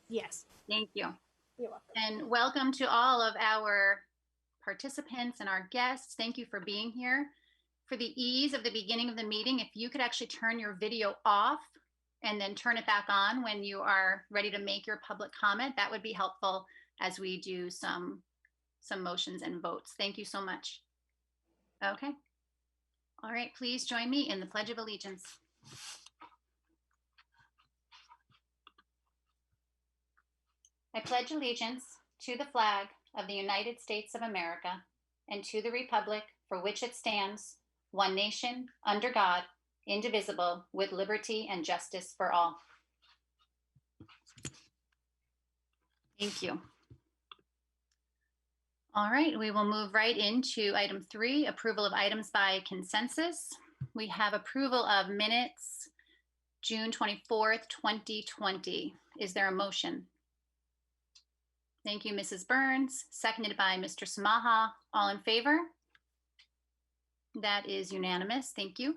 Yes. Thank you. You're welcome. And welcome to all of our participants and our guests. Thank you for being here. For the ease of the beginning of the meeting, if you could actually turn your video off and then turn it back on when you are ready to make your public comment, that would be helpful as we do some motions and votes. Thank you so much. Okay. All right, please join me in the Pledge of Allegiance. I pledge allegiance to the flag of the United States of America and to the republic for which it stands, one nation, under God, indivisible, with liberty and justice for all. Thank you. All right, we will move right into item 3, approval of items by consensus. We have approval of minutes, June 24th, 2020. Is there a motion? Thank you, Mrs. Burns, seconded by Mr. Samaha. All in favor? That is unanimous. Thank you.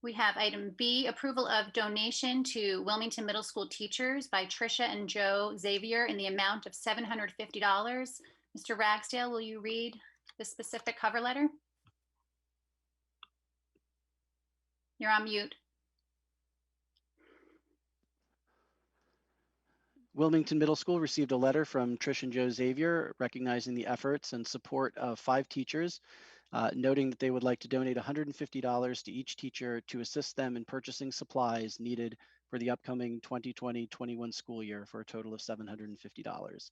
We have item B, approval of donation to Wilmington Middle School teachers by Tricia and Joe Xavier in the amount of $750. Mr. Ragsdale, will you read the specific cover letter? You're on mute. Wilmington Middle School received a letter from Trish and Joe Xavier recognizing the efforts and support of 5 teachers, noting that they would like to donate $150 to each teacher to assist them in purchasing supplies needed for the upcoming 2020-21 school year for a total of $750.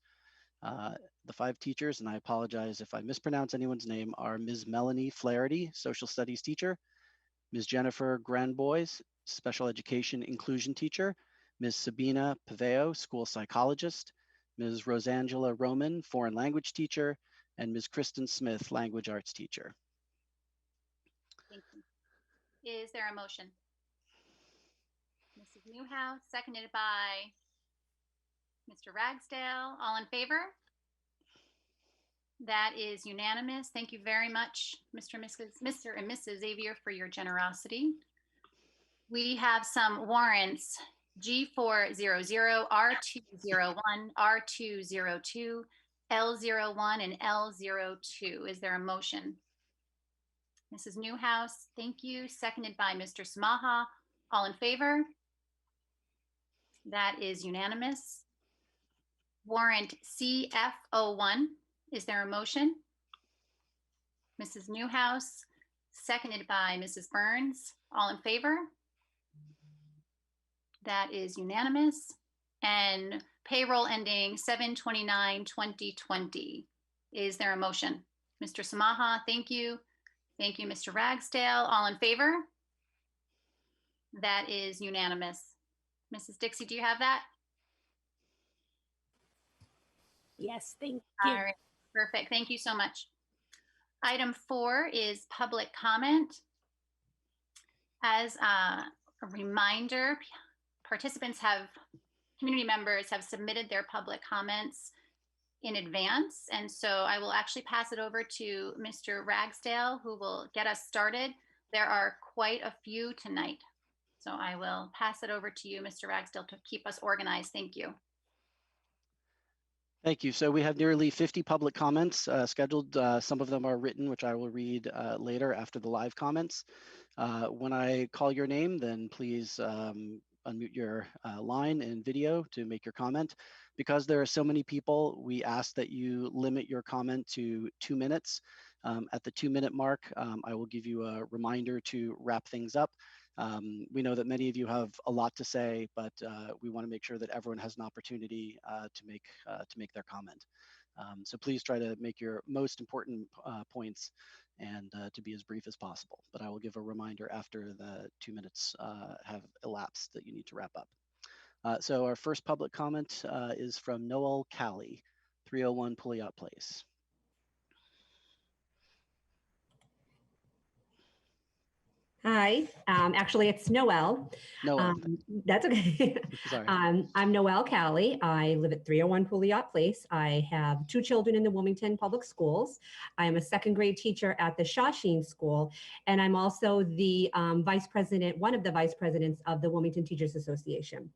The 5 teachers, and I apologize if I mispronounce anyone's name, are Ms. Melanie Flaherty, social studies teacher, Ms. Jennifer Granbois, special education inclusion teacher, Ms. Sabina Paveo, school psychologist, Ms. Rosangela Roman, foreign language teacher, and Ms. Kristen Smith, language arts teacher. Thank you. Is there a motion? Mrs. Newhouse, seconded by Mr. Ragsdale. All in favor? That is unanimous. Thank you very much, Mr. and Mrs. Xavier, for your generosity. We have some warrants. G400, R201, R202, L01, and L02. Is there a motion? Mrs. Newhouse, thank you. Seconded by Mr. Samaha. All in favor? That is unanimous. Warrant CF01. Is there a motion? Mrs. Newhouse, seconded by Mrs. Burns. All in favor? That is unanimous. And payroll ending 7/29/2020. Is there a motion? Mr. Samaha, thank you. Thank you, Mr. Ragsdale. All in favor? That is unanimous. Mrs. Dixie, do you have that? Yes, thank you. All right, perfect. Thank you so much. Item 4 is public comment. As a reminder, community members have submitted their public comments in advance. And so I will actually pass it over to Mr. Ragsdale, who will get us started. There are quite a few tonight. So I will pass it over to you, Mr. Ragsdale, to keep us organized. Thank you. Thank you. So we have nearly 50 public comments scheduled. Some of them are written, which I will read later after the live comments. When I call your name, then please unmute your line and video to make your comment. Because there are so many people, we ask that you limit your comment to 2 minutes. At the 2-minute mark, I will give you a reminder to wrap things up. We know that many of you have a lot to say, but we want to make sure that everyone has an opportunity to make their comment. So please try to make your most important points and to be as brief as possible. But I will give a reminder after the 2 minutes have elapsed that you need to wrap up. So our first public comment is from Noel Callie, 301 Pouliot Place. Hi, actually it's Noelle. Noelle. That's okay. Sorry. I'm Noelle Callie. I live at 301 Pouliot Place. I have 2 children in the Wilmington Public Schools. I am a 2nd grade teacher at the Shawsheen School, and I'm also the one of the vice presidents of the Wilmington Teachers Association.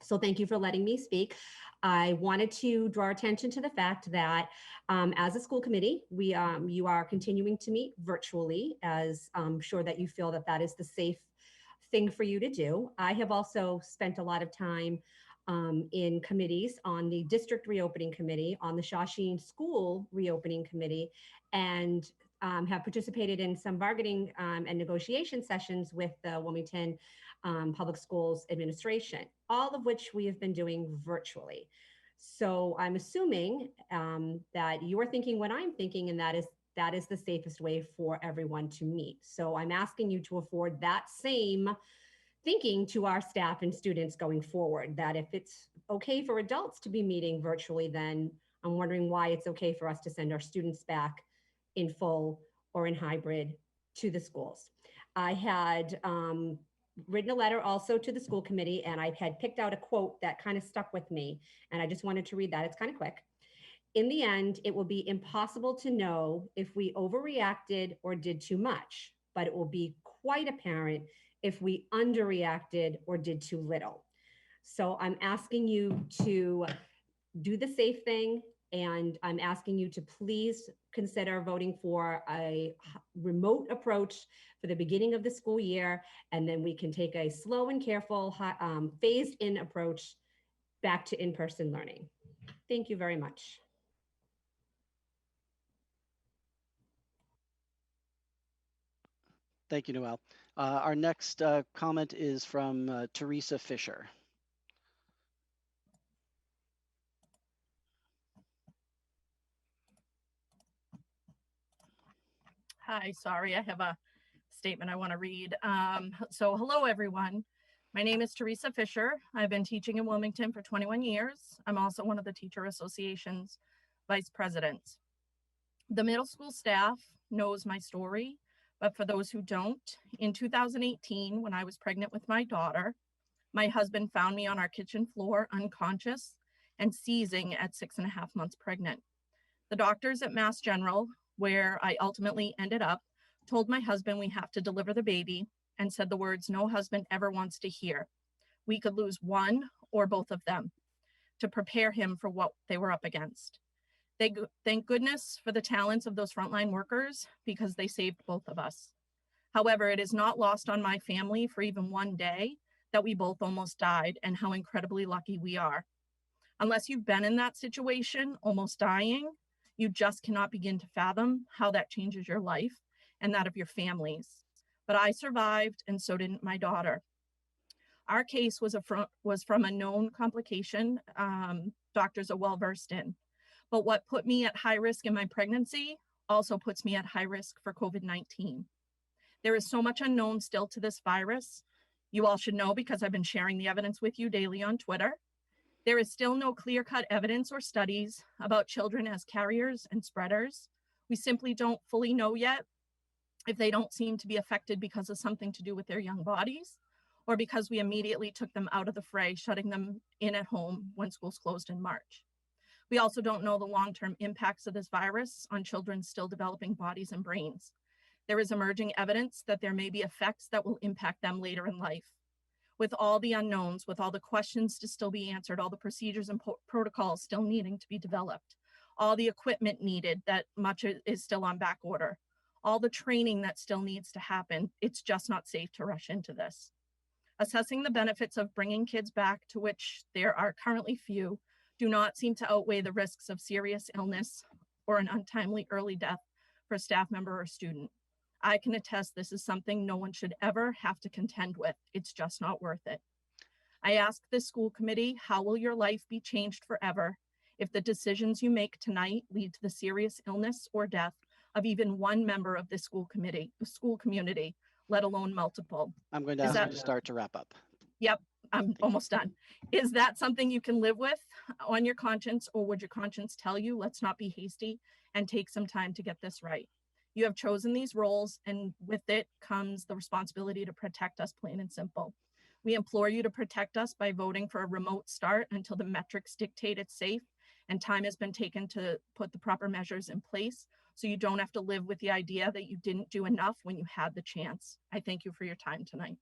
So thank you for letting me speak. I wanted to draw attention to the fact that as a school committee, you are continuing to meet virtually, as I'm sure that you feel that that is the safe thing for you to do. I have also spent a lot of time in committees on the district reopening committee, on the Shawshene School reopening committee, and have participated in some bargaining and negotiation sessions with the Wilmington Public Schools Administration, all of which we have been doing virtually. So I'm assuming that you're thinking what I'm thinking, and that is the safest way for everyone to meet. So I'm asking you to afford that same thinking to our staff and students going forward, that if it's okay for adults to be meeting virtually, then I'm wondering why it's okay for us to send our students back in full or in hybrid to the schools. I had written a letter also to the school committee, and I had picked out a quote that kind of stuck with me, and I just wanted to read that. It's kind of quick. In the end, it will be impossible to know if we overreacted or did too much, but it will be quite apparent if we underreacted or did too little. So I'm asking you to do the safe thing, and I'm asking you to please consider voting for a remote approach for the beginning of the school year, and then we can take a slow and careful phased in approach back to in-person learning. Thank you very much. Thank you, Noelle. Our next comment is from Teresa Fisher. Hi, sorry, I have a statement I want to read. So hello, everyone. My name is Teresa Fisher. I've been teaching in Wilmington for 21 years. I'm also one of the Teacher Association's vice presidents. The middle school staff knows my story, but for those who don't, in 2018, when I was pregnant with my daughter, my husband found me on our kitchen floor unconscious and seizing at 6.5 months pregnant. The doctors at Mass General, where I ultimately ended up, told my husband we have to deliver the baby and said the words no husband ever wants to hear. We could lose one or both of them, to prepare him for what they were up against. Thank goodness for the talents of those frontline workers, because they saved both of us. However, it is not lost on my family for even one day that we both almost died, and how incredibly lucky we are. Unless you've been in that situation, almost dying, you just cannot begin to fathom how that changes your life and that of your families. But I survived, and so didn't my daughter. Our case was from a known complication doctors are well versed in. But what put me at high risk in my pregnancy also puts me at high risk for COVID-19. There is so much unknown still to this virus. You all should know, because I've been sharing the evidence with you daily on Twitter. There is still no clear-cut evidence or studies about children as carriers and spreaders. We simply don't fully know yet if they don't seem to be affected because of something to do with their young bodies, or because we immediately took them out of the fray, shutting them in at home when schools closed in March. We also don't know the long-term impacts of this virus on children's still developing bodies and brains. There is emerging evidence that there may be effects that will impact them later in life. With all the unknowns, with all the questions to still be answered, all the procedures and protocols still needing to be developed, all the equipment needed that much is still on back order, all the training that still needs to happen, it's just not safe to rush into this. Assessing the benefits of bringing kids back, to which there are currently few, do not seem to outweigh the risks of serious illness or an untimely early death for a staff member or student. I can attest this is something no one should ever have to contend with. It's just not worth it. I ask this school committee, how will your life be changed forever if the decisions you make tonight lead to the serious illness or death of even one member of this school community, let alone multiple? I'm going to ask you to start to wrap up. Yep, I'm almost done. Is that something you can live with on your conscience, or would your conscience tell you, let's not be hasty and take some time to get this right? You have chosen these roles, and with it comes the responsibility to protect us, plain and simple. We implore you to protect us by voting for a remote start until the metrics dictate it's safe and time has been taken to put the proper measures in place, so you don't have to live with the idea that you didn't do enough when you had the chance. I thank you for your time tonight.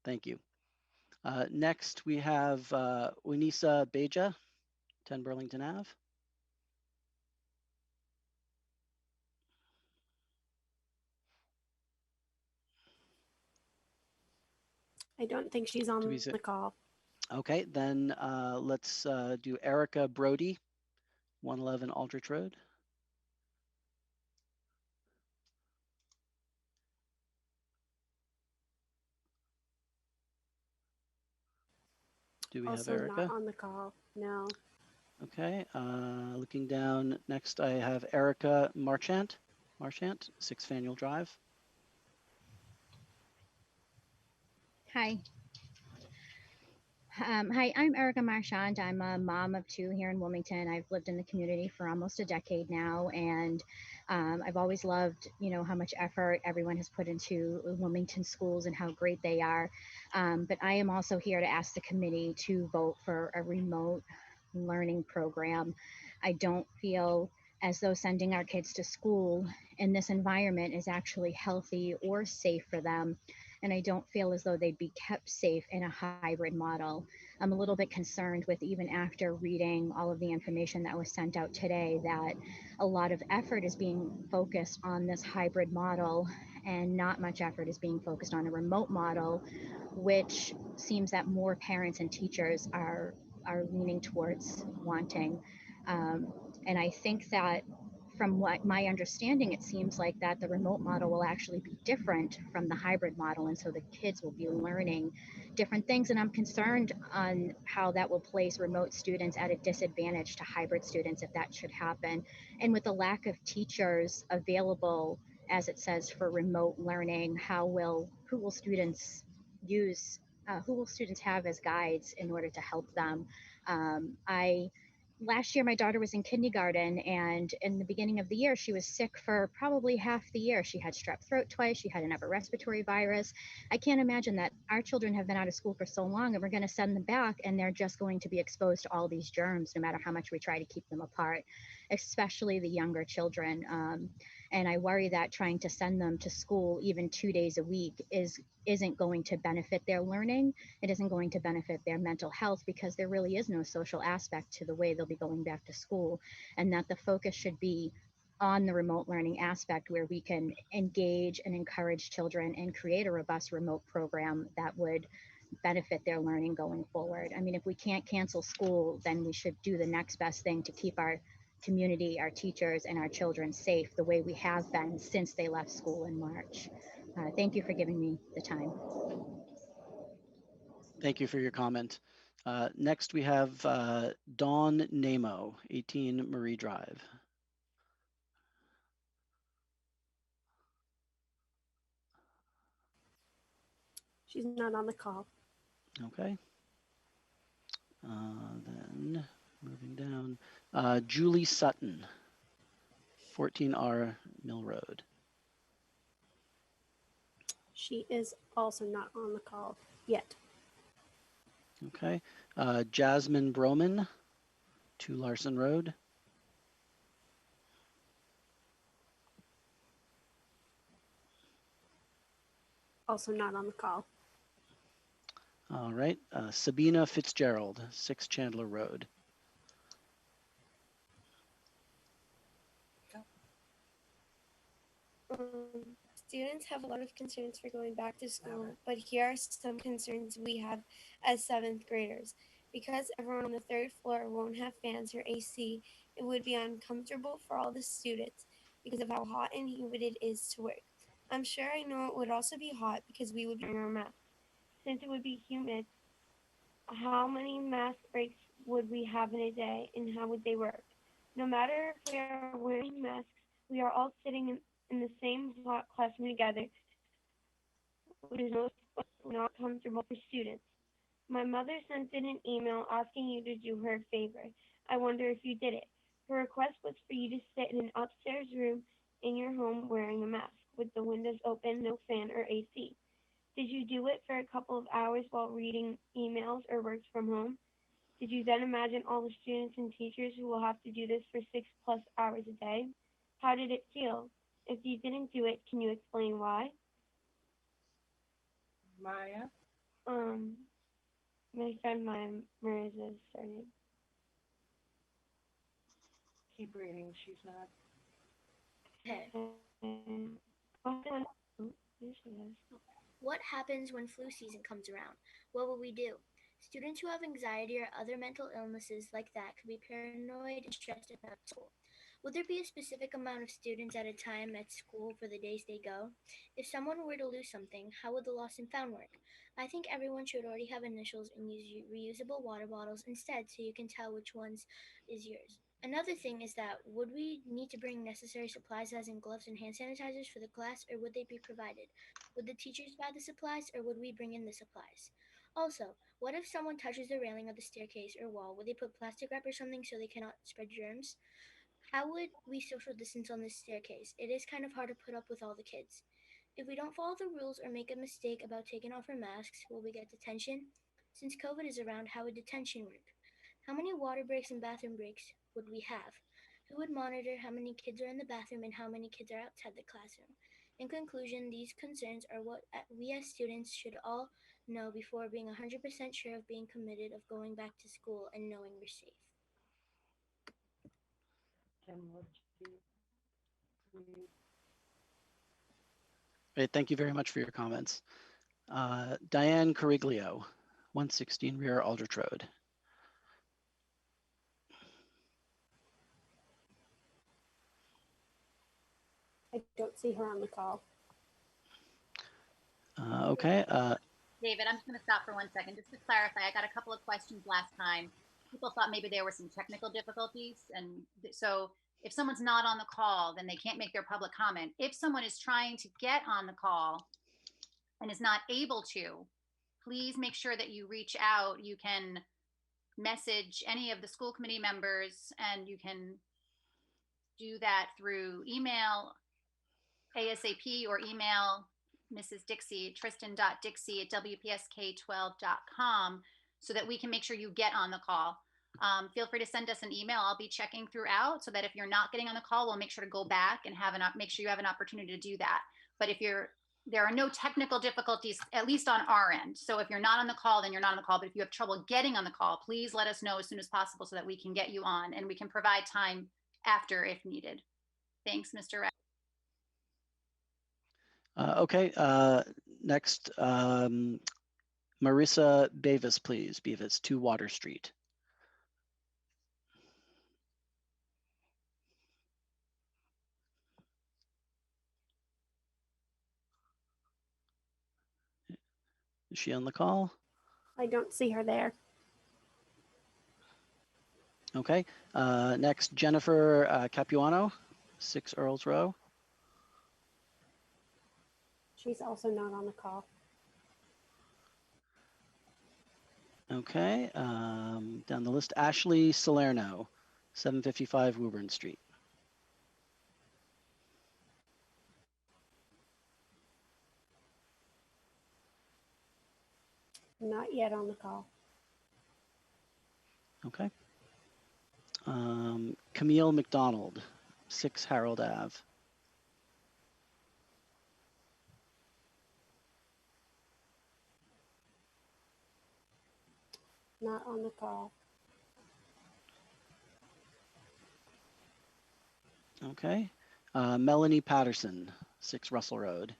Thank you. Next, we have Unisa Beja, 10 Burlington Ave. I don't think she's on the call. Okay, then let's do Erica Brody, 111 Aldrich Road. Do we Also have Erica? not on the call. No. Okay, looking down, next I have Erica Marchant, 6 Faneuil Drive. Hi. Hi, I'm Erica Marchand. I'm a mom of 2 here in Wilmington. I've lived in the community for almost a decade now, and I've always loved, how much effort everyone has put into Wilmington schools and how great they are. But I am also here to ask the committee to vote for a remote learning program. I don't feel as though sending our kids to school in this environment is actually healthy or safe for them. And I don't feel as though they'd be kept safe in a hybrid model. I'm a little bit concerned with, even after reading all of the information that was sent out today, that a lot of effort is being focused on this hybrid model and not much effort is being focused on a remote model, which seems that more parents and teachers are leaning towards wanting. And I think that from what my understanding, it seems like that the remote model will actually be different from the hybrid model. And so the kids will be learning different things. And I'm concerned on how that will place remote students at a disadvantage to hybrid students if that should happen. And with the lack of teachers available, as it says, for remote learning, who will students use, who will students have as guides in order to help them? Last year, my daughter was in kindergarten, and in the beginning of the year, she was sick for probably half the year. She had strep throat twice. She had an upper respiratory virus. I can't imagine that our children have been out of school for so long, and we're going to send them back, and they're just going to be exposed to all these germs, no matter how much we try to keep them apart, especially the younger children. And I worry that trying to send them to school even 2 days a week isn't going to benefit their learning. It isn't going to benefit their mental health, because there really is no social aspect to the way they'll be going back to school, and that the focus should be on the remote learning aspect, where we can engage and encourage children and create a robust remote program that would benefit their learning going forward. I mean, if we can't cancel school, then we should do the next best thing to keep our community, our teachers, and our children safe the way we have been since they left school in March. Thank you for giving me the time. Thank you for your comment. Next, we have Dawn Namo, 18 Marie Drive. She's not on the call. Okay. Then moving down, Julie Sutton, 14R Mill Road. She is also not on the call yet. Okay. Jasmine Broman, 2 Larson Road. Also not on the call. All right. Sabina Fitzgerald, 6 Chandler Road. Students have a lot of concerns for going back to school, but here are some concerns we have as 7th graders. Because everyone on the 3rd floor won't have fans or AC, it would be uncomfortable for all the students because of how hot and humid it is to work. I'm sure I know it would also be hot because we would be wearing our masks. Since it would be humid, how many mask breaks would we have in a day, and how would they work? No matter if we are wearing masks, we are all sitting in the same hot classroom together, which is not comfortable for students. My mother sent in an email asking you to do her a favor. I wonder if you did it. Her request was for you to sit in an upstairs room in your home wearing a mask, with the windows open, no fan or AC. Did you do it for a couple of hours while reading emails or worked from home? Did you then imagine all the students and teachers who will have to do this for 6+ hours a day? How did it feel? If you didn't do it, can you explain why? Maya? My friend Marisa's surname. Keep reading. She's not. Okay. Oh, there she is. What happens when flu season comes around? What will we do? Students who have anxiety or other mental illnesses like that could be paranoid and stressed about school. Would there be a specific amount of students at a time at school for the days they go? If someone were to lose something, how would the lost and found work? I think everyone should already have initials and use reusable water bottles instead so you can tell which ones is yours. Another thing is that would we need to bring necessary supplies as in gloves and hand sanitizers for the class, or would they be provided? Would the teachers buy the supplies, or would we bring in the supplies? Also, what if someone touches the railing of the staircase or wall? Would they put plastic wrap or something so they cannot spread germs? How would we social distance on this staircase? It is kind of hard to put up with all the kids. If we don't follow the rules or make a mistake about taking off our masks, will we get detention? Since COVID is around, how would detention work? How many water breaks and bathroom breaks would we have? Who would monitor how many kids are in the bathroom and how many kids are outside the classroom? In conclusion, these concerns are what we as students should all know before being 100% sure of being committed of going back to school and knowing we're safe. Great, thank you very much for your comments. Diane Cariglio, 116 Rear Aldrich Road. I don't see her on the call. Okay. David, I'm just going to stop for 1 second just to clarify. I got a couple of questions last time. People thought maybe there were some technical difficulties. And so if someone's not on the call, then they can't make their public comment. If someone is trying to get on the call and is not able to, please make sure that you reach out. You can message any of the school committee members, and you can do that through email ASAP or email Mrs. Dixie, tristan.dixie@wpsk12.com, so that we can make sure you get on the call. Feel free to send us an email. I'll be checking throughout so that if you're not getting on the call, we'll make sure to go back and make sure you have an opportunity to do that. But if there are no technical difficulties, at least on our end. So if you're not on the call, then you're not on the call. But if you have trouble getting on the call, please let us know as soon as possible so that we can get you on and we can provide time after if needed. Thanks, Mr. Rapp. Okay, next, Marissa Beavis, please. Beavis, 2 Water Street. Is she on the call? I don't see her there. Okay, next, Jennifer Capuano, 6 Earls Row. She's also not on the call. Okay, down the list, Ashley Salerno, 755 Woburn Street. Not yet on the call. Okay. Camille McDonald, 6 Harold Ave. Not on the call. Okay. Melanie Patterson, 6 Russell Road.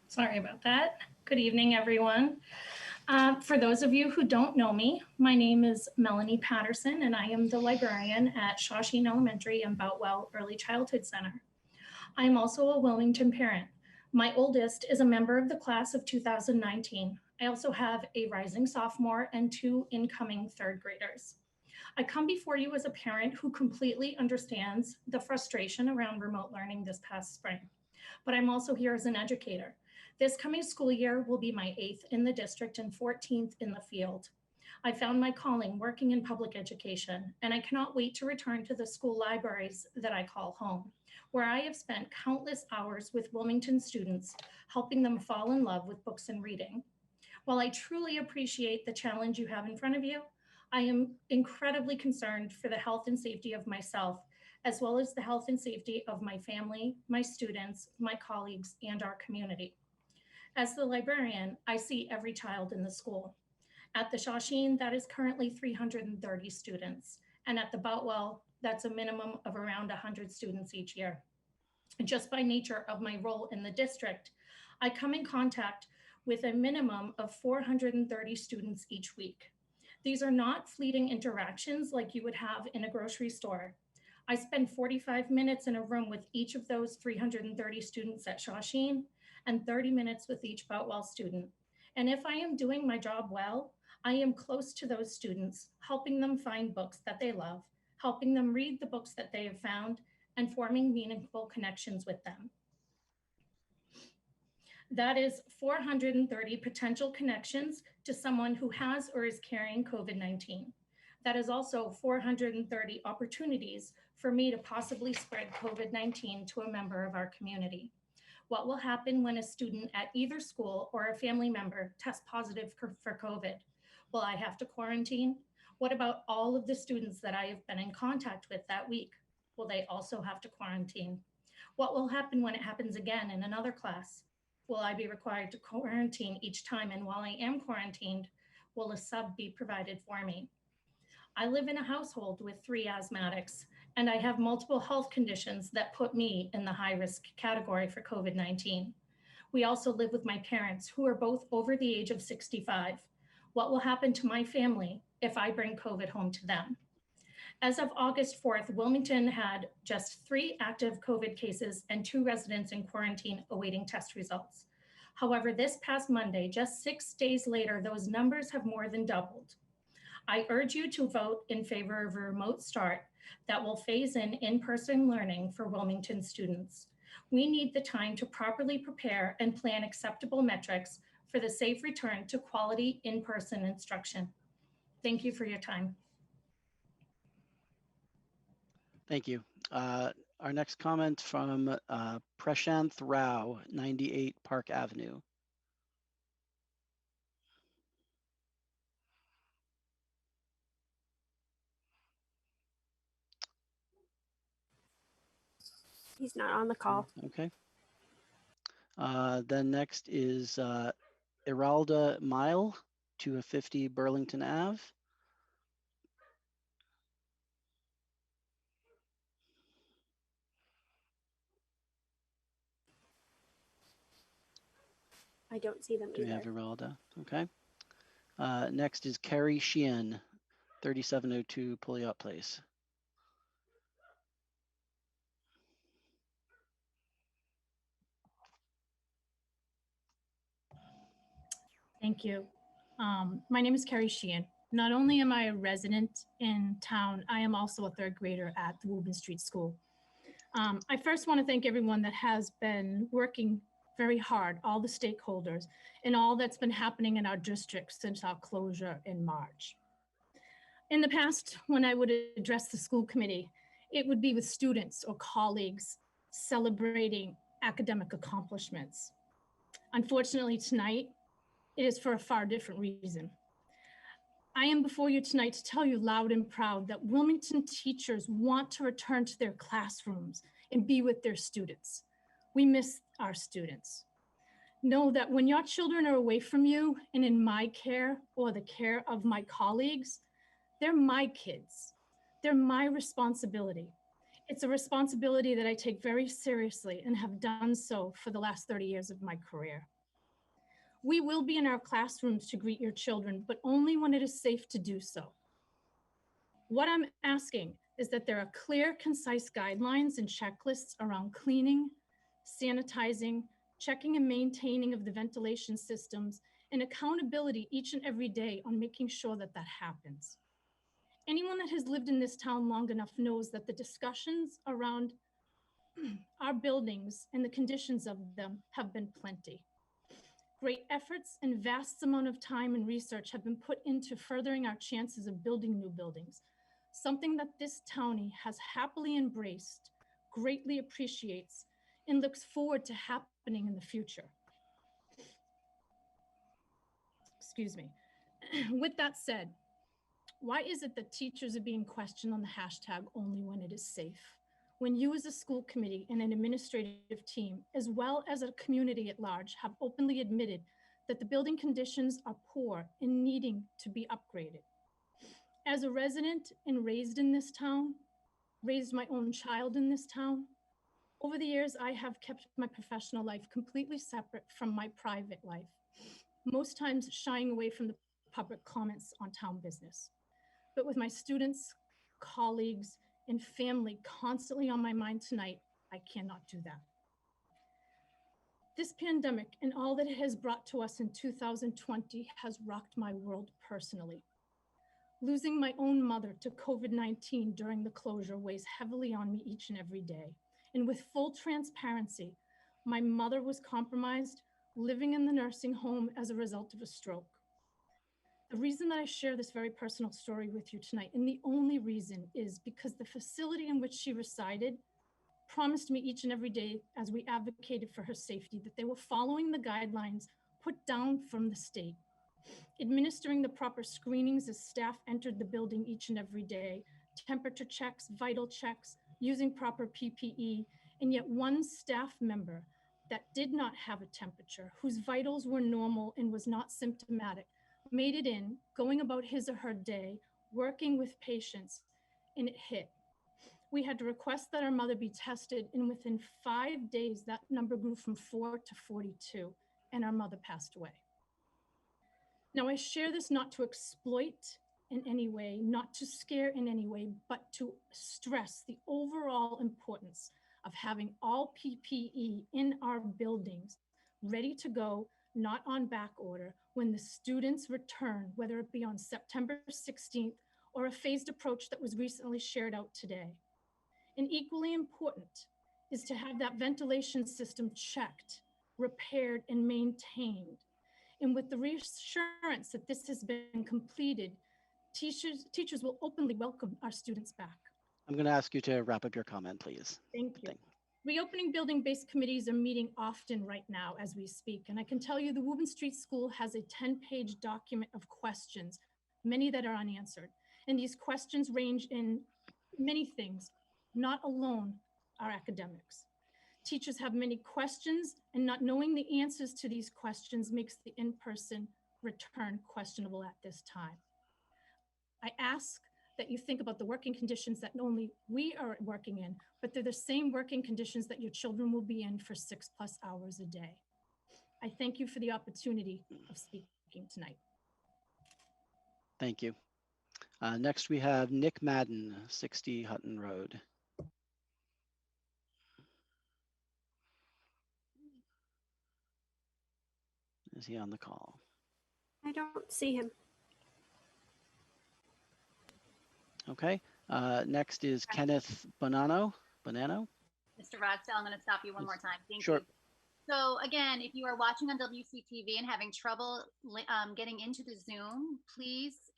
Sorry about that. Good evening, everyone. For those of you who don't know me, my name is Melanie Patterson, and I am the librarian at Shawsheen Elementary and Boutwell Early Childhood Center. I am also a Wilmington parent. My oldest is a member of the class of 2019. I also have a rising sophomore and 2 incoming 3rd graders. I come before you as a parent who completely understands the frustration around remote learning this past spring, but I'm also here as an educator. This coming school year will be my 8th in the district and 14th in the field. I found my calling working in public education, and I cannot wait to return to the school libraries that I call home, where I have spent countless hours with Wilmington students, helping them fall in love with books and reading. While I truly appreciate the challenge you have in front of you, I am incredibly concerned for the health and safety of myself as well as the health and safety of my family, my students, my colleagues, and our community. As the librarian, I see every child in the school. At the Shawsheen, that is currently 330 students. And at the Boutwell, that's a minimum of around 100 students each year. Just by nature of my role in the district, I come in contact with a minimum of 430 students each week. These are not fleeting interactions like you would have in a grocery store. I spend 45 minutes in a room with each of those 330 students at Shawsheen and 30 minutes with each Boutwell student. And if I am doing my job well, I am close to those students, helping them find books that they love, helping them read the books that they have found, and forming meaningful connections with them. That is 430 potential connections to someone who has or is carrying COVID-19. That is also 430 opportunities for me to possibly spread COVID-19 to a member of our community. What will happen when a student at either school or a family member tests positive for COVID? Will I have to quarantine? What about all of the students that I have been in contact with that week? Will they also have to quarantine? What will happen when it happens again in another class? Will I be required to quarantine each time? And while I am quarantined, will a sub be provided for me? I live in a household with 3 asthmatics, and I have multiple health conditions that put me in the high risk category for COVID-19. We also live with my parents, who are both over the age of 65. What will happen to my family if I bring COVID home to them? As of August 4th, Wilmington had just 3 active COVID cases and 2 residents in quarantine awaiting test results. However, this past Monday, just 6 days later, those numbers have more than doubled. I urge you to vote in favor of a remote start that will phase in in-person learning for Wilmington students. We need the time to properly prepare and plan acceptable metrics for the safe return to quality in-person instruction. Thank you for your time. Thank you. Our next comment from Prashanth Rao, 98 Park Avenue. He's not on the call. Okay. Then next is Iralda Mile, 250 Burlington Ave. I don't see them Do we either. have Iralda? Okay. Next is Carrie Sheehan, 3702 Pouliot Place. Thank you. My name is Carrie Sheehan. Not only am I a resident in town, I am also a 3rd grader at the Woburn Street School. I first want to thank everyone that has been working very hard, all the stakeholders, and all that's been happening in our district since our closure in March. In the past, when I would address the school committee, it would be with students or colleagues celebrating academic accomplishments. Unfortunately, tonight, it is for a far different reason. I am before you tonight to tell you loud and proud that Wilmington teachers want to return to their classrooms and be with their students. We miss our students. Know that when your children are away from you and in my care or the care of my colleagues, they're my kids. They're my responsibility. It's a responsibility that I take very seriously and have done so for the last 30 years of my career. We will be in our classrooms to greet your children, but only when it is safe to do so. What I'm asking is that there are clear, concise guidelines and checklists around cleaning, sanitizing, checking and maintaining of the ventilation systems, and accountability each and every day on making sure that that happens. Anyone that has lived in this town long enough knows that the discussions around our buildings and the conditions of them have been plenty. Great efforts and vast amount of time and research have been put into furthering our chances of building new buildings, something that this townie has happily embraced, greatly appreciates, and looks forward to happening in the future. Excuse me. With that said, why is it that teachers are being questioned on the hashtag only when it is safe? when you as a school committee and an administrative team, as well as a community at large, have openly admitted that the building conditions are poor and needing to be upgraded. As a resident and raised in this town, raised my own child in this town, over the years, I have kept my professional life completely separate from my private life, most times shying away from the public comments on town business. But with my students, colleagues, and family constantly on my mind tonight, I cannot do that. This pandemic and all that it has brought to us in 2020 has rocked my world personally. Losing my own mother to COVID-19 during the closure weighs heavily on me each and every day. And with full transparency, my mother was compromised, living in the nursing home as a result of a stroke. The reason that I share this very personal story with you tonight, and the only reason, is because the facility in which she resided promised me each and every day, as we advocated for her safety, that they were following the guidelines put down from the state, administering the proper screenings as staff entered the building each and every day, temperature checks, vital checks, using proper PPE, and yet one staff member that did not have a temperature, whose vitals were normal and was not symptomatic, made it in, going about his or her day, working with patients, and it hit. We had to request that our mother be tested, and within 5 days, that number grew from 4 to 42, and our mother passed away. Now, I share this not to exploit in any way, not to scare in any way, but to stress the overall importance of having all PPE in our buildings ready to go, not on back order, when the students return, whether it be on September 16th or a phased approach that was recently shared out today. And equally important is to have that ventilation system checked, repaired, and maintained. And with the reassurance that this has been completed, teachers will openly welcome our students back. I'm going to ask you to wrap up your comment, please. Thank you. Reopening building-based committees are meeting often right now as we speak. And I can tell you the Woburn Street School has a 10-page document of questions, many that are unanswered. And these questions range in many things, not alone our academics. Teachers have many questions, and not knowing the answers to these questions makes the in-person return questionable at this time. I ask that you think about the working conditions that not only we are working in, but they're the same working conditions that your children will be in for 6+ hours a day. I thank you for the opportunity of speaking tonight. Thank you. Next, we have Nick Madden, 60 Hutton Road. Is he on the call? I don't see him. Okay. Next is Kenneth Bonanno. Mr. Ragsdale, I'm going to stop you one more time. Thank Sure. you. So again, if you are watching on WCTV and having trouble getting into the Zoom, please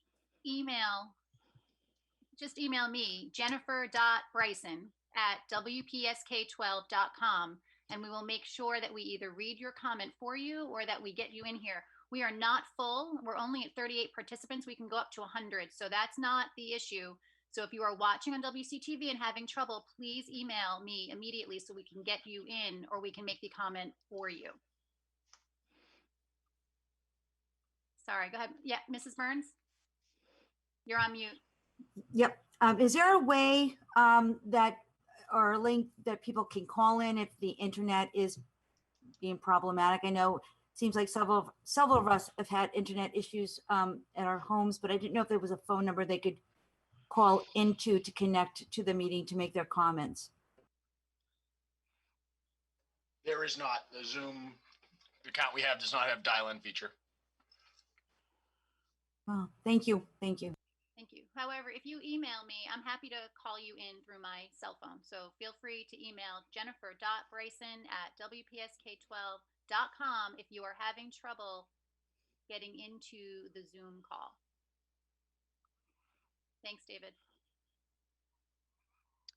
just email me, jennifer.bryson@wpsk12.com, and we will make sure that we either read your comment for you or that we get you in here. We are not full. We're only at 38 participants. We can go up to 100. So that's not the issue. So if you are watching on WCTV and having trouble, please email me immediately so we can get you in, or we can make the comment for you. Sorry, go ahead. Yeah, Mrs. Burns, you're on mute. Yep. Is there a way that, or a link that people can call in if the internet is being problematic? I know it seems like several of us have had internet issues at our homes, but I didn't know if there was a phone number they could call into to connect to the meeting to make their comments. There is not. The Zoom account we have does not have dial-in feature. Oh, thank you. Thank you. Thank you. However, if you email me, I'm happy to call you in through my cell phone. So feel free to email jennifer.bryson@wpsk12.com if you are having trouble getting into the Zoom call. Thanks, David.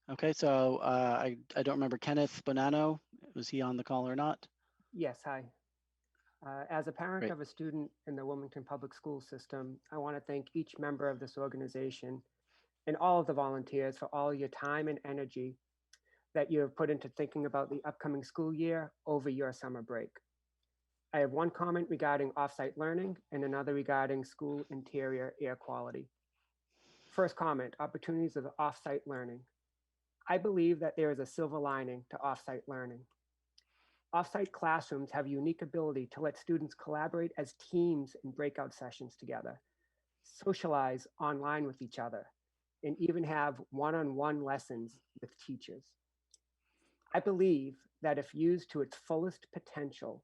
Okay, so I don't remember Kenneth Bonanno. Was he on the call or not? Yes, hi. As a parent Great. of a student in the Wilmington Public School System, I want to thank each member of this organization and all of the volunteers for all your time and energy that you have put into thinking about the upcoming school year over your summer break. I have one comment regarding offsite learning and another regarding school interior air quality. First comment, opportunities of offsite learning. I believe that there is a silver lining to offsite learning. Offsite classrooms have a unique ability to let students collaborate as teams in breakout sessions together, socialize online with each other, and even have one-on-one lessons with teachers. I believe that if used to its fullest potential,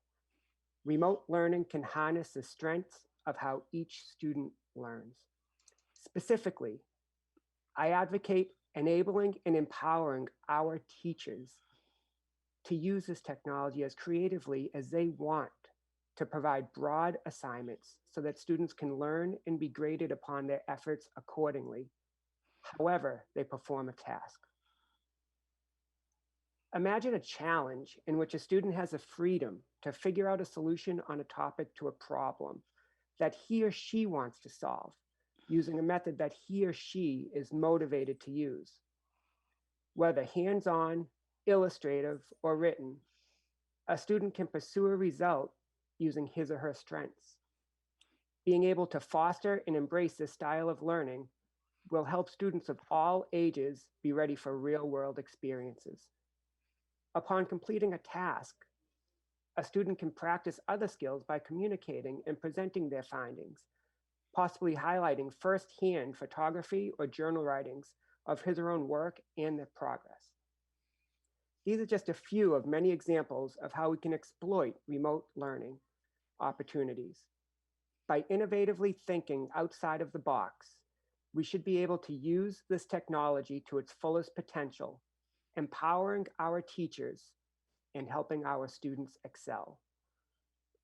remote learning can harness the strengths of how each student learns. Specifically, I advocate enabling and empowering our teachers to use this technology as creatively as they want to provide broad assignments so that students can learn and be graded upon their efforts accordingly, however they perform a task. Imagine a challenge in which a student has the freedom to figure out a solution on a topic to a problem that he or she wants to solve using a method that he or she is motivated to use. Whether hands-on, illustrative, or written, a student can pursue a result using his or her strengths. Being able to foster and embrace this style of learning will help students of all ages be ready for real-world experiences. Upon completing a task, a student can practice other skills by communicating and presenting their findings, possibly highlighting firsthand photography or journal writings of his or her own work and their progress. These are just a few of many examples of how we can exploit remote learning opportunities. By innovatively thinking outside of the box, we should be able to use this technology to its fullest potential, empowering our teachers and helping our students excel.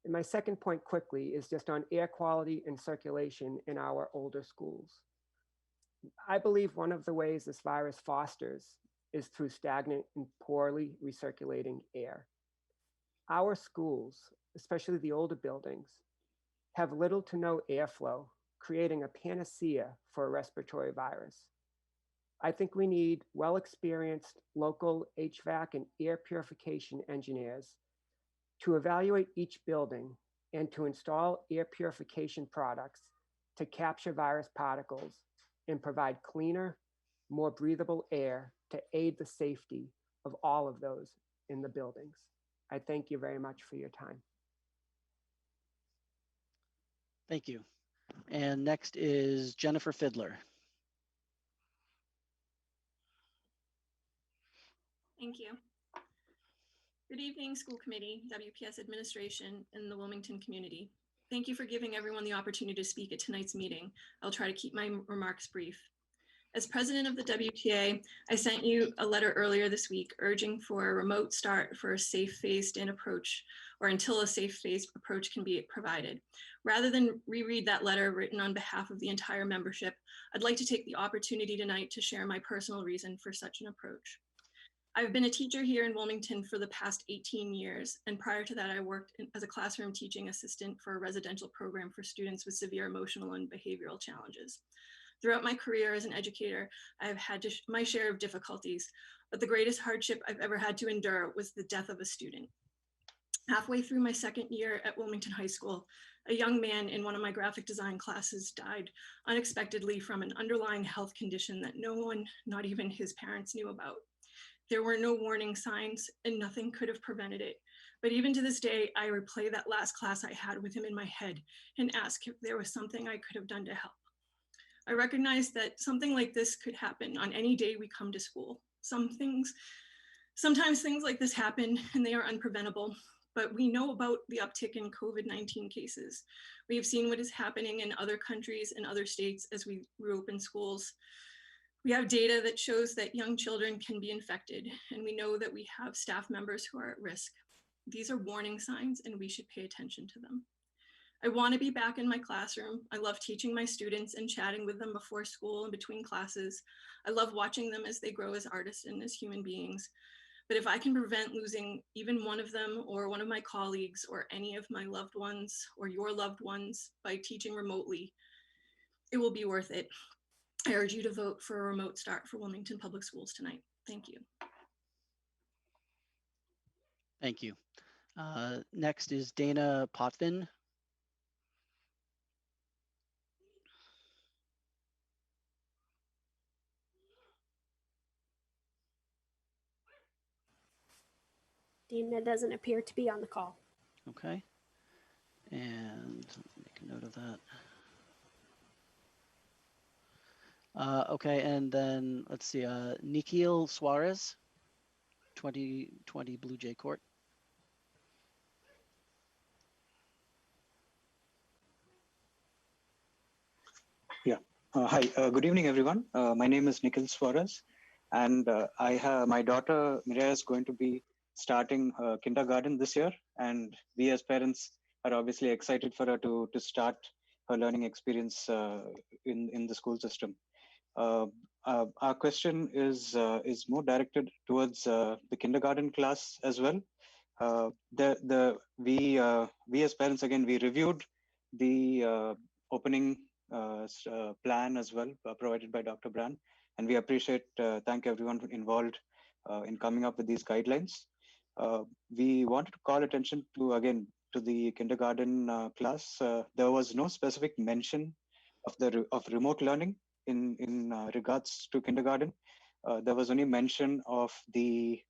And my second point quickly is just on air quality and circulation in our older schools. I believe one of the ways this virus fosters is through stagnant and poorly recirculating air. Our schools, especially the older buildings, have little to no airflow, creating a panacea for a respiratory virus. I think we need well-experienced local HVAC and air purification engineers to evaluate each building and to install air purification products to capture virus particles and provide cleaner, more breathable air to aid the safety of all of those in the buildings. I thank you very much for your time. Thank you. And next is Jennifer Fiddler. Thank you. Good evening, school committee, WPS administration, and the Wilmington community. Thank you for giving everyone the opportunity to speak at tonight's meeting. I'll try to keep my remarks brief. As president of the WTA, I sent you a letter earlier this week urging for a remote start for a safe phased-in approach, or until a safe phased approach can be provided. Rather than reread that letter written on behalf of the entire membership, I'd like to take the opportunity tonight to share my personal reason for such an approach. I've been a teacher here in Wilmington for the past 18 years, and prior to that, I worked as a classroom teaching assistant for a residential program for students with severe emotional and behavioral challenges. Throughout my career as an educator, I've had my share of difficulties, but the greatest hardship I've ever had to endure was the death of a student. Halfway through my second year at Wilmington High School, a young man in one of my graphic design classes died unexpectedly from an underlying health condition that no one, not even his parents, knew about. There were no warning signs and nothing could have prevented it. But even to this day, I replay that last class I had with him in my head and ask if there was something I could have done to help. I recognize that something like this could happen on any day we come to school. Sometimes things like this happen and they are unpreventable, but we know about the uptick in COVID-19 cases. We have seen what is happening in other countries and other states as we reopen schools. We have data that shows that young children can be infected, and we know that we have staff members who are at risk. These are warning signs, and we should pay attention to them. I want to be back in my classroom. I love teaching my students and chatting with them before school and between classes. I love watching them as they grow as artists and as human beings. But if I can prevent losing even one of them or one of my colleagues or any of my loved ones or your loved ones by teaching remotely, it will be worth it. I urge you to vote for a remote start for Wilmington Public Schools tonight. Thank you. Thank you. Next is Dana Potvin. Dina doesn't appear to be on the call. Okay. And make a note of that. Okay, and then let's see, Nikhil Suarez, 2020 Blue Jay Court. Yeah. Hi. Good evening, everyone. My name is Nikhil Suarez, and I have my daughter Mireya is going to be starting kindergarten this year, and we as parents are obviously excited for her to start her learning experience in the school system. Our question is more directed towards the kindergarten class as well. We as parents, again, we reviewed the opening plan as well, provided by Dr. Brand, and we appreciate thank everyone involved in coming up with these guidelines. We wanted to call attention to, again, to the kindergarten class. There was no specific mention of remote learning in regards to kindergarten. There was only mention of the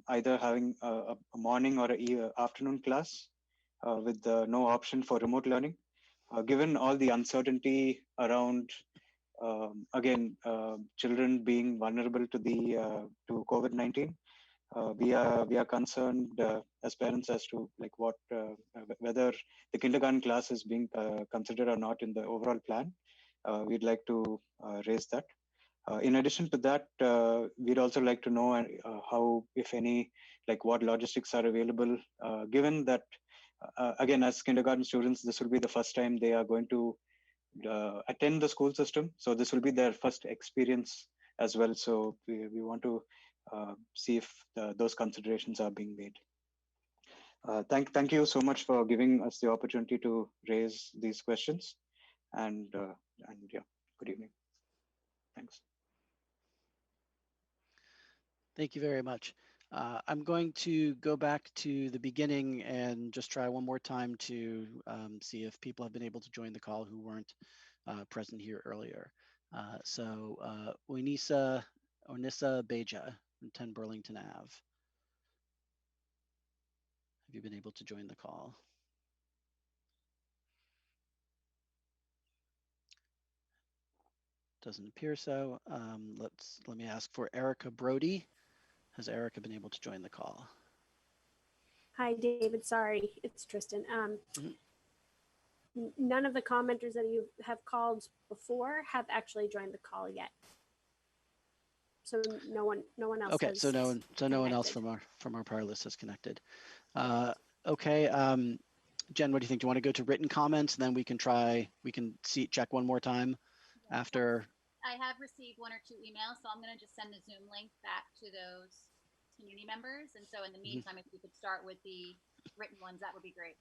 either having a morning or a afternoon class with no option for remote learning. Given all the uncertainty around, again, children being vulnerable to to COVID-19, we are concerned as parents as to like whether the kindergarten class is being considered or not in the overall plan. We'd like to raise that. In addition to that, we'd also like to know how, if any, like what logistics are available, given that, again, as kindergarten students, this will be the first time they are going to attend the school system. So this will be their first experience as well. So we want to see if those considerations are being made. Thank you so much for giving us the opportunity to raise these questions. And yeah, good evening. Thanks. Thank you very much. I'm going to go back to the beginning and just try one more time to see if people have been able to join the call who weren't present here earlier. Onisa Beja from 10 Burlington Ave. Have you been able to join the call? Doesn't appear so. Let me ask for Erica Brody. Has Erica been able to join the call? Hi, David. Sorry, it's Tristan. None of the commenters that you have called before have actually joined the call yet. So no one else. Okay, has so no one else connected. from our prior list has connected. Okay, Jen, what do you think? Do you want to go to written comments, and then we can check one more time after? I have received 1 or 2 emails, so I'm going to just send the Zoom link back to those community members. And so in the meantime, if we could start with the written ones, that would be great.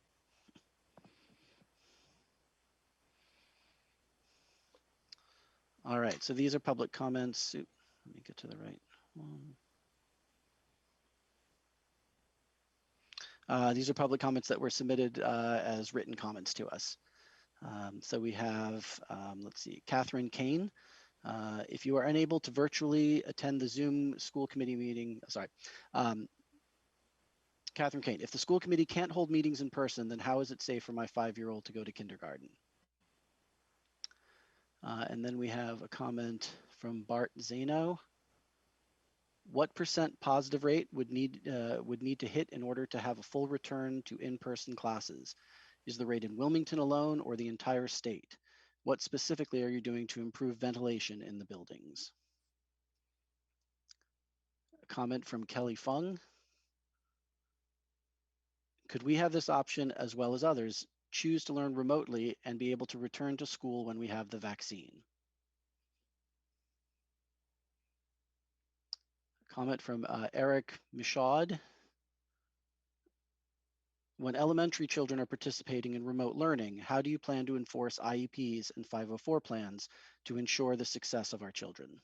All right, so these are public comments. Let me get to the right one. These are public comments that were submitted as written comments to us. So we have, let's see, Catherine Kane. If you are unable to virtually attend the Zoom school committee meeting, Catherine Kane, if the school committee can't hold meetings in person, then how is it safe for my 5-year-old to go to kindergarten? And then we have a comment from Bart Zano. What % positive rate would need to hit in order to have a full return to in-person classes? Is the rate in Wilmington alone or the entire state? What specifically are you doing to improve ventilation in the buildings? A comment from Kelly Fung. Could we have this option as well as others? Choose to learn remotely and be able to return to school when we have the vaccine. A comment from Eric Michaud. When elementary children are participating in remote learning, how do you plan to enforce IEPs and 504 plans to ensure the success of our children?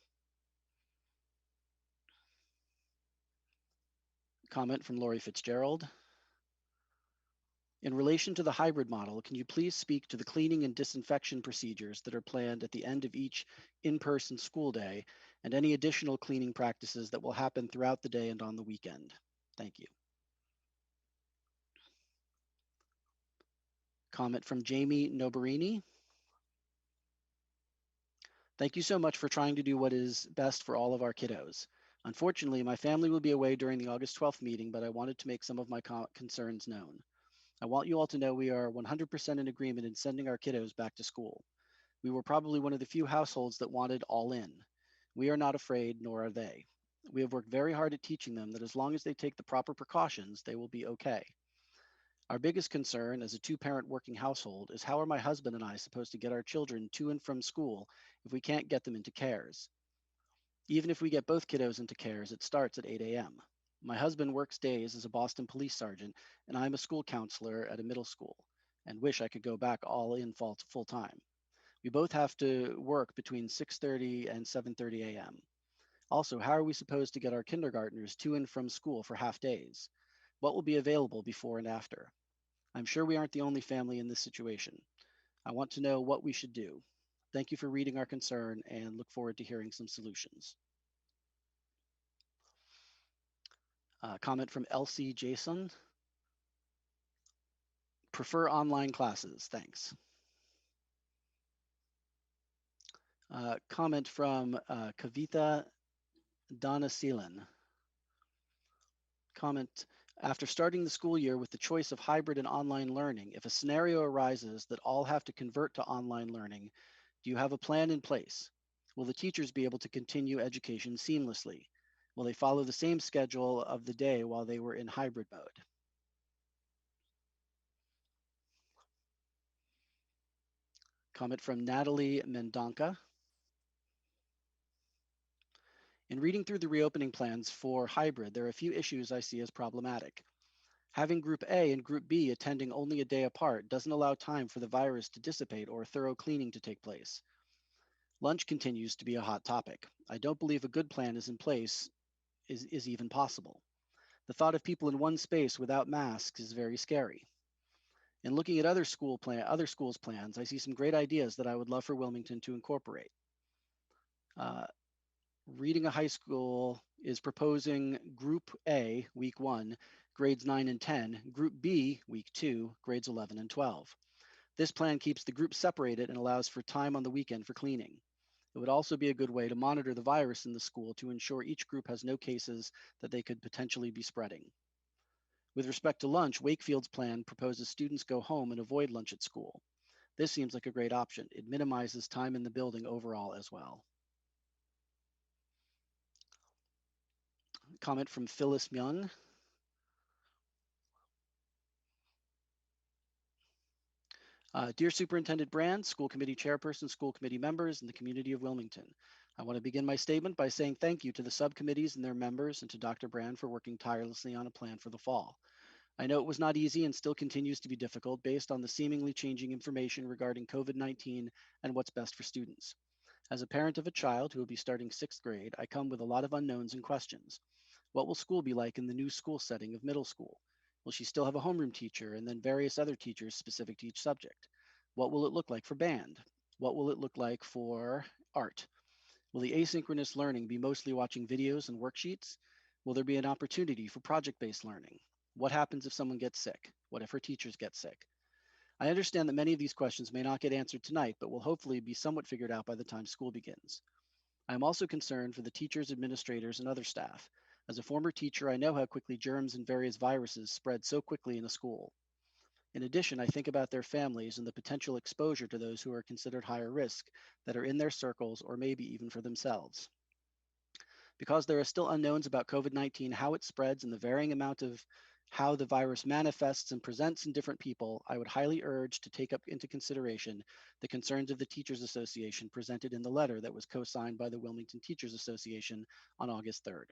Comment from Lori Fitzgerald. In relation to the hybrid model, can you please speak to the cleaning and disinfection procedures that are planned at the end of each in-person school day and any additional cleaning practices that will happen throughout the day and on the weekend? Thank you. Comment from Jamie Noberini. Thank you so much for trying to do what is best for all of our kiddos. Unfortunately, my family will be away during the August 12th meeting, but I wanted to make some of my concerns known. I want you all to know we are 100% in agreement in sending our kiddos back to school. We were probably one of the few households that wanted all in. We are not afraid, nor are they. We have worked very hard at teaching them that as long as they take the proper precautions, they will be okay. Our biggest concern as a two-parent working household is how are my husband and I supposed to get our children to and from school if we can't get them into cares? Even if we get both kiddos into cares, it starts at 8 a.m. My husband works days as a Boston police sergeant, and I'm a school counselor at a middle school and wish I could go back all in full time. We both have to work between 6:30 and 7:30 a.m. Also, how are we supposed to get our kindergartners to and from school for half days? What will be available before and after? I'm sure we aren't the only family in this situation. I want to know what we should do. Thank you for reading our concern and look forward to hearing some solutions. Comment from Elsie Jason. Prefer online classes, thanks. Comment from Kavita Danaseelan. Comment, after starting the school year with the choice of hybrid and online learning, if a scenario arises that all have to convert to online learning, do you have a plan in place? Will the teachers be able to continue education seamlessly? Will they follow the same schedule of the day while they were in hybrid mode? Comment from Natalie Mendonca. In reading through the reopening plans for hybrid, there are a few issues I see as problematic. Having Group A and Group B attending only a day apart doesn't allow time for the virus to dissipate or thorough cleaning to take place. Lunch continues to be a hot topic. I don't believe a good plan is in place is even possible. The thought of people in one space without masks is very scary. In looking at other schools' plans, I see some great ideas that I would love for Wilmington to incorporate. Reading a High School is proposing Group A, Week 1, grades 9 and 10, Group B, Week 2, grades 11 and 12. This plan keeps the groups separated and allows for time on the weekend for cleaning. It would also be a good way to monitor the virus in the school to ensure each group has no cases that they could potentially be spreading. With respect to lunch, Wakefield's plan proposes students go home and avoid lunch at school. This seems like a great option. It minimizes time in the building overall as well. Comment from Phyllis Myung. Dear Superintendent Brand, School Committee Chairperson, School Committee members, and the community of Wilmington, I want to begin my statement by saying thank you to the subcommittees and their members and to Dr. Brand for working tirelessly on a plan for the fall. I know it was not easy and still continues to be difficult based on the seemingly changing information regarding COVID-19 and what's best for students. As a parent of a child who will be starting 6th grade, I come with a lot of unknowns and questions. What will school be like in the new school setting of middle school? Will she still have a homeroom teacher and then various other teachers specific to each subject? What will it look like for band? What will it look like for art? Will the asynchronous learning be mostly watching videos and worksheets? Will there be an opportunity for project-based learning? What happens if someone gets sick? What if her teachers get sick? I understand that many of these questions may not get answered tonight, but will hopefully be somewhat figured out by the time school begins. I am also concerned for the teachers, administrators, and other staff. As a former teacher, I know how quickly germs and various viruses spread so quickly in a school. In addition, I think about their families and the potential exposure to those who are considered higher risk that are in their circles or maybe even for themselves. Because there are still unknowns about COVID-19, how it spreads, and the varying amount of how the virus manifests and presents in different people, I would highly urge to take up into consideration the concerns of the Teachers Association presented in the letter that was co-signed by the Wilmington Teachers Association on August 3rd.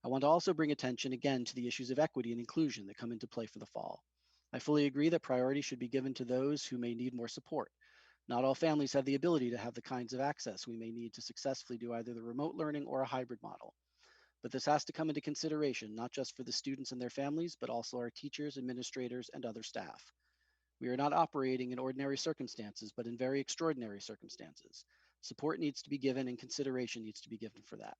I want to also bring attention again to the issues of equity and inclusion that come into play for the fall. I fully agree that priority should be given to those who may need more support. Not all families have the ability to have the kinds of access we may need to successfully do either the remote learning or a hybrid model. But this has to come into consideration, not just for the students and their families, but also our teachers, administrators, and other staff. We are not operating in ordinary circumstances, but in very extraordinary circumstances. Support needs to be given and consideration needs to be given for that.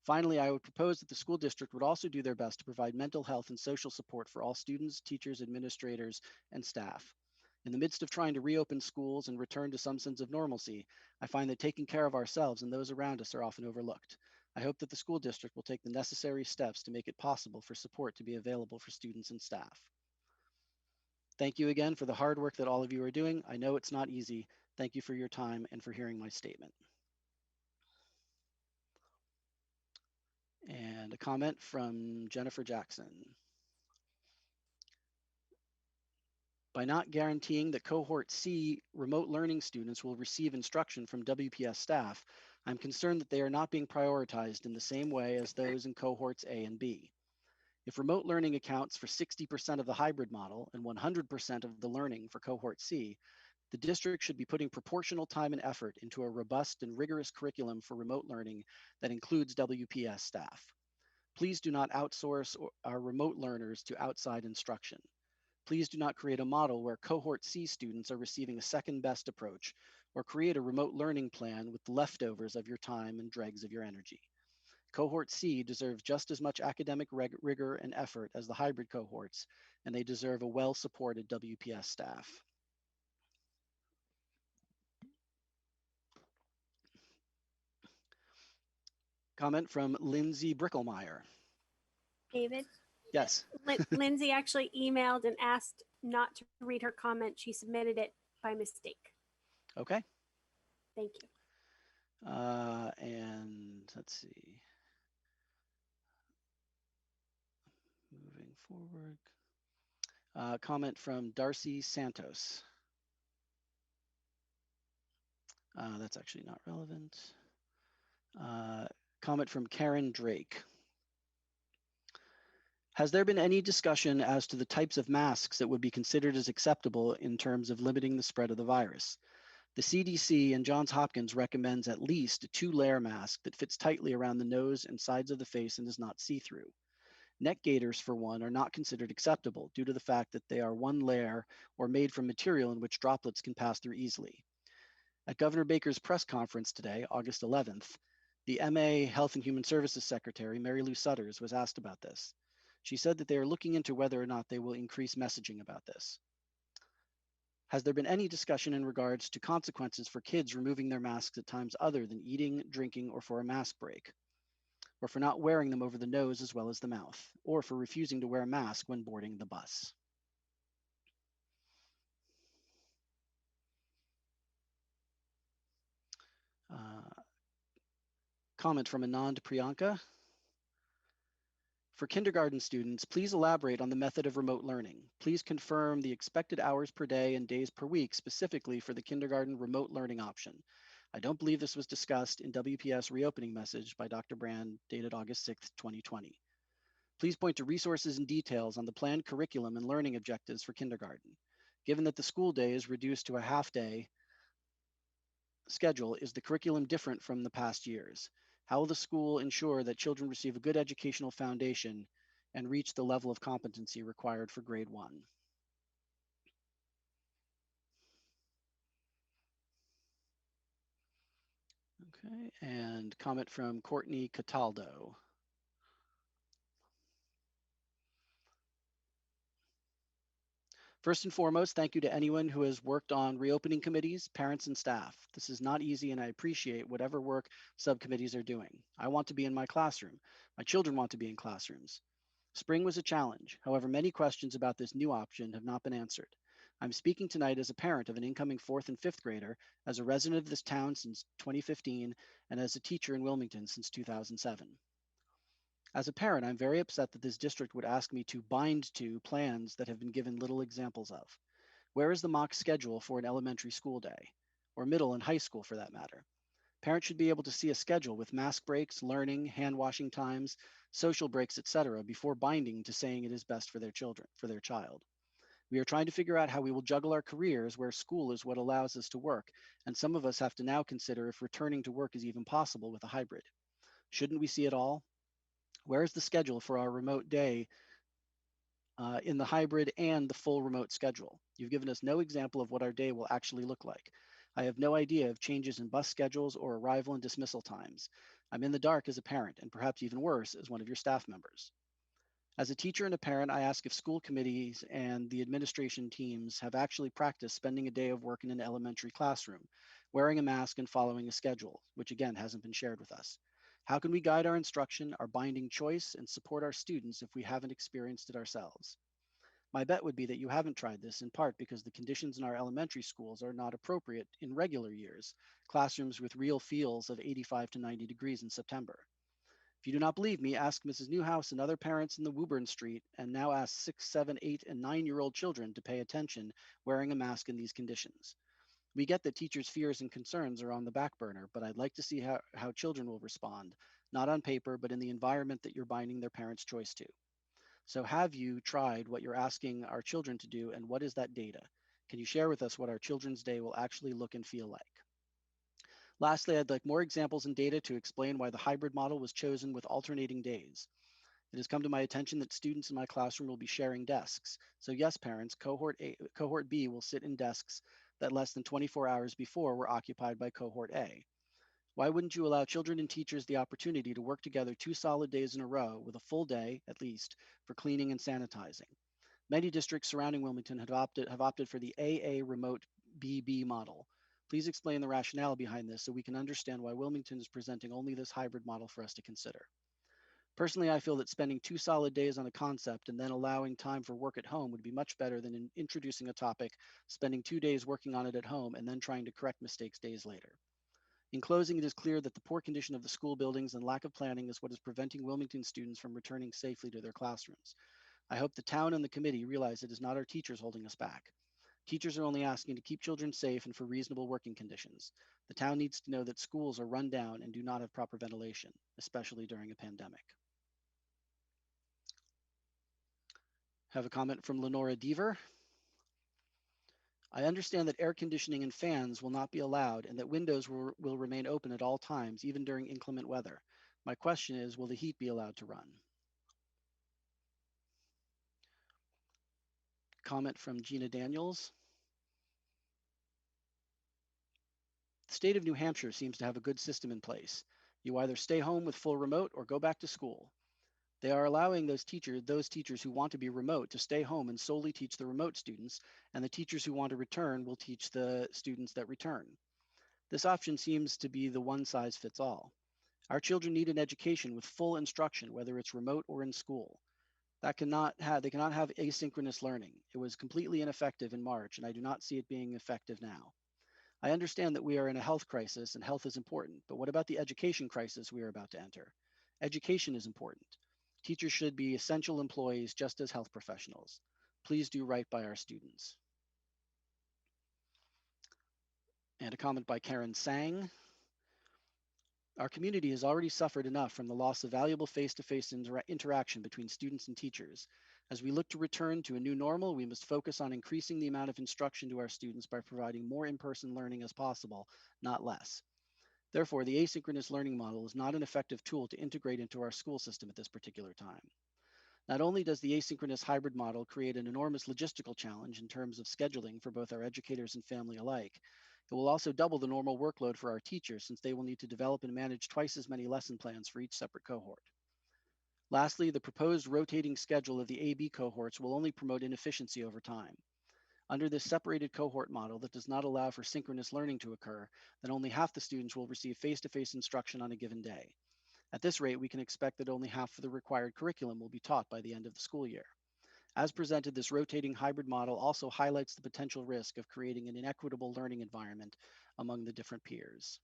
Finally, I would propose that the school district would also do their best to provide mental health and social support for all students, teachers, administrators, and staff. In the midst of trying to reopen schools and return to some sense of normalcy, I find that taking care of ourselves and those around us are often overlooked. I hope that the school district will take the necessary steps to make it possible for support to be available for students and staff. Thank you again for the hard work that all of you are doing. I know it's not easy. Thank you for your time and for hearing my statement. And a comment from Jennifer Jackson. By not guaranteeing that cohort C remote learning students will receive instruction from WPS staff, I'm concerned that they are not being prioritized in the same way as those in cohorts A and B. If remote learning accounts for 60% of the hybrid model and 100% of the learning for cohort C, the district should be putting proportional time and effort into a robust and rigorous curriculum for remote learning that includes WPS staff. Please do not outsource our remote learners to outside instruction. Please do not create a model where cohort C students are receiving a second best approach, or create a remote learning plan with the leftovers of your time and dregs of your energy. Cohort C deserves just as much academic rigor and effort as the hybrid cohorts, and they deserve a well-supported WPS staff. Comment from Lindsay Bricklemeyer. David? Yes. Lindsay actually emailed and asked not to read her comment. She submitted it by mistake. Okay. Thank you. And let's see. Moving forward. Comment from Darcy Santos. That's actually not relevant. Comment from Karen Drake. Has there been any discussion as to the types of masks that would be considered as acceptable in terms of limiting the spread of the virus? The CDC and Johns Hopkins recommends at least a 2-layer mask that fits tightly around the nose and sides of the face and is not see-through. Neck gaiters, for one, are not considered acceptable due to the fact that they are 1 layer or made from material in which droplets can pass through easily. At Governor Baker's press conference today, August 11th, the MA Health and Human Services Secretary, Mary Lou Sutters, was asked about this. She said that they are looking into whether or not they will increase messaging about this. Has there been any discussion in regards to consequences for kids removing their masks at times other than eating, drinking, or for a mask break? Or for not wearing them over the nose as well as the mouth? Or for refusing to wear a mask when boarding the bus? Comment from Anand Priyanka. For kindergarten students, please elaborate on the method of remote learning. Please confirm the expected hours per day and days per week specifically for the kindergarten remote learning option. I don't believe this was discussed in WPS reopening message by Dr. Brand dated August 6, 2020. Please point to resources and details on the planned curriculum and learning objectives for kindergarten. Given that the school day is reduced to a half-day schedule, is the curriculum different from the past years? How will the school ensure that children receive a good educational foundation and reach the level of competency required for grade 1? Okay, and comment from Courtney Cataldo. First and foremost, thank you to anyone who has worked on reopening committees, parents, and staff. This is not easy, and I appreciate whatever work subcommittees are doing. I want to be in my classroom. My children want to be in classrooms. Spring was a challenge. However, many questions about this new option have not been answered. I'm speaking tonight as a parent of an incoming 4th and 5th grader, as a resident of this town since 2015, and as a teacher in Wilmington since 2007. As a parent, I'm very upset that this district would ask me to bind to plans that have been given little examples of. Where is the mock schedule for an elementary school day, or middle and high school for that matter? Parents should be able to see a schedule with mask breaks, learning, hand washing times, social breaks, etc., before binding to saying it is best for their child. We are trying to figure out how we will juggle our careers where school is what allows us to work, and some of us have to now consider if returning to work is even possible with a hybrid. Shouldn't we see it all? Where's the schedule for our remote day in the hybrid and the full remote schedule? You've given us no example of what our day will actually look like. I have no idea of changes in bus schedules or arrival and dismissal times. I'm in the dark as a parent, and perhaps even worse, as one of your staff members. As a teacher and a parent, I ask if school committees and the administration teams have actually practiced spending a day of work in an elementary classroom, wearing a mask and following a schedule, which again hasn't been shared with us. How can we guide our instruction, our binding choice, and support our students if we haven't experienced it ourselves? My bet would be that you haven't tried this, in part because the conditions in our elementary schools are not appropriate in regular years, classrooms with real feels of 85 to 90 degrees in September. If you do not believe me, ask Mrs. Newhouse and other parents in the Woburn Street, and now ask 6, 7, 8, and 9-year-old children to pay attention wearing a mask in these conditions. We get that teachers' fears and concerns are on the back burner, but I'd like to see how children will respond, not on paper, but in the environment that you're binding their parents' choice to. So have you tried what you're asking our children to do, and what is that data? Can you share with us what our children's day will actually look and feel like? Lastly, I'd like more examples and data to explain why the hybrid model was chosen with alternating days. It has come to my attention that students in my classroom will be sharing desks. So yes, parents, cohort B will sit in desks that less than 24 hours before were occupied by cohort A. Why wouldn't you allow children and teachers the opportunity to work together 2 solid days in a row with a full day, at least, for cleaning and sanitizing? Many districts surrounding Wilmington have opted for the AA remote BB model. Please explain the rationale behind this so we can understand why Wilmington is presenting only this hybrid model for us to consider. Personally, I feel that spending 2 solid days on a concept and then allowing time for work at home would be much better than introducing a topic, spending 2 days working on it at home, and then trying to correct mistakes days later. In closing, it is clear that the poor condition of the school buildings and lack of planning is what is preventing Wilmington students from returning safely to their classrooms. I hope the town and the committee realize it is not our teachers holding us back. Teachers are only asking to keep children safe and for reasonable working conditions. The town needs to know that schools are run down and do not have proper ventilation, especially during a pandemic. Have a comment from Lenora Deaver. I understand that air conditioning and fans will not be allowed and that windows will remain open at all times, even during inclement weather. My question is, will the heat be allowed to run? Comment from Gina Daniels. The state of New Hampshire seems to have a good system in place. You either stay home with full remote or go back to school. They are allowing those teachers who want to be remote to stay home and solely teach the remote students, and the teachers who want to return will teach the students that return. This option seems to be the one size fits all. Our children need an education with full instruction, whether it's remote or in school. They cannot have asynchronous learning. It was completely ineffective in March, and I do not see it being effective now. I understand that we are in a health crisis and health is important, but what about the education crisis we are about to enter? Education is important. Teachers should be essential employees just as health professionals. Please do right by our students. And a comment by Karen Sang. Our community has already suffered enough from the loss of valuable face-to-face interaction between students and teachers. As we look to return to a new normal, we must focus on increasing the amount of instruction to our students by providing more in-person learning as possible, not less. Therefore, the asynchronous learning model is not an effective tool to integrate into our school system at this particular time. Not only does the asynchronous hybrid model create an enormous logistical challenge in terms of scheduling for both our educators and family alike, it will also double the normal workload for our teachers since they will need to develop and manage twice as many lesson plans for each separate cohort. Lastly, the proposed rotating schedule of the AB cohorts will only promote inefficiency over time. Under this separated cohort model that does not allow for synchronous learning to occur, then only half the students will receive face-to-face instruction on a given day. At this rate, we can expect that only half of the required curriculum will be taught by the end of the school year. As presented, this rotating hybrid model also highlights the potential risk of creating an inequitable learning environment among the different peers.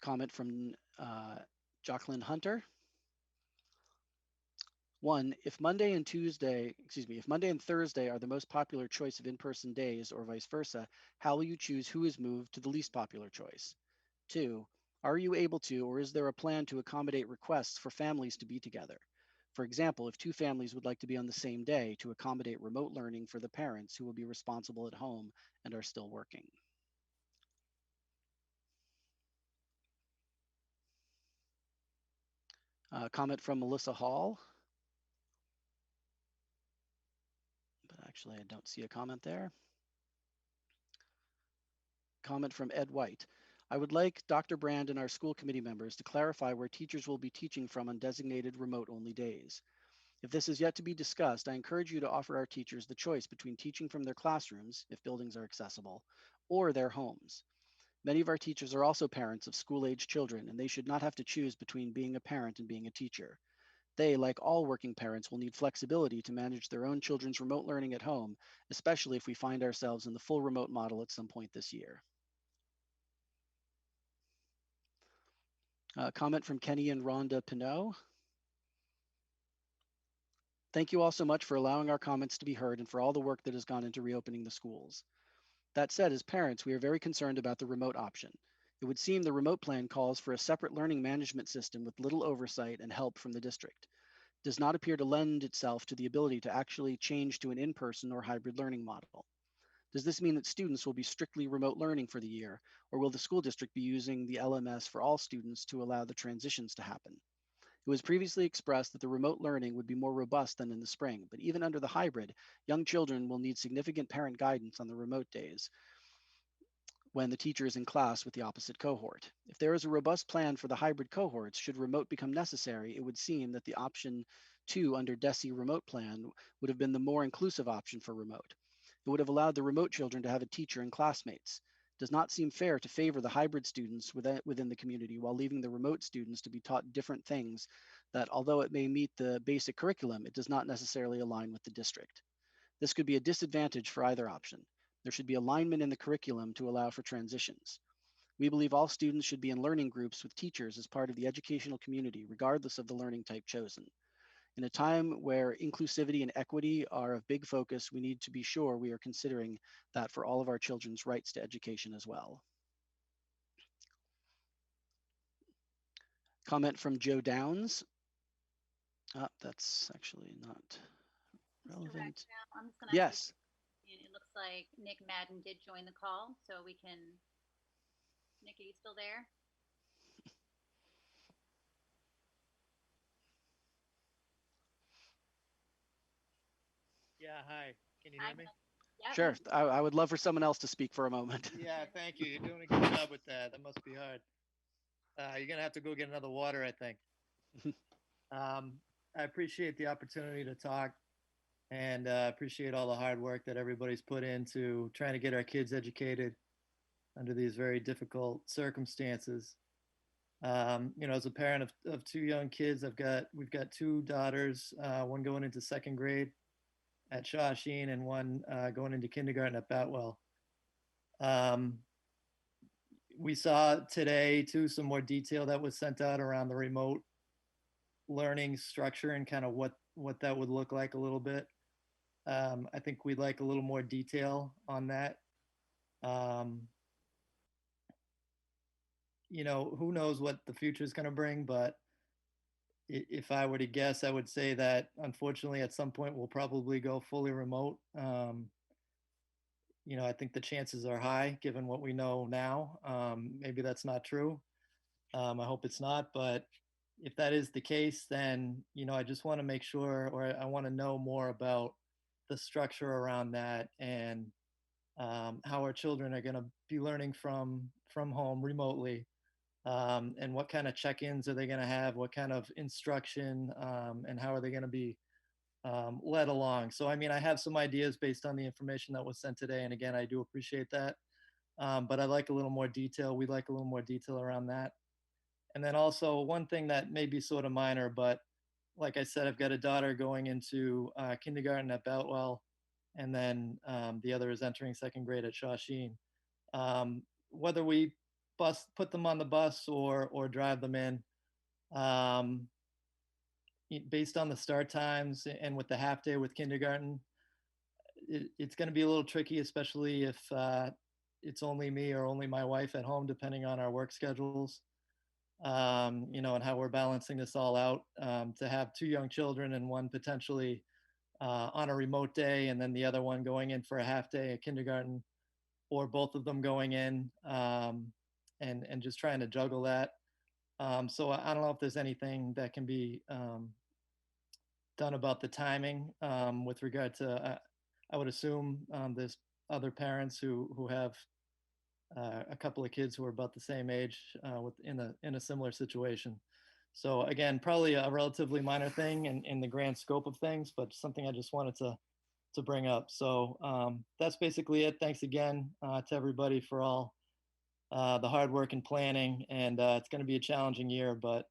Comment from Jacqueline Hunter. One, if Monday and Thursday are the most popular choice of in-person days or vice versa, how will you choose who is moved to the least popular choice? 2, are you able to, or is there a plan to accommodate requests for families to be together? For example, if 2 families would like to be on the same day to accommodate remote learning for the parents who will be responsible at home and are still working. Comment from Melissa Hall. But actually, I don't see a comment there. Comment from Ed White. I would like Dr. Brand and our school committee members to clarify where teachers will be teaching from on designated remote-only days. If this is yet to be discussed, I encourage you to offer our teachers the choice between teaching from their classrooms, if buildings are accessible, or their homes. Many of our teachers are also parents of school-age children, and they should not have to choose between being a parent and being a teacher. They, like all working parents, will need flexibility to manage their own children's remote learning at home, especially if we find ourselves in the full remote model at some point this year. Comment from Kenny and Rhonda Pinot. Thank you all so much for allowing our comments to be heard and for all the work that has gone into reopening the schools. That said, as parents, we are very concerned about the remote option. It would seem the remote plan calls for a separate learning management system with little oversight and help from the district. It does not appear to lend itself to the ability to actually change to an in-person or hybrid learning model. Does this mean that students will be strictly remote learning for the year, or will the school district be using the LMS for all students to allow the transitions to happen? It was previously expressed that the remote learning would be more robust than in the spring, but even under the hybrid, young children will need significant parent guidance on the remote days when the teacher is in class with the opposite cohort. If there is a robust plan for the hybrid cohorts, should remote become necessary, it would seem that the option 2 under DESE remote plan would have been the more inclusive option for remote. It would have allowed the remote children to have a teacher and classmates. It does not seem fair to favor the hybrid students within the community while leaving the remote students to be taught different things that, although it may meet the basic curriculum, it does not necessarily align with the district. This could be a disadvantage for either option. There should be alignment in the curriculum to allow for transitions. We believe all students should be in learning groups with teachers as part of the educational community, regardless of the learning type chosen. In a time where inclusivity and equity are of big focus, we need to be sure we are considering that for all of our children's rights to education as well. Comment from Joe Downs. That's actually not relevant. I'm just gonna Yes. it looks like Nick Madden did join the call, so we can. Nick, are you still there? Yeah, hi. Can you hear me? Yeah. Sure. I would love for someone else to speak for a moment. Yeah, thank you. You're doing a good job with that. That must be hard. You're going to have to go get another water, I think. I appreciate the opportunity to talk and appreciate all the hard work that everybody's put into trying to get our kids educated under these very difficult circumstances. You know, as a parent of two young kids, we've got two daughters, one going into second grade at Shawsheen and one going into kindergarten at Batwell. We saw today too some more detail that was sent out around the remote learning structure and kind of what that would look like a little bit. I think we'd like a little more detail on that. You know, who knows what the future is going to bring, but if I were to guess, I would say that unfortunately at some point we'll probably go fully remote. You know, I think the chances are high given what we know now. Maybe that's not true. I hope it's not, but if that is the case, then, you know, I just want to make sure, or I want to know more about the structure around that and how our children are going to be learning from home remotely. And what kind of check-ins are they going to have? What kind of instruction and how are they going to be led along? So, I mean, I have some ideas based on the information that was sent today. And again, I do appreciate that. But I'd like a little more detail. We'd like a little more detail around that. And then also one thing that may be sort of minor, but like I said, I've got a daughter going into kindergarten at Boutwell, and then the other is entering second grade at Shawsheen. Whether we put them on the bus or drive them in, based on the start times and with the half day with kindergarten, it's going to be a little tricky, especially if it's only me or only my wife at home, depending on our work schedules. You know, and how we're balancing this all out, to have two young children and one potentially on a remote day and then the other one going in for a half day at kindergarten, or both of them going in, and just trying to juggle that. So I don't know if there's anything that can be done about the timing with regard to, I would assume there's other parents who have a couple of kids who are about the same age in a similar situation. So again, probably a relatively minor thing in the grand scope of things, but something I just wanted to bring up. So that's basically it. Thanks again to everybody for all the hard work and planning. And it's going to be a challenging year, but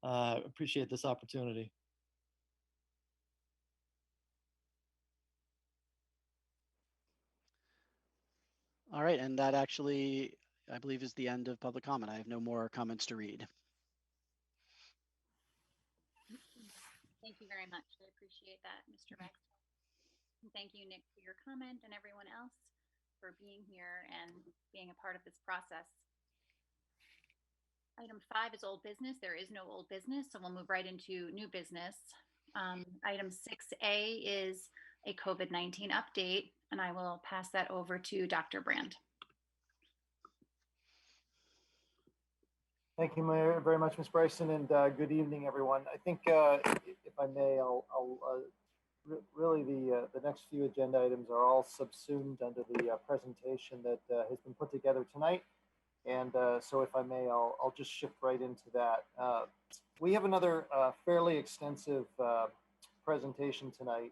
appreciate this opportunity. All right, and that actually, I believe, is the end of public comment. I have no more comments to read. Thank you very much. I appreciate that, Mr. Beck. And thank you, Nick, for your comment, and everyone else for being here and being a part of this process. Item 5 is old business. There is no old business, so we'll move right into new business. Item 6A is a COVID-19 update, and I will pass that over to Dr. Brand. Thank you very much, Ms. Bryson, and good evening, everyone. I think, if I may, really the next few agenda items are all subsumed under the presentation that has been put together tonight. And so if I may, I'll just shift right into that. We have another fairly extensive presentation tonight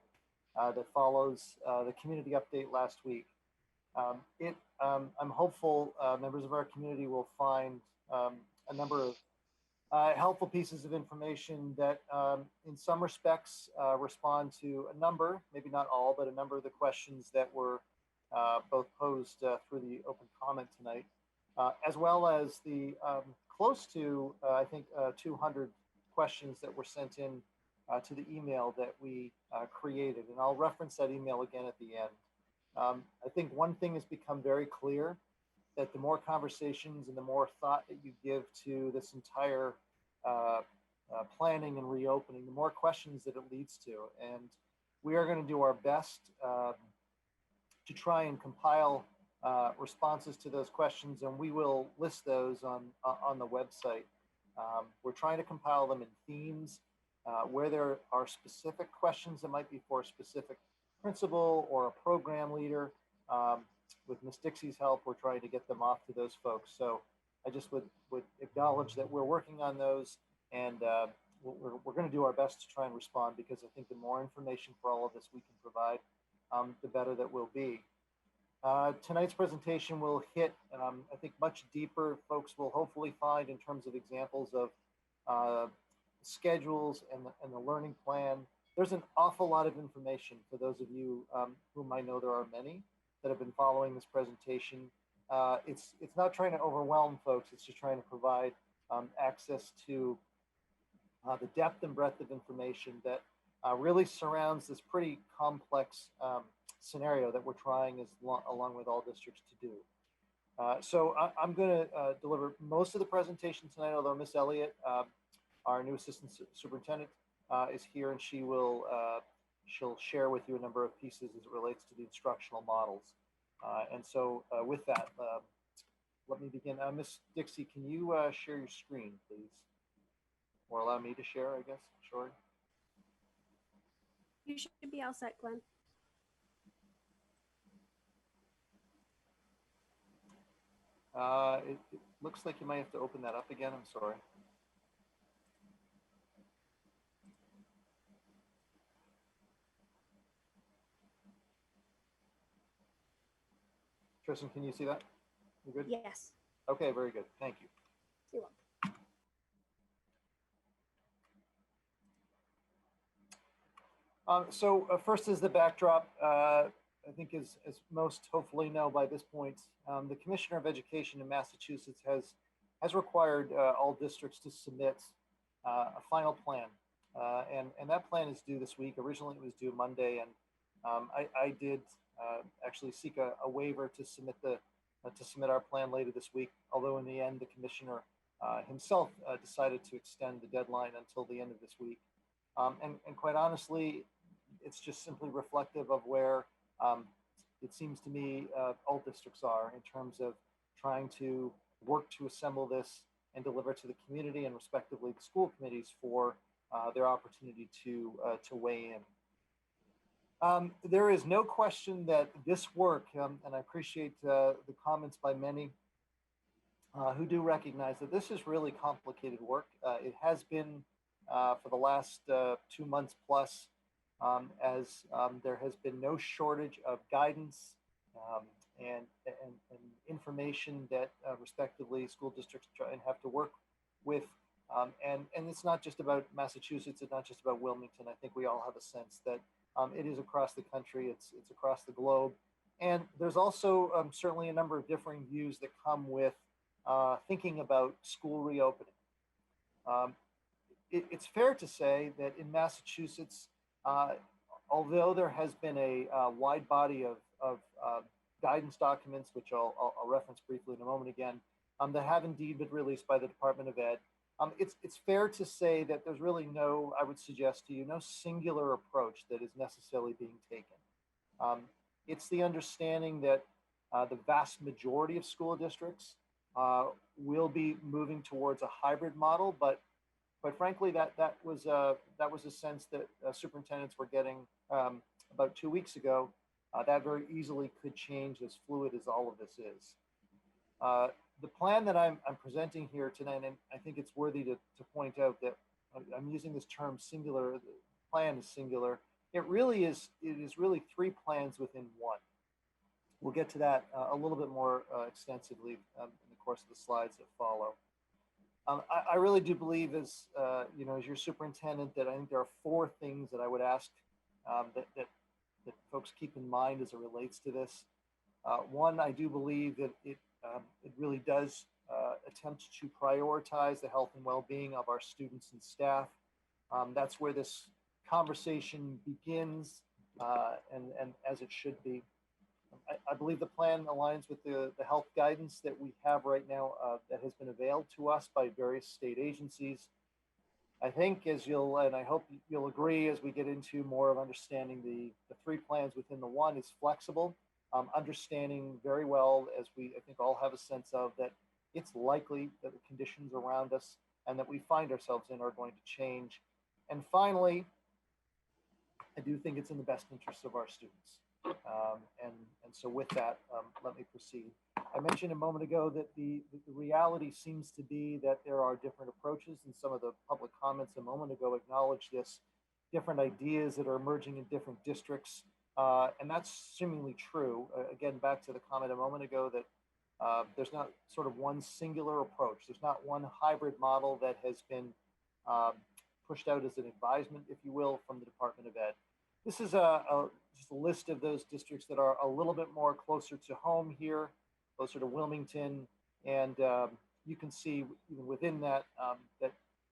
that follows the community update last week. I'm hopeful members of our community will find a number of helpful pieces of information that in some respects respond to a number, maybe not all, but a number of the questions that were both posed through the open comment tonight, as well as the close to, I think, 200 questions that were sent in to the email that we created. And I'll reference that email again at the end. I think one thing has become very clear, that the more conversations and the more thought that you give to this entire planning and reopening, the more questions that it leads to. And we are going to do our best to try and compile responses to those questions, and we will list those on the website. We're trying to compile them in themes where there are specific questions that might be for a specific principal or a program leader. With Ms. Dixie's help, we're trying to get them off to those folks. So I just would acknowledge that we're working on those, and we're going to do our best to try and respond, because I think the more information for all of this we can provide, the better that we'll be. Tonight's presentation will hit, I think, much deeper. Folks will hopefully find in terms of examples of schedules and the learning plan. There's an awful lot of information for those of you whom I know there are many that have been following this presentation. It's not trying to overwhelm folks, it's just trying to provide access to the depth and breadth of information that really surrounds this pretty complex scenario that we're trying along with all districts to do. So I'm going to deliver most of the presentation tonight, although Miss Elliott, our new assistant superintendent, is here, and she'll share with you a number of pieces as it relates to the instructional models. And so with that, let me begin. Ms. Dixie, can you share your screen, please? Or allow me to share, I guess, sure. You should be all set, Glenn. It looks like you might have to open that up again. I'm sorry. Tristan, can you see that? You good? Yes. Okay, very good. Thank you. You're welcome. So first is the backdrop. I think as most hopefully know by this point, the Commissioner of Education in Massachusetts has required all districts to submit a final plan. And that plan is due this week. Originally it was due Monday, and I did actually seek a waiver to submit our plan later this week, although in the end the Commissioner himself decided to extend the deadline until the end of this week. And quite honestly, it's just simply reflective of where it seems to me all districts are in terms of trying to work to assemble this and deliver to the community and respectively the school committees for their opportunity to weigh in. There is no question that this work, and I appreciate the comments by many who do recognize that this is really complicated work. It has been for the last 2 months plus, as there has been no shortage of guidance and information that respectively school districts try and have to work with. And it's not just about Massachusetts, it's not just about Wilmington. I think we all have a sense that it is across the country, it's across the globe. And there's also certainly a number of differing views that come with thinking about school reopening. It's fair to say that in Massachusetts, although there has been a wide body of guidance documents, which I'll reference briefly in a moment again, that have indeed been released by the Department of Ed, it's fair to say that there's really no, I would suggest to you, no singular approach that is necessarily being taken. It's the understanding that the vast majority of school districts will be moving towards a hybrid model, but quite frankly, that was a sense that superintendents were getting about 2 weeks ago. That very easily could change, as fluid as all of this is. The plan that I'm presenting here tonight, and I think it's worthy to point out that I'm using this term singular, the plan is singular. It is really 3 plans within one. We'll get to that a little bit more extensively in the course of the slides that follow. I really do believe, as as your superintendent, that I think there are 4 things that I would ask that folks keep in mind as it relates to this. One, I do believe that it really does attempt to prioritize the health and well-being of our students and staff. That's where this conversation begins, and as it should be. I believe the plan aligns with the health guidance that we have right now that has been availed to us by various state agencies. I think, and I hope you'll agree as we get into more of understanding the 3 plans within the one, is flexible, understanding very well, as we I think all have a sense of, that it's likely that the conditions around us and that we find ourselves in are going to change. And finally, I do think it's in the best interest of our students. And so with that, let me proceed. I mentioned a moment ago that the reality seems to be that there are different approaches, and some of the public comments a moment ago acknowledged this, different ideas that are emerging in different districts. And that's seemingly true. Again, back to the comment a moment ago that there's not sort of one singular approach. There's not one hybrid model that has been pushed out as an advisement, if you will, from the Department of Ed. This is just a list of those districts that are a little bit more closer to home here, closer to Wilmington. And you can see even within that,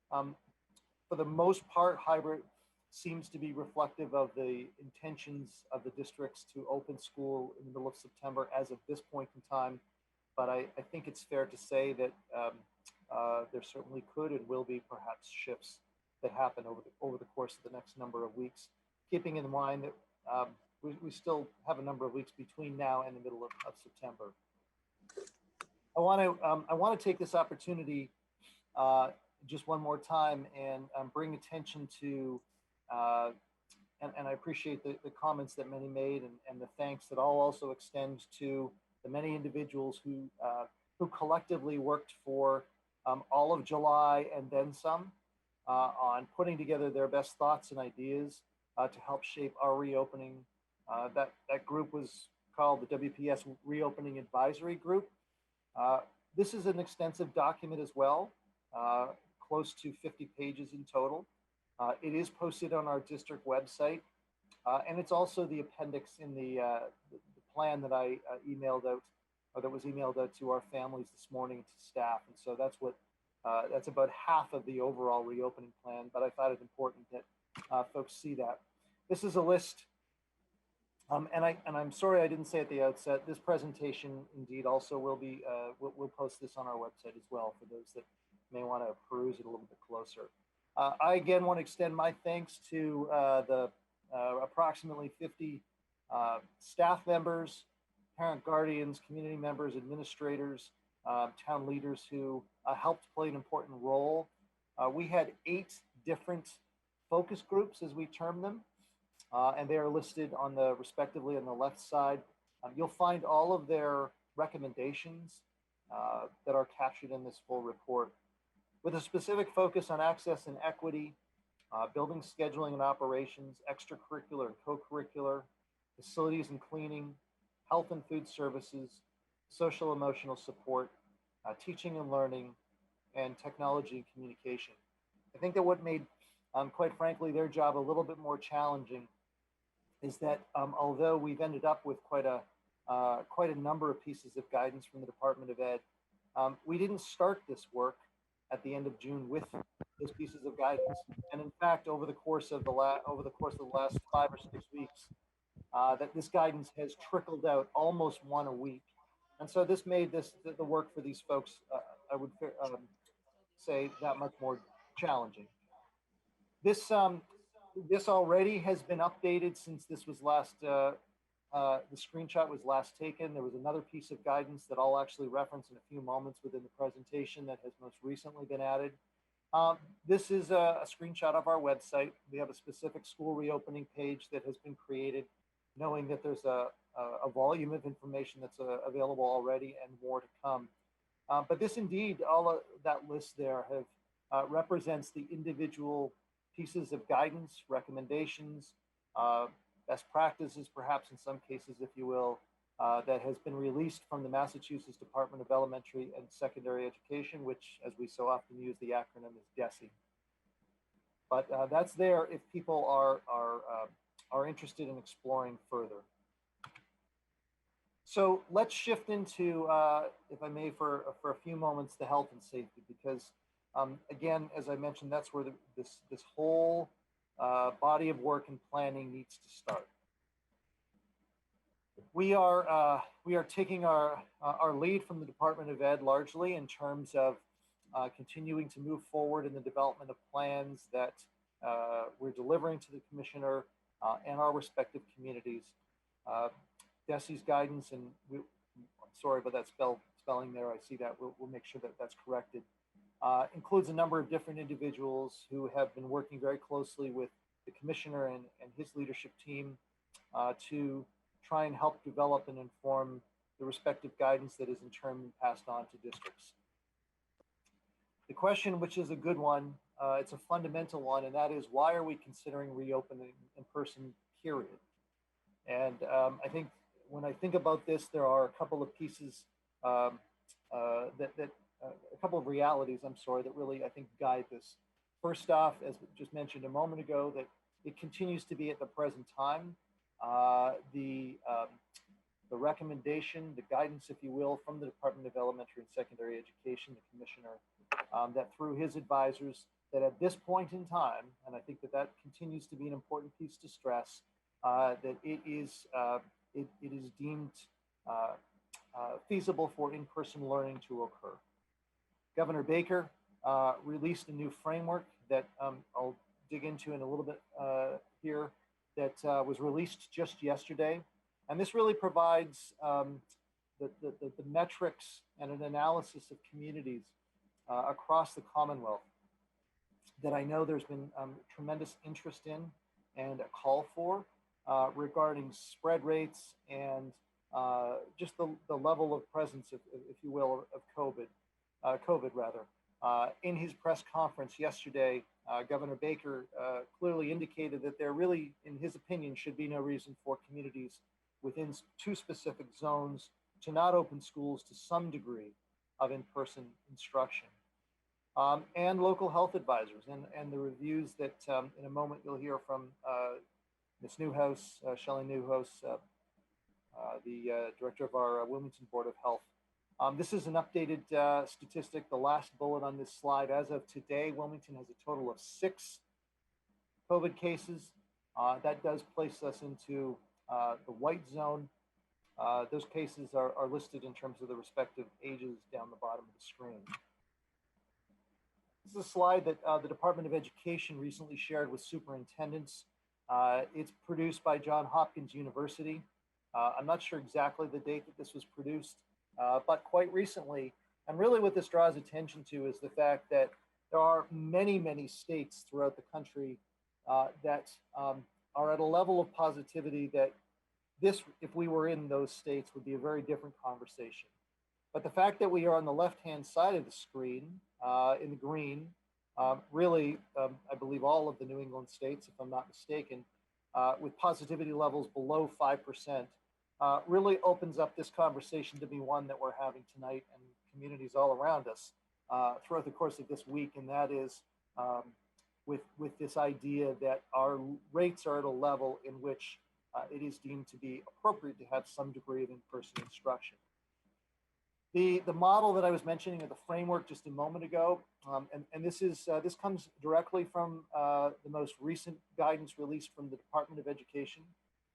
for the most part, hybrid seems to be reflective of the intentions of the districts to open school in the middle of September as of this point in time. But I think it's fair to say that there certainly could and will be perhaps shifts that happen over the course of the next number of weeks, keeping in mind that we still have a number of weeks between now and the middle of September. I want to take this opportunity just one more time and bring attention to, and I appreciate the comments that many made and the thanks that I'll also extend to the many individuals who collectively worked for all of July and then some on putting together their best thoughts and ideas to help shape our reopening. That group was called the WPS Reopening Advisory Group. This is an extensive document as well, close to 50 pages in total. It is posted on our district website, and it's also the appendix in the plan that I emailed out, or that was emailed out to our families this morning, to staff. And so that's about half of the overall reopening plan, but I thought it important that folks see that. This is a list, and I'm sorry I didn't say at the outset, this presentation indeed also will be, we'll post this on our website as well for those that may want to peruse it a little bit closer. I again want to extend my thanks to the approximately 50 staff members, parent guardians, community members, administrators, town leaders who helped play an important role. We had 8 different focus groups, as we term them, and they are listed on the respectively on the left side. You'll find all of their recommendations that are captured in this full report, with a specific focus on access and equity, building scheduling and operations, extracurricular and co-curricular, facilities and cleaning, health and food services, social emotional support, teaching and learning, and technology and communication. I think that what made, quite frankly, their job a little bit more challenging is that although we've ended up with quite a number of pieces of guidance from the Department of Ed, we didn't start this work at the end of June with those pieces of guidance. And in fact, over the course of the last 5 or 6 weeks, that this guidance has trickled out almost one a week. And so this made the work for these folks, I would say, that much more challenging. This already has been updated since this was last, the screenshot was last taken. There was another piece of guidance that I'll actually reference in a few moments within the presentation that has most recently been added. This is a screenshot of our website. We have a specific school reopening page that has been created, knowing that there's a volume of information that's available already and more to come. But this indeed, all of that list there represents the individual pieces of guidance, recommendations, best practices, perhaps in some cases, if you will, that has been released from the Massachusetts Department of Elementary and Secondary Education, which, as we so often use, the acronym is DESE. But that's there if people are interested in exploring further. So let's shift into, if I may, for a few moments, the health and safety, because again, as I mentioned, that's where this whole body of work and planning needs to start. We are taking our lead from the Department of Ed largely in terms of continuing to move forward in the development of plans that we're delivering to the Commissioner and our respective communities. DESE's guidance, and I'm sorry about that spelling there. I see that. We'll make sure that that's corrected. Includes a number of different individuals who have been working very closely with the Commissioner and his leadership team to try and help develop and inform the respective guidance that is in turn passed on to districts. The question, which is a good one, it's a fundamental one, and that is, why are we considering reopening in person, period? And I think when I think about this, there are a couple of pieces a couple of realities, I'm sorry, that really, I think, guide this. First off, as just mentioned a moment ago, that it continues to be at the present time, the recommendation, the guidance, if you will, from the Department of Elementary and Secondary Education, the Commissioner, that through his advisors, that at this point in time, and I think that that continues to be an important piece to stress, that it is deemed feasible for in-person learning to occur. Governor Baker released a new framework that I'll dig into in a little bit here, that was released just yesterday. And this really provides the metrics and an analysis of communities across the Commonwealth that I know there's been tremendous interest in and a call for regarding spread rates and just the level of presence, if you will, of COVID rather. In his press conference yesterday, Governor Baker clearly indicated that there really, in his opinion, should be no reason for communities within 2 specific zones to not open schools to some degree of in-person instruction. And local health advisors and the reviews that in a moment you'll hear from Ms. Newhouse, Shelley Newhouse, the director of our Wilmington Board of Health. This is an updated statistic. The last bullet on this slide, as of today, Wilmington has a total of 6 COVID cases. That does place us into the white zone. Those cases are listed in terms of the respective ages down the bottom of the screen. This is a slide that the Department of Education recently shared with superintendents. It's produced by Johns Hopkins University. I'm not sure exactly the date that this was produced, but quite recently, And really what this draws attention to is the fact that there are many, many states throughout the country that are at a level of positivity that this, if we were in those states, would be a very different conversation. But the fact that we are on the left-hand side of the screen in the green, really, I believe all of the New England states, if I'm not mistaken, with positivity levels below 5%, really opens up this conversation to be one that we're having tonight and communities all around us throughout the course of this week. And that is with this idea that our rates are at a level in which it is deemed to be appropriate to have some degree of in-person instruction. The model that I was mentioning, or the framework just a moment ago, and this comes directly from the most recent guidance released from the Department of Education.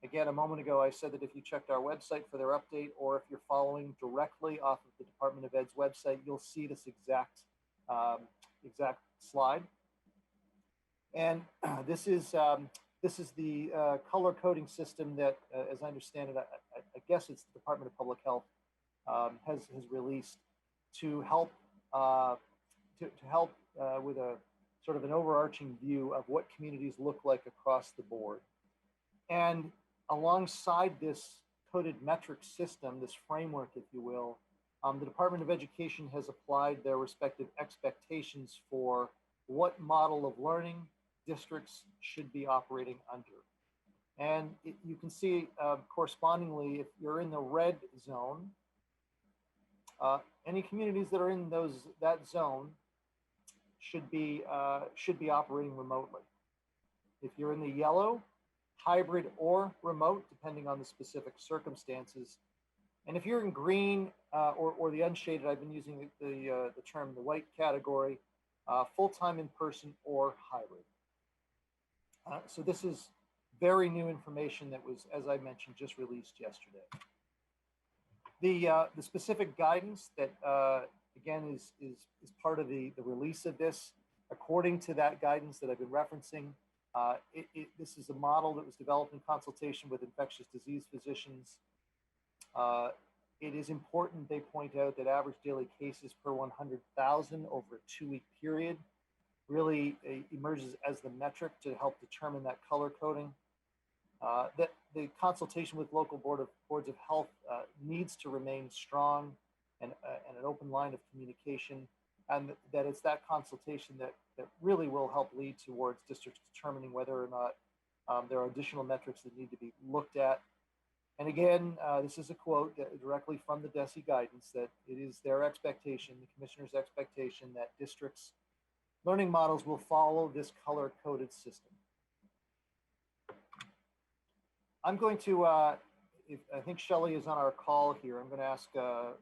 Again, a moment ago, I said that if you checked our website for their update, or if you're following directly off of the Department of Ed's website, you'll see this exact slide. And this is the color coding system that, as I understand it, I guess it's the Department of Public Health has released to help with a sort of an overarching view of what communities look like across the board. And alongside this coded metric system, this framework, if you will, the Department of Education has applied their respective expectations for what model of learning districts should be operating under. And you can see correspondingly, if you're in the red zone, any communities that are in that zone should be operating remotely. If you're in the yellow, hybrid or remote, depending on the specific circumstances. And if you're in green or the unshaded, I've been using the term the white category, full-time in person or hybrid. So this is very new information that was, as I mentioned, just released yesterday. The specific guidance that again is part of the release of this, according to that guidance that I've been referencing, this is a model that was developed in consultation with infectious disease physicians. It is important, they point out, that average daily cases per 100,000 over a 2-week period really emerges as the metric to help determine that color coding. That the consultation with local boards of health needs to remain strong and an open line of communication, and that it's that consultation that really will help lead towards districts determining whether or not there are additional metrics that need to be looked at. And again, this is a quote directly from the DESE guidance, that it is their expectation, the commissioner's expectation, that districts' learning models will follow this color-coded system. I'm going to, I think Shelley is on our call here. I'm going to ask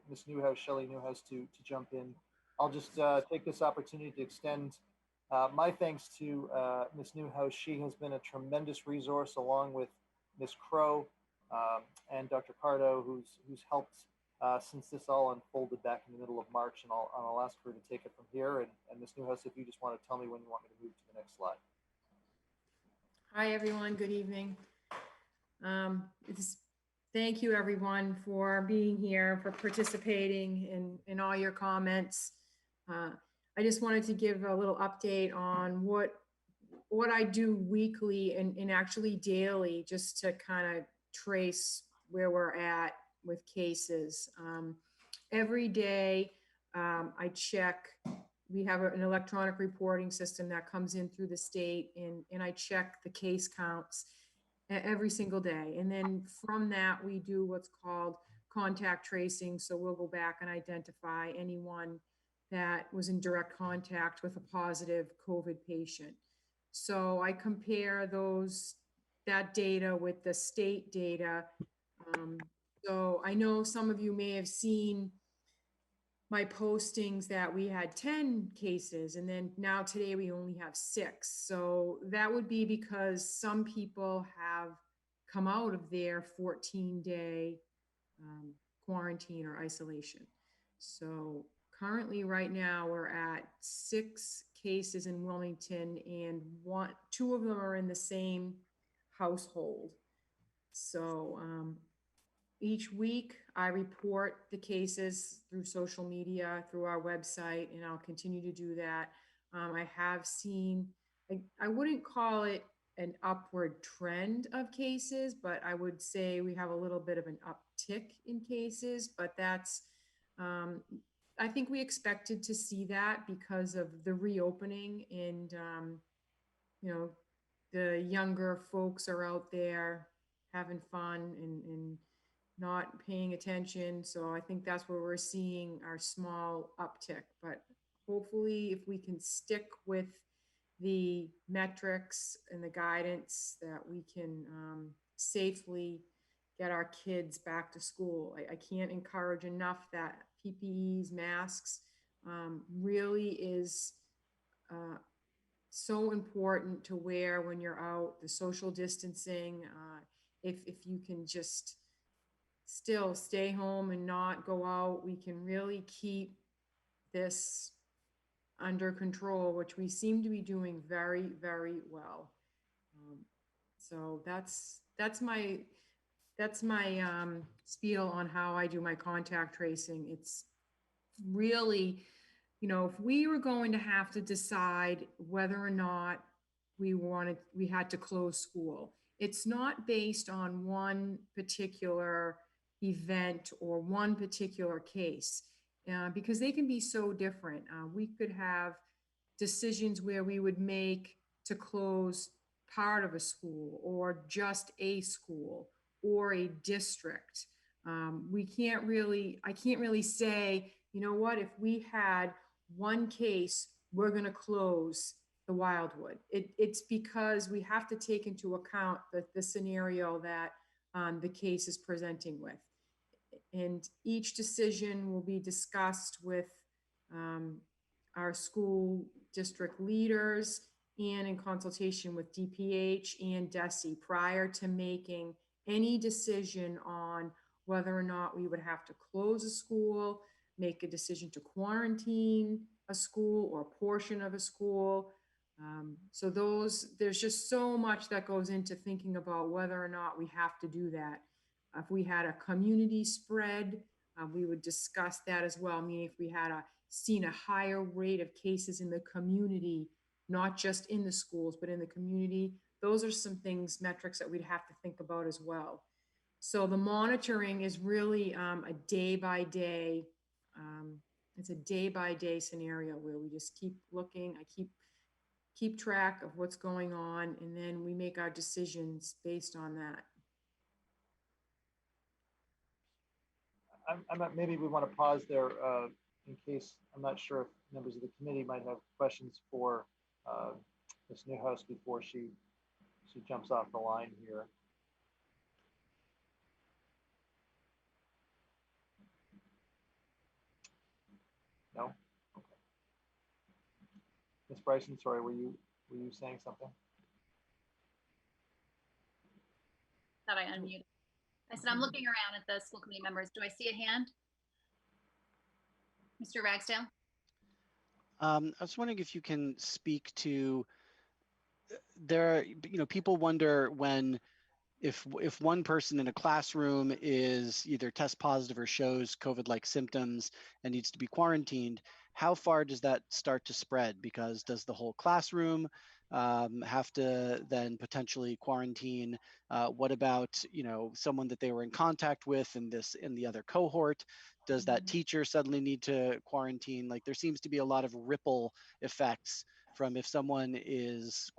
Ms. Newhouse, Shelley Newhouse, to jump in. I'll just take this opportunity to extend my thanks to Ms. Newhouse. She has been a tremendous resource, along with Ms. Crow and Dr. Pardo, who's helped since this all unfolded back in the middle of March. And I'll ask her to take it from here. And Ms. Newhouse, if you just want to tell me when you want me to move to the next slide. Hi, everyone. Good evening. Thank you, everyone, for being here, for participating in all your comments. I just wanted to give a little update on what I do weekly and actually daily, just to kind of trace where we're at with cases. Every day I check. We have an electronic reporting system that comes in through the state, and I check the case counts every single day. And then from that, we do what's called contact tracing. So we'll go back and identify anyone that was in direct contact with a positive COVID patient. So I compare that data with the state data. So I know some of you may have seen my postings that we had 10 cases, and then now today we only have 6. So that would be because some people have come out of their 14-day quarantine or isolation. So currently right now we're at 6 cases in Wilmington, and 2 of them are in the same household. So each week I report the cases through social media, through our website, and I'll continue to do that. I have seen, I wouldn't call it an upward trend of cases, but I would say we have a little bit of an uptick in cases, but that's, I think we expected to see that because of the reopening and, you know, the younger folks are out there having fun and not paying attention. So I think that's where we're seeing our small uptick. But hopefully, if we can stick with the metrics and the guidance, that we can safely get our kids back to school. I can't encourage enough that PPEs, masks really is so important to wear when you're out, the social distancing. If you can just still stay home and not go out, we can really keep this under control, which we seem to be doing very, very well. So that's my spiel on how I do my contact tracing. It's really, you know, if we were going to have to decide whether or not we had to close school, it's not based on one particular event or one particular case, because they can be so different. We could have decisions where we would make to close part of a school or just a school or a district. I can't really say, you know what, if we had one case, we're going to close the Wildwood. It's because we have to take into account the scenario that the case is presenting with. And each decision will be discussed with our school district leaders and in consultation with DPH and DESE prior to making any decision on whether or not we would have to close a school, make a decision to quarantine a school or a portion of a school. So there's just so much that goes into thinking about whether or not we have to do that. If we had a community spread, we would discuss that as well. Meaning if we had seen a higher rate of cases in the community, not just in the schools, but in the community, those are some things, metrics that we'd have to think about as well. So the monitoring is really a day-by-day, it's a day-by-day scenario where we just keep looking. I keep track of what's going on, and then we make our decisions based on that. Maybe we want to pause there in case, I'm not sure if members of the committee might have questions for Ms. Newhouse before she jumps off the line here. No? Okay. Ms. Bryson, sorry, were you saying something? Thought I unmuted. I said, I'm looking around at the school committee members. Do I see a hand? Mr. Ragsdale? I was wondering if you can speak to, people wonder when, if one person in a classroom is either test positive or shows COVID-like symptoms and needs to be quarantined, how far does that start to spread? Because does the whole classroom have to then potentially quarantine? What about, someone that they were in contact with in the other cohort? Does that teacher suddenly need to quarantine? Like, there seems to be a lot of ripple effects from if someone is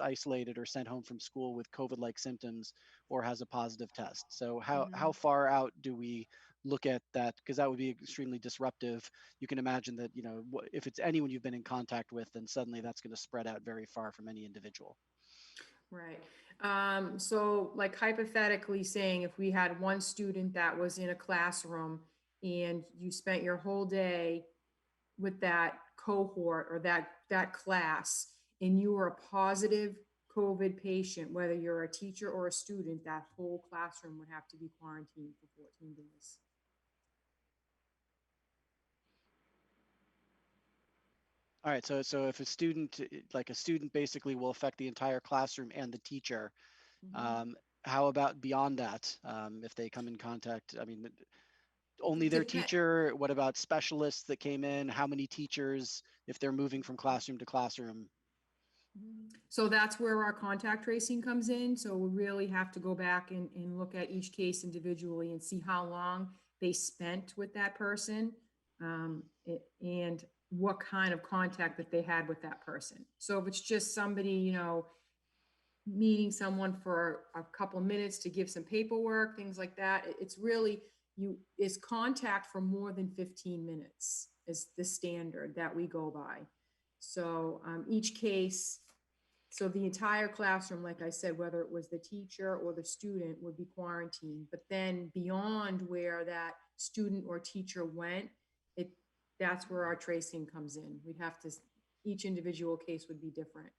isolated or sent home from school with COVID-like symptoms or has a positive test. So how far out do we look at that? Because that would be extremely disruptive. You can imagine that, if it's anyone you've been in contact with, then suddenly that's going to spread out very far from any individual. Right. So like hypothetically saying, if we had one student that was in a classroom and you spent your whole day with that cohort or that class, and you were a positive COVID patient, whether you're a teacher or a student, that whole classroom would have to be quarantined for 14 days. All right, so if a student basically will affect the entire classroom and the teacher, how about beyond that? If they come in contact, I mean, only their Depend- teacher? What about specialists that came in? How many teachers if they're moving from classroom to classroom? So that's where our contact tracing comes in. So we really have to go back and look at each case individually and see how long they spent with that person, and what kind of contact that they had with that person. So if it's just somebody, you know, meeting someone for a couple minutes to give some paperwork, things like that, it's really, is contact for more than 15 minutes is the standard that we go by. So each case, so the entire classroom, like I said, whether it was the teacher or the student, would be quarantined. But then beyond where that student or teacher went, that's where our tracing comes in. We'd have to, each individual case would be different.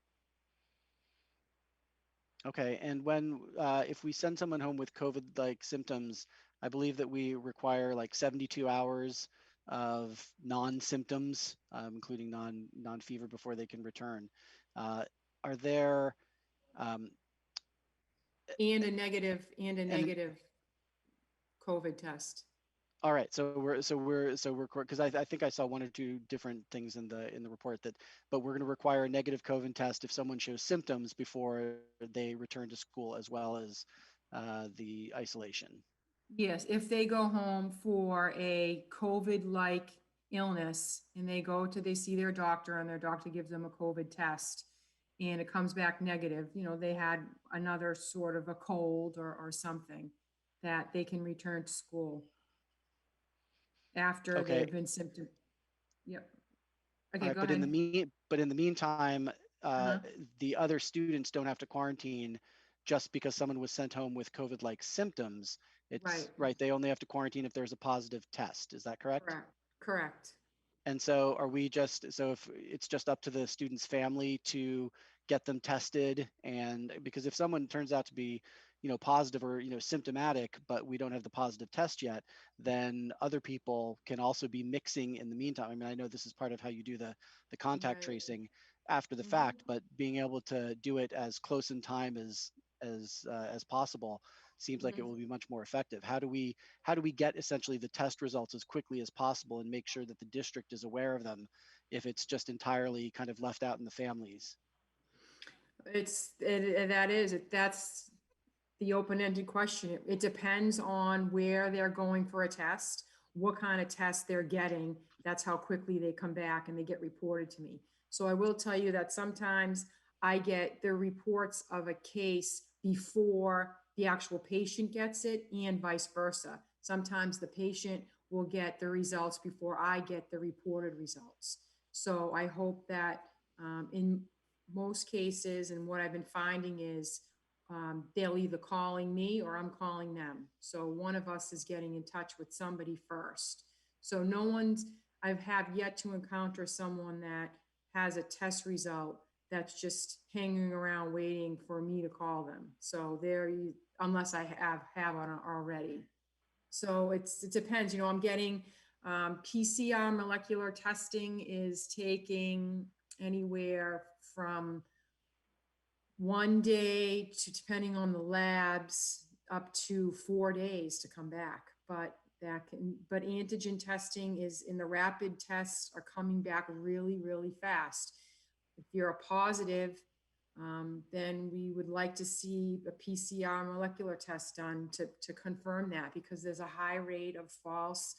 Okay, and when if we send someone home with COVID-like symptoms, I believe that we require like 72 hours of non-symptoms, including non-fever, before they can return. Are there and a negative COVID test. All right, so we're because I think I saw one or two different things in the report but we're going to require a negative COVID test if someone shows symptoms before they return to school, as well as the isolation. Yes, if they go home for a COVID-like illness and they see their doctor and their doctor gives them a COVID test and it comes back negative, you know, they had another sort of a cold or something, that they can return to school after they've been symptom. Yep. Okay, right, go but ahead. in the meantime, the other students don't have to quarantine just because someone was sent home with COVID-like symptoms. It's right. They only have to quarantine if there's a positive test. Is that correct? Correct. And so if it's just up to the student's family to get them tested, and because if someone turns out to be, you know, positive or, you know, symptomatic, but we don't have the positive test yet, then other people can also be mixing in the meantime. I mean, I know this is part of how you do the contact tracing after the fact, but being able to do it as close in time as possible seems like it will be much more effective. How do we get essentially the test results as quickly as possible and make sure that the district is aware of them if it's just entirely kind of left out in the families? That's the open-ended question. It depends on where they're going for a test, what kind of test they're getting. That's how quickly they come back and they get reported to me. So I will tell you that sometimes I get the reports of a case before the actual patient gets it, and vice versa. Sometimes the patient will get the results before I get the reported results. So I hope that in most cases, and what I've been finding is they'll either calling me or I'm calling them. So one of us is getting in touch with somebody first. So I have yet to encounter someone that has a test result that's just hanging around waiting for me to call them. So unless I have on already. So it depends, you know, I'm getting PCR molecular testing is taking anywhere from 1 day to, depending on the labs, up to 4 days to come back. But antigen testing in the rapid tests are coming back really, really fast. If you're a positive, then we would like to see a PCR molecular test done to confirm that, because there's a high rate of false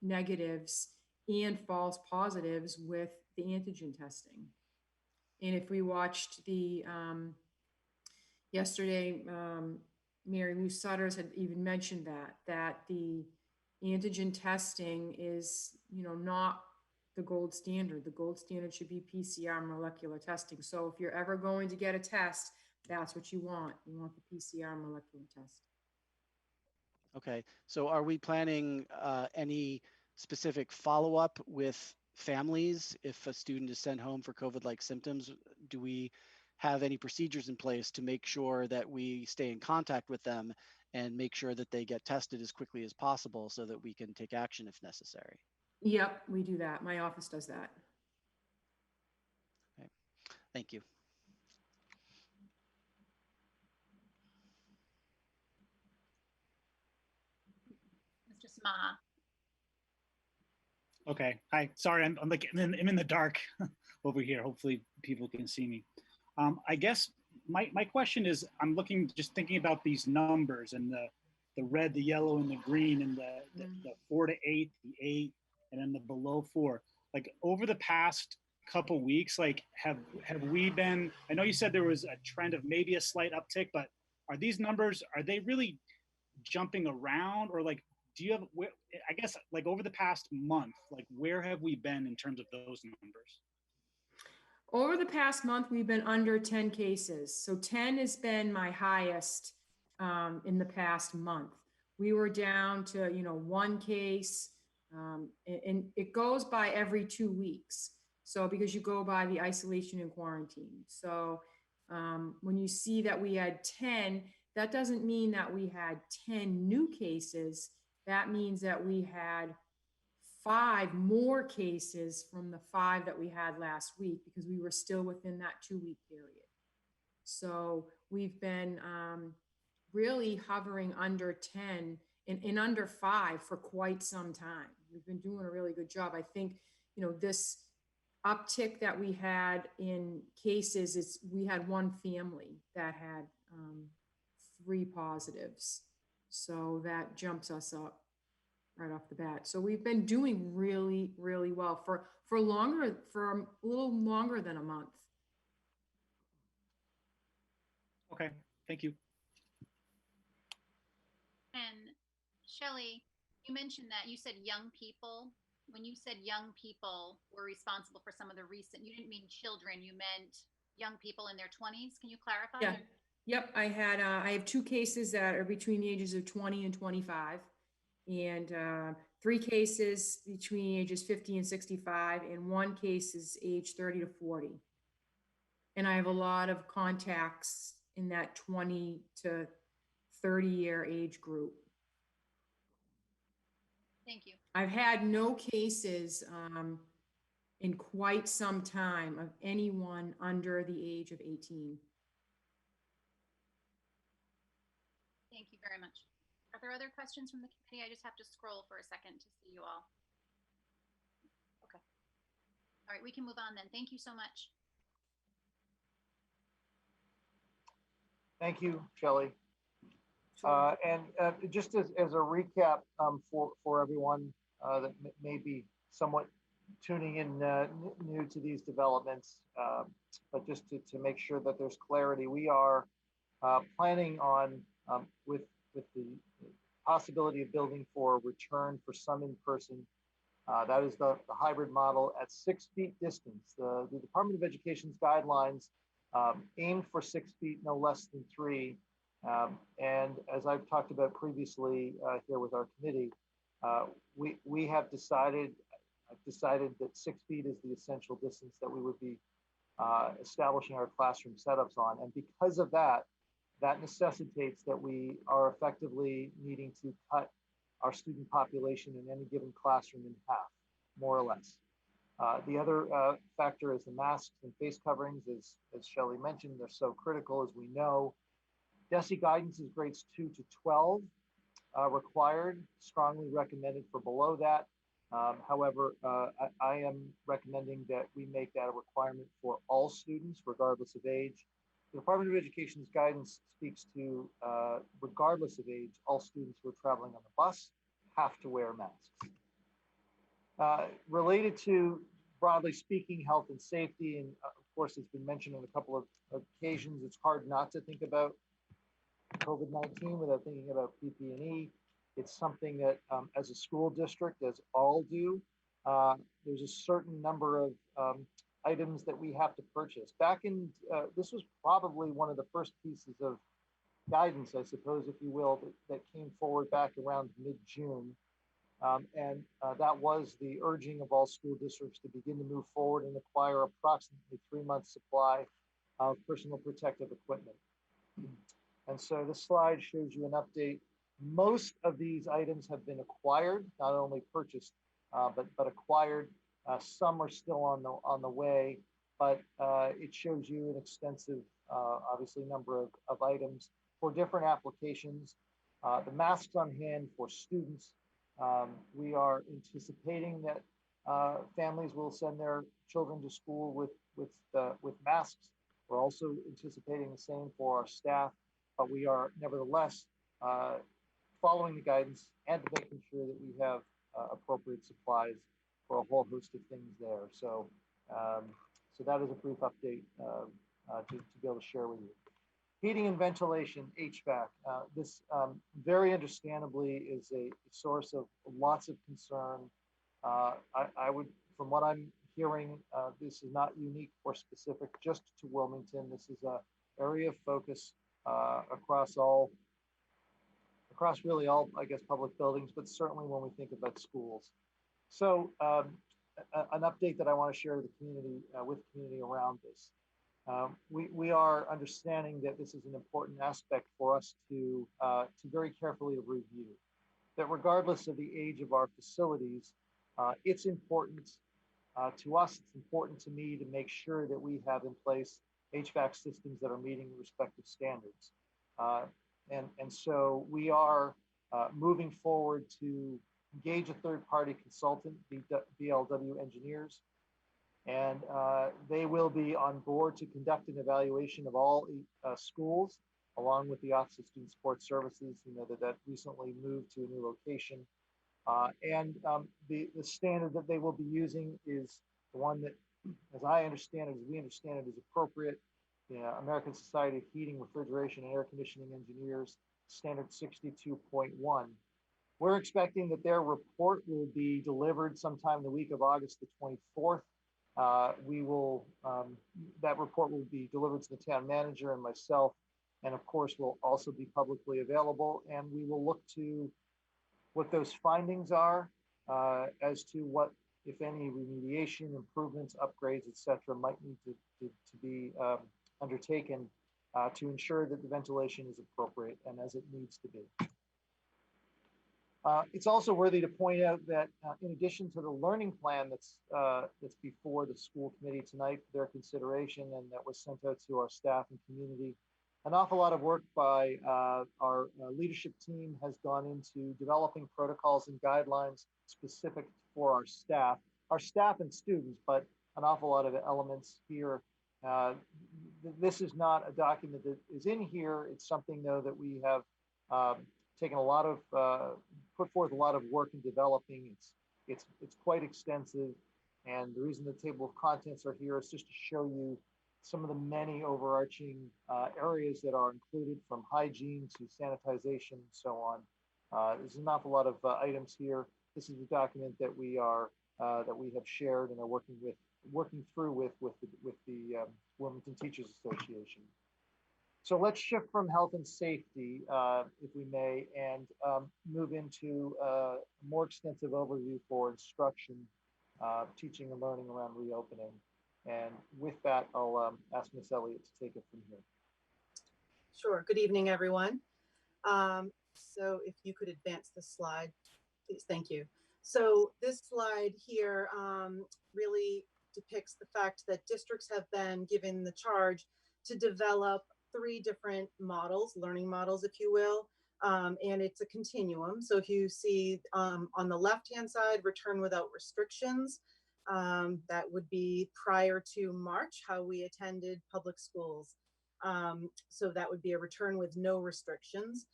negatives and false positives with the antigen testing. And if we watched yesterday, Mary Lou Sutters had even mentioned that the antigen testing is, you know, not the gold standard. The gold standard should be PCR molecular testing. So if you're ever going to get a test, that's what you want. You want the PCR molecular test. Okay, so are we planning any specific follow-up with families if a student is sent home for COVID-like symptoms? Do we have any procedures in place to make sure that we stay in contact with them and make sure that they get tested as quickly as possible so that we can take action if necessary? Yep, we do that. My office does that. Okay. Thank you. Ma. Okay. Hi. Sorry, I'm I'm in the dark over here. Hopefully people can see me. I guess my question is, I'm just thinking about these numbers and the red, the yellow, and the green, and the 4 to 8, the 8, and then the below 4. Like over the past couple weeks, like have we been? I know you said there was a trend of maybe a slight uptick, but are these numbers, are they really jumping around, or like, do you have, I guess, like over the past month, like where have we been in terms of those numbers? Over the past month, we've been under 10 cases. So 10 has been my highest in the past month. We were down to, 1 case, and it goes by every 2 weeks. So because you go by the isolation and quarantine. So when you see that we had 10, that doesn't mean that we had 10 new cases. That means that we had 5 more cases from the 5 that we had last week, because we were still within that 2-week period. So we've been really hovering under 10 and under 5 for quite some time. We've been doing a really good job. I think, this uptick that we had in cases, we had one family that had 3 positives. So that jumps us up right off the bat. So we've been doing really, really well for a little longer than a month. Okay, thank you. And Shelley, you mentioned that you said young people. When you said young people were responsible for some of the recent, you didn't mean children, you meant young people in their 20s. Can you clarify? Yeah. Yep. I have 2 cases that are between the ages of 20 and 25, and 3 cases between ages 50 and 65, and 1 case is age 30 to 40. And I have a lot of contacts in that 20 to 30-year age group. Thank you. I've had no cases in quite some time of anyone under the age of 18. Thank you very much. Are there other questions from the committee? I just have to scroll for a second to see you all. Okay. All right, we can move on then. Thank you so much. Thank you, Shelley. And just as a recap for everyone that may be somewhat tuning in new to these developments, but just to make sure that there's clarity, we are planning on, with the possibility of building for a return for some in-person. That is the hybrid model at 6 feet distance. The Department of Education's guidelines aim for 6 feet, no less than 3. And as I've talked about previously here with our committee, we have decided that 6 feet is the essential distance that we would be establishing our classroom setups on. And because of that, that necessitates that we are effectively needing to cut our student population in any given classroom in half, more or less. The other factor is the masks and face coverings, as Shelley mentioned. They're so critical, as we know. DESE guidance is grades 2 to 12 required, strongly recommended for below that. However, I am recommending that we make that a requirement for all students, regardless of age. The Department of Education's guidance speaks to, regardless of age, all students who are traveling on the bus have to wear masks. Related to, broadly speaking, health and safety, and of course, it's been mentioned on a couple of occasions, it's hard not to think about COVID-19 without thinking about PPE. It's something that, as a school district, as all do, there's a certain number of items that we have to purchase. Back in, this was probably one of the first pieces of guidance, I suppose, if you will, that came forward back around mid-June. And that was the urging of all school districts to begin to move forward and acquire approximately 3 months supply of personal protective equipment. And so this slide shows you an update. Most of these items have been acquired, not only purchased, but acquired. Some are still on the way, but it shows you an extensive, obviously, number of items for different applications. The masks on hand for students, We are anticipating that families will send their children to school with masks. We're also anticipating the same for our staff, but we are nevertheless following the guidance and making sure that we have appropriate supplies for a whole host of things there. So, so that is a brief update to be able to share with you. Heating and ventilation, HVAC. This very understandably is a source of lots of concern. I would, from what I'm hearing, this is not unique or specific just to Wilmington. This is an area of focus across really all, I guess, public buildings, but certainly when we think about schools. So an update that I want to share with the community around this. We are understanding that this is an important aspect for us to very carefully review. That regardless of the age of our facilities, it's important to us, it's important to me to make sure that we have in place HVAC systems that are meeting respective standards. And so we are moving forward to engage a third-party consultant, BLW Engineers, and they will be on board to conduct an evaluation of all schools, along with the Office of Student Support Services, that recently moved to a new location. And the standard that they will be using is the one that, as I understand it, as we understand it, is appropriate. American Society of Heating, Refrigeration, and Air Conditioning Engineers, standard 62.1. We're expecting that their report will be delivered sometime the week of August the 24th. That report will be delivered to the town manager and myself, and of course will also be publicly available. And we will look to what those findings are as to what, if any, remediation, improvements, upgrades, etc., might need to be undertaken to ensure that the ventilation is appropriate and as it needs to be. It's also worthy to point out that in addition to the learning plan that's before the school committee tonight for their consideration and that was sent out to our staff and community, an awful lot of work by our leadership team has gone into developing protocols and guidelines specific for our staff and students, but an awful lot of elements here. This is not a document that is in here. It's something, though, that we have taken a lot of, put forth a lot of work in developing. It's quite extensive. And the reason the table of contents are here is just to show you some of the many overarching areas that are included, from hygiene to sanitization and so on. There's an awful lot of items here. This is a document that we have shared and are working through with the Wilmington Teachers Association. So let's shift from health and safety, if we may, and move into a more extensive overview for instruction, teaching and learning around reopening. And with that, I'll ask Ms. Elliott to take it from here. Sure. Good evening, everyone. So if you could advance the slide, please. Thank you. So this slide here really depicts the fact that districts have been given the charge to develop 3 different models, learning models, if you will, and it's a continuum. So if you see on the left-hand side, return without restrictions, that would be prior to March, how we attended public schools. So that would be a return with no restrictions.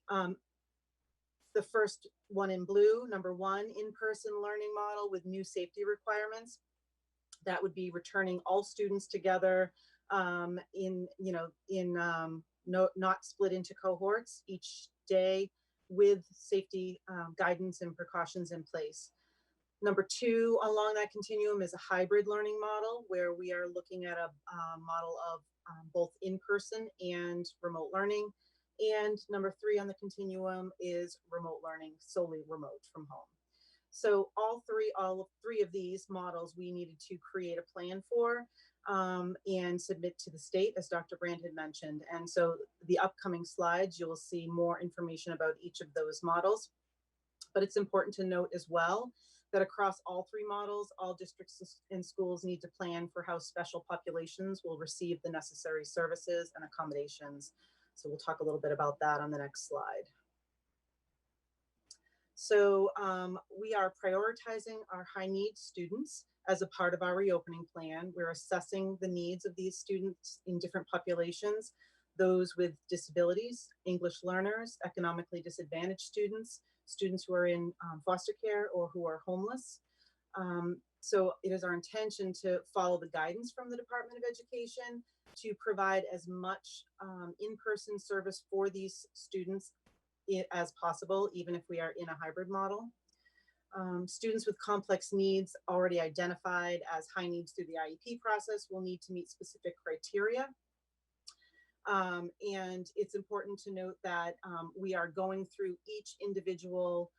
The first one in blue, number 1, in-person learning model with new safety requirements. That would be returning all students together not split into cohorts each day with safety guidance and precautions in place. Number 2 along that continuum is a hybrid learning model where we are looking at a model of both in-person and remote learning. And number 3 on the continuum is remote learning, solely remote from home. So all three of these models we needed to create a plan for and submit to the state, as Dr. Brand had mentioned. And so the upcoming slides, you'll see more information about each of those models. But it's important to note as well that across all 3 models, all districts and schools need to plan for how special populations will receive the necessary services and accommodations. So we'll talk a little bit about that on the next slide. So we are prioritizing our high needs students as a part of our reopening plan. We're assessing the needs of these students in different populations, those with disabilities, English learners, economically disadvantaged students, students who are in foster care or who are homeless. So it is our intention to follow the guidance from the Department of Education to provide as much in-person service for these students as possible, even if we are in a hybrid model. Students with complex needs already identified as high needs through the IEP process will need to meet specific criteria. And it's important to note that we are going through each individual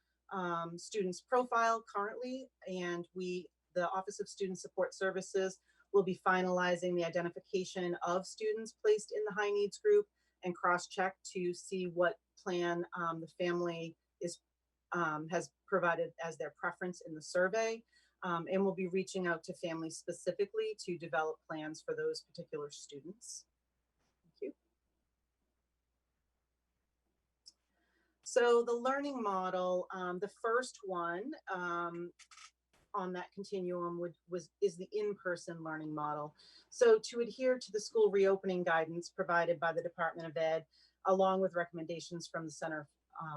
student's profile currently, and the Office of Student Support Services will be finalizing the identification of students placed in the high needs group and cross-check to see what plan the family has provided as their preference in the survey. And we'll be reaching out to families specifically to develop plans for those particular students. Thank you. So the learning model, the first one on that continuum is the in-person learning model. So to adhere to the school reopening guidance provided by the Department of Ed, along with recommendations from the Center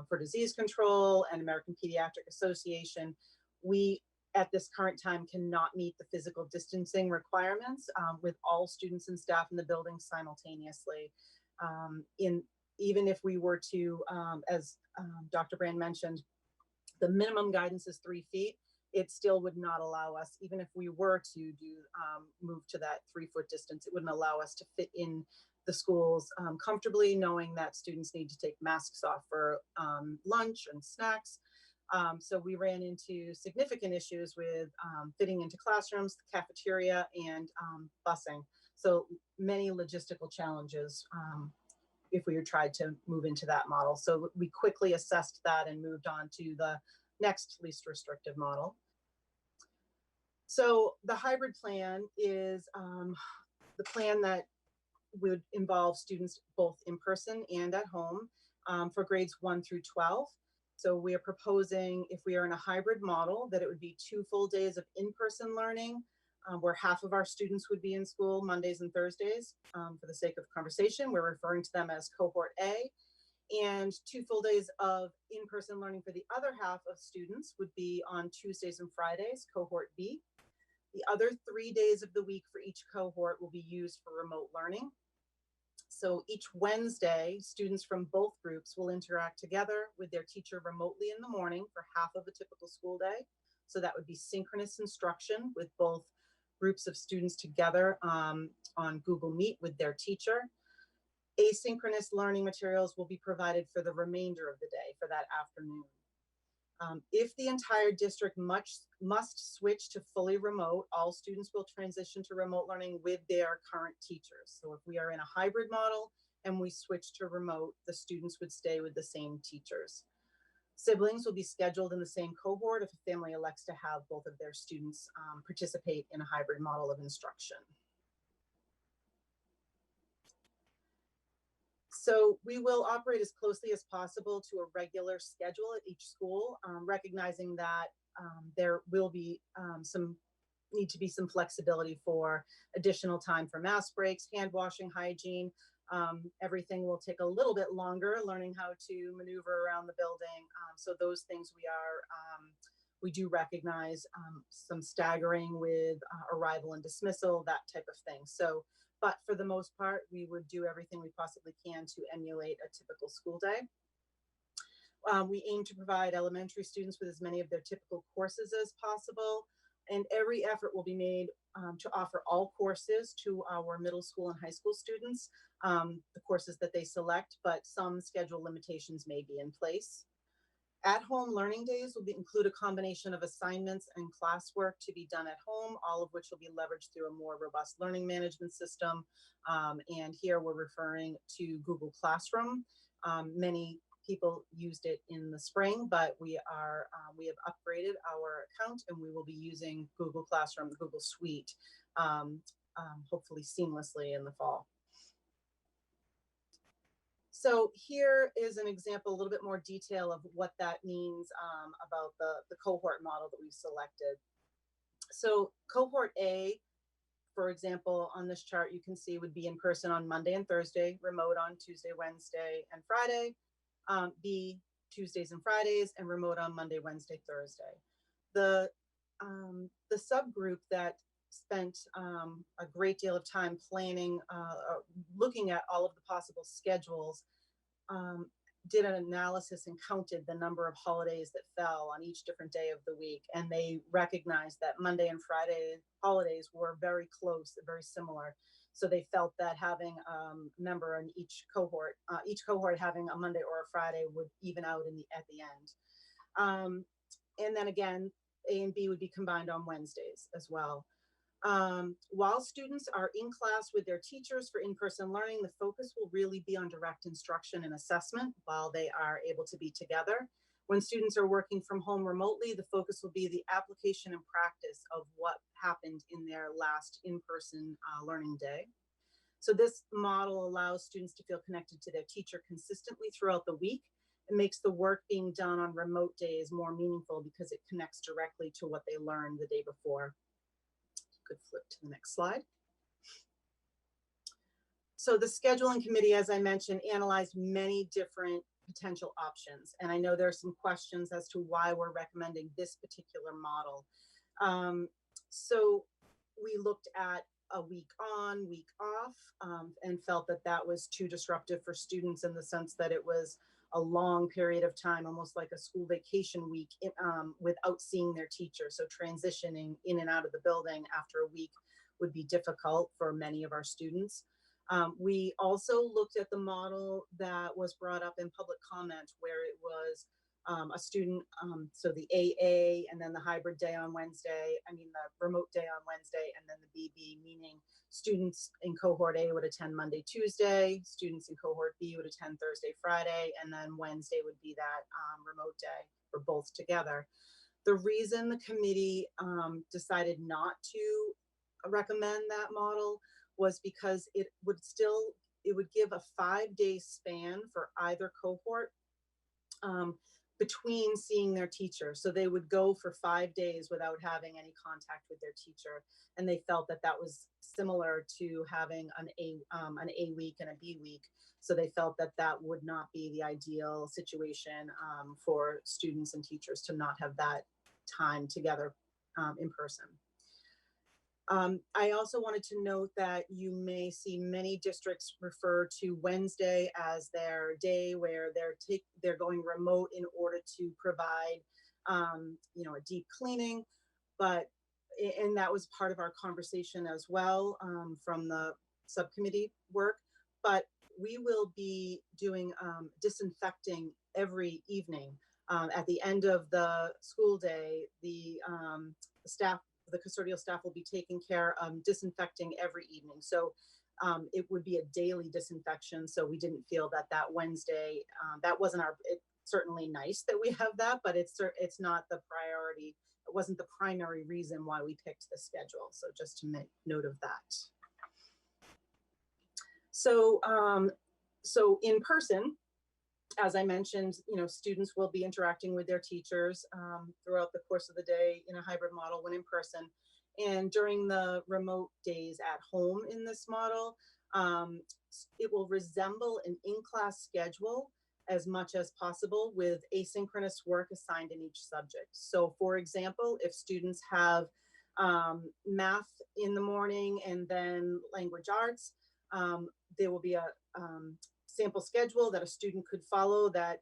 for Disease Control and American Pediatric Association, we at this current time cannot meet the physical distancing requirements with all students and staff in the building simultaneously. Even if we were to, as Dr. Brand mentioned, the minimum guidance is 3 feet. It still would not allow us, even if we were to move to that 3-foot distance, it wouldn't allow us to fit in the schools comfortably, knowing that students need to take masks off for lunch and snacks. So we ran into significant issues with fitting into classrooms, the cafeteria, and busing. So many logistical challenges if we tried to move into that model. So we quickly assessed that and moved on to the next least restrictive model. So the hybrid plan is the plan that would involve students both in person and at home for grades 1 through 12. So we are proposing, if we are in a hybrid model, that it would be 2 full days of in-person learning where half of our students would be in school Mondays and Thursdays. For the sake of conversation, we're referring to them as cohort A. And 2 full days of in-person learning for the other half of students would be on Tuesdays and Fridays, cohort B. The other 3 days of the week for each cohort will be used for remote learning. So each Wednesday, students from both groups will interact together with their teacher remotely in the morning for half of a typical school day. So that would be synchronous instruction with both groups of students together on Google Meet with their teacher. Asynchronous learning materials will be provided for the remainder of the day for that afternoon. If the entire district must switch to fully remote, all students will transition to remote learning with their current teachers. So if we are in a hybrid model and we switch to remote, the students would stay with the same teachers. Siblings will be scheduled in the same cohort if a family elects to have both of their students participate in a hybrid model of instruction. So we will operate as closely as possible to a regular schedule at each school, recognizing that there will be need to be some flexibility for additional time for mask breaks, hand washing, hygiene. Everything will take a little bit longer, learning how to maneuver around the building. So those things we do recognize some staggering with arrival and dismissal, that type of thing. So, but for the most part, we would do everything we possibly can to emulate a typical school day. We aim to provide elementary students with as many of their typical courses as possible, and every effort will be made to offer all courses to our middle school and high school students, the courses that they select, but some schedule limitations may be in place. At-home learning days will include a combination of assignments and classwork to be done at home, all of which will be leveraged through a more robust learning management system. And here we're referring to Google Classroom. Many people used it in the spring, but we have upgraded our account and we will be using Google Classroom, the Google Suite, hopefully seamlessly in the fall. So here is an example, a little bit more detail of what that means about the cohort model that we've selected. So cohort A, for example, on this chart, you can see would be in person on Monday and Thursday, remote on Tuesday, Wednesday, and Friday. B, Tuesdays and Fridays, and remote on Monday, Wednesday, Thursday. The subgroup that spent a great deal of time planning, looking at all of the possible schedules, did an analysis and counted the number of holidays that fell on each different day of the week. And they recognized that Monday and Friday holidays were very close, very similar. So they felt that having a member in each cohort having a Monday or a Friday would even out at the end. And then again, A and B would be combined on Wednesdays as well. While students are in class with their teachers for in-person learning, the focus will really be on direct instruction and assessment while they are able to be together. When students are working from home remotely, the focus will be the application and practice of what happened in their last in-person learning day. So this model allows students to feel connected to their teacher consistently throughout the week. It makes the work being done on remote days more meaningful because it connects directly to what they learned the day before. Could flip to the next slide. So the scheduling committee, as I mentioned, analyzed many different potential options. And I know there are some questions as to why we're recommending this particular model. So we looked at a week on, week off, and felt that that was too disruptive for students in the sense that it was a long period of time, almost like a school vacation week, without seeing their teacher. So transitioning in and out of the building after a week would be difficult for many of our students. We also looked at the model that was brought up in public comment, where it was a student, so the AA and then the hybrid day on Wednesday, the remote day on Wednesday, and then the BB, meaning students in cohort A would attend Monday, Tuesday, students in cohort B would attend Thursday, Friday, and then Wednesday would be that remote day for both together. The reason the committee decided not to recommend that model was because it would give a 5-day span for either cohort between seeing their teacher. So they would go for 5 days without having any contact with their teacher. And they felt that that was similar to having an A week and a B week. So they felt that that would not be the ideal situation for students and teachers to not have that time together in person. I also wanted to note that you may see many districts refer to Wednesday as their day where they're going remote in order to provide, a deep cleaning. And that was part of our conversation as well from the subcommittee work. But we will be doing disinfecting every evening. At the end of the school day, the custodial staff will be taking care of disinfecting every evening. So it would be a daily disinfection. So we didn't feel that Wednesday, that wasn't it's certainly nice that we have that, but it's not the priority. It wasn't the primary reason why we picked the schedule. So just to make note of that. So, so in person, as I mentioned, students will be interacting with their teachers throughout the course of the day in a hybrid model when in person. And during the remote days at home in this model, it will resemble an in-class schedule as much as possible with asynchronous work assigned in each subject. So for example, if students have math in the morning and then language arts, there will be a sample schedule that a student could follow that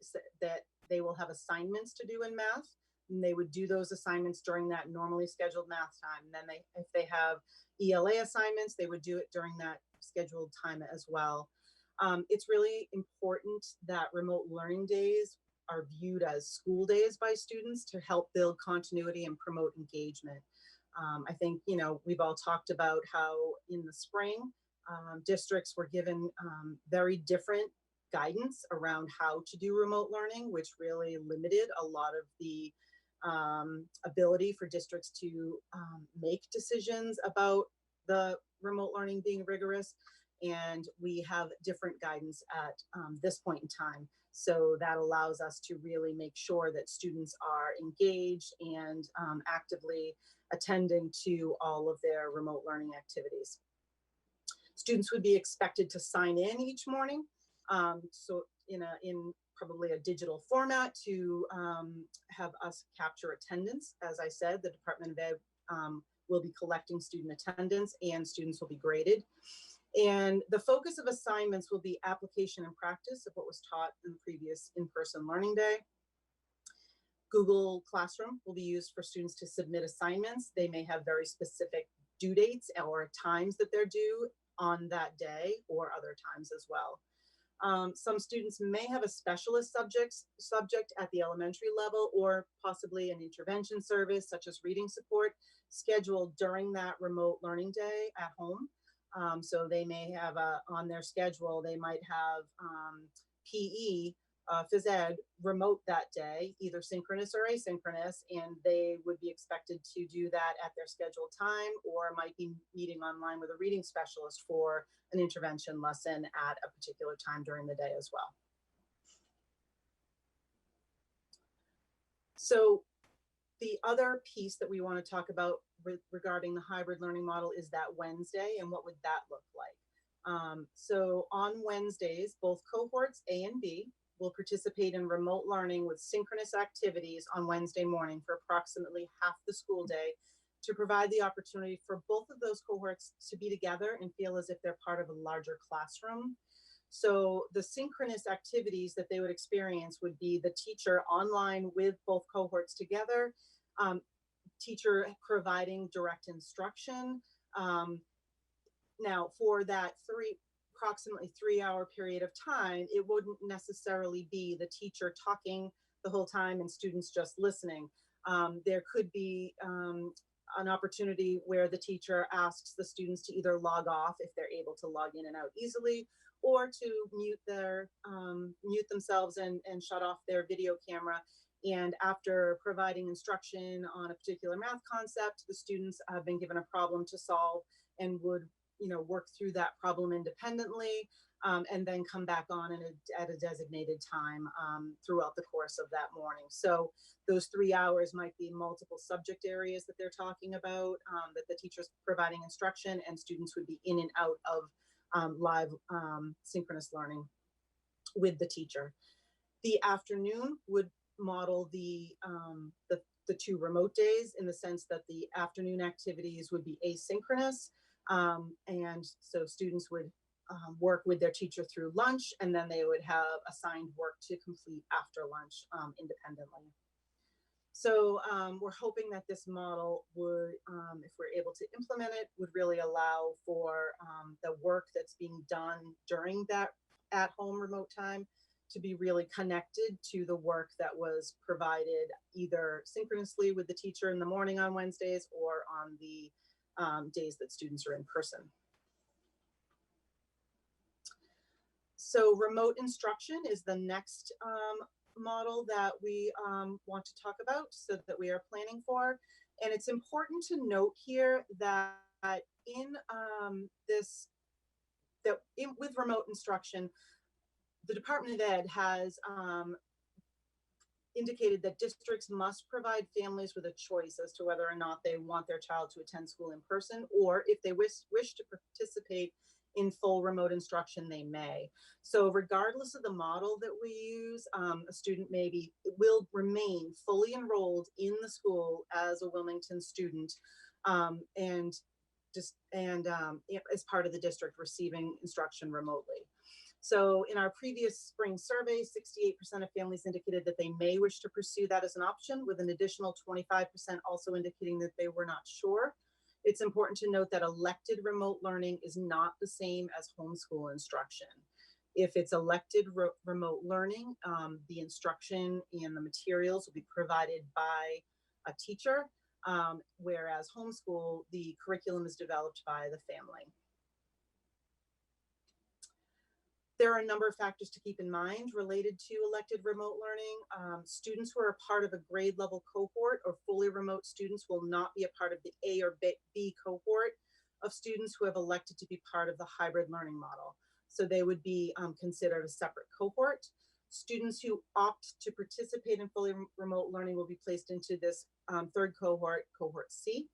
they will have assignments to do in math, and they would do those assignments during that normally scheduled math time. And then if they have ELA assignments, they would do it during that scheduled time as well. It's really important that remote learning days are viewed as school days by students to help build continuity and promote engagement. I think, we've all talked about how in the spring, districts were given very different guidance around how to do remote learning, which really limited a lot of the ability for districts to make decisions about the remote learning being rigorous. and we have different guidance at this point in time. So that allows us to really make sure that students are engaged and actively attending to all of their remote learning activities. Students would be expected to sign in each morning, so in probably a digital format to have us capture attendance. As I said, the Department of Ed will be collecting student attendance and students will be graded. And the focus of assignments will be application and practice of what was taught in the previous in-person learning day. Google Classroom will be used for students to submit assignments. They may have very specific due dates or times that they're due on that day or other times as well. Some students may have a specialist subject at the elementary level or possibly an intervention service such as reading support scheduled during that remote learning day at home. So they may have on their schedule, they might have PE, phys ed remote that day, either synchronous or asynchronous, and they would be expected to do that at their scheduled time or might be meeting online with a reading specialist for an intervention lesson at a particular time during the day as well. So the other piece that we want to talk about regarding the hybrid learning model is that Wednesday and what would that look like. So on Wednesdays, both cohorts A and B will participate in remote learning with synchronous activities on Wednesday morning for approximately half the school day to provide the opportunity for both of those cohorts to be together and feel as if they're part of a larger classroom. So the synchronous activities that they would experience would be the teacher online with both cohorts together, teacher providing direct instruction. Now for that approximately 3-hour period of time, it wouldn't necessarily be the teacher talking the whole time and students just listening. There could be an opportunity where the teacher asks the students to either log off if they're able to log in and out easily, or to mute themselves and shut off their video camera. And after providing instruction on a particular math concept, the students have been given a problem to solve and would work through that problem independently, and then come back on at a designated time throughout the course of that morning. So those 3 hours might be multiple subject areas that they're talking about, that the teacher's providing instruction, and students would be in and out of live synchronous learning with the teacher. The afternoon would model the two remote days in the sense that the afternoon activities would be asynchronous. And so students would work with their teacher through lunch, and then they would have assigned work to complete after lunch independently. So we're hoping that this model would, if we're able to implement it, would really allow for the work that's being done during that at-home remote time to be really connected to the work that was provided either synchronously with the teacher in the morning on Wednesdays or on the days that students are in person. So remote instruction is the next model that we want to talk about, so that we are planning for. And it's important to note here that with remote instruction, the Department of Ed has indicated that districts must provide families with a choice as to whether or not they want their child to attend school in person, or if they wish to participate in full remote instruction, they may. So regardless of the model that we use, a student will remain fully enrolled in the school as a Wilmington student, and as part of the district receiving instruction remotely. So in our previous spring survey, 68% of families indicated that they may wish to pursue that as an option, with an additional 25% also indicating that they were not sure. It's important to note that elected remote learning is not the same as homeschool instruction. If it's elected remote learning, the instruction and the materials will be provided by a teacher, whereas homeschool, the curriculum is developed by the family. There are a number of factors to keep in mind related to elected remote learning. Students who are a part of a grade level cohort or fully remote students will not be a part of the A or B cohort of students who have elected to be part of the hybrid learning model. So they would be considered a separate cohort. Students who opt to participate in fully remote learning will be placed into this third cohort, cohort C.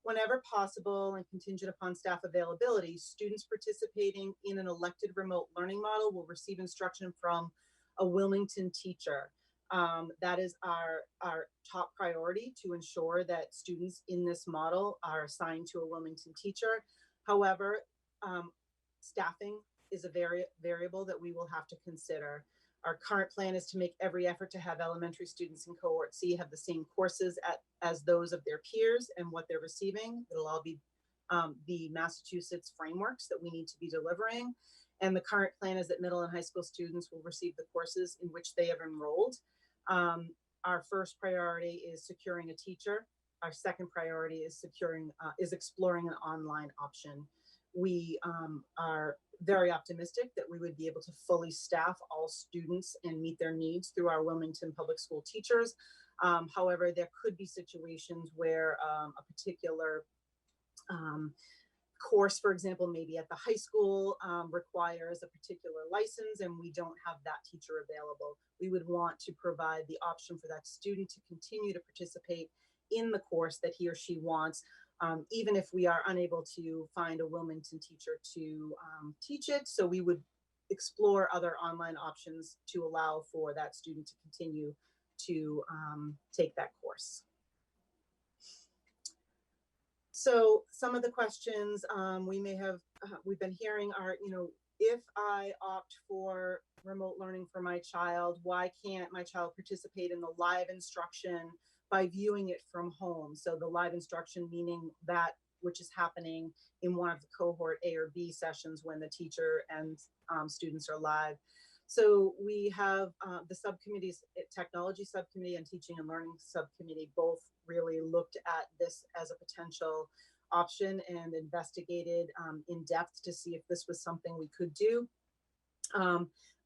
Whenever possible and contingent upon staff availability, students participating in an elected remote learning model will receive instruction from a Wilmington teacher. That is our top priority, to ensure that students in this model are assigned to a Wilmington teacher. However, staffing is a variable that we will have to consider. Our current plan is to make every effort to have elementary students in cohort C have the same courses as those of their peers and what they're receiving. It'll all be the Massachusetts frameworks that we need to be delivering. And the current plan is that middle and high school students will receive the courses in which they have enrolled. Our first priority is securing a teacher. Our second priority is exploring an online option. We are very optimistic that we would be able to fully staff all students and meet their needs through our Wilmington Public School teachers. However, there could be situations where a particular course, for example, maybe at the high school requires a particular license and we don't have that teacher available. We would want to provide the option for that student to continue to participate in the course that he or she wants, even if we are unable to find a Wilmington teacher to teach it. So we would explore other online options to allow for that student to continue to take that course. So some of the questions we've been hearing are, if I opt for remote learning for my child, why can't my child participate in the live instruction by viewing it from home? So the live instruction meaning that which is happening in one of the cohort A or B sessions when the teacher and students are live. So we have the subcommittees, technology subcommittee and teaching and learning subcommittee, both really looked at this as a potential option and investigated in depth to see if this was something we could do.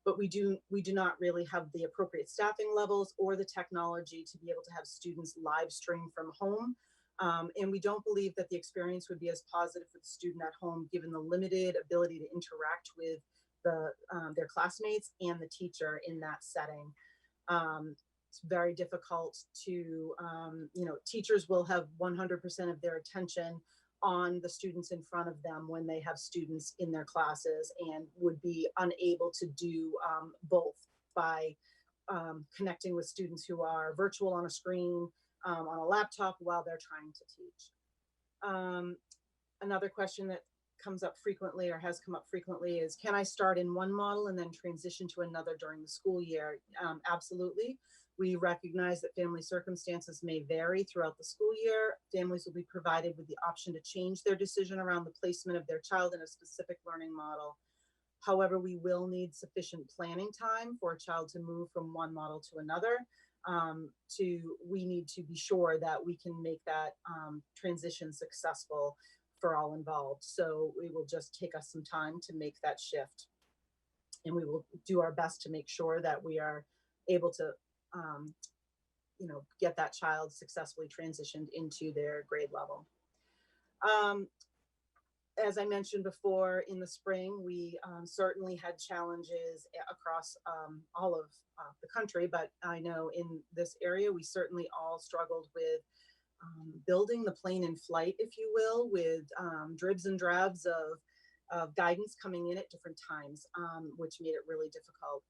But we do not really have the appropriate staffing levels or the technology to be able to have students live stream from home. And we don't believe that the experience would be as positive for the student at home, given the limited ability to interact with their classmates and the teacher in that setting. It's very difficult to, teachers will have 100% of their attention on the students in front of them when they have students in their classes, and would be unable to do both by connecting with students who are virtual on a screen, on a laptop while they're trying to teach. Another question that comes up frequently or has come up frequently is, can I start in one model and then transition to another during the school year? Absolutely. We recognize that family circumstances may vary throughout the school year. Families will be provided with the option to change their decision around the placement of their child in a specific learning model. However, we will need sufficient planning time for a child to move from one model to another. We need to be sure that we can make that transition successful for all involved. So it will just take us some time to make that shift. And we will do our best to make sure that we are able to get that child successfully transitioned into their grade level. As I mentioned before, in the spring, we certainly had challenges across all of the country, but I know in this area, we certainly all struggled with building the plane in flight, if you will, with dribs and drabs of guidance coming in at different times, which made it really difficult.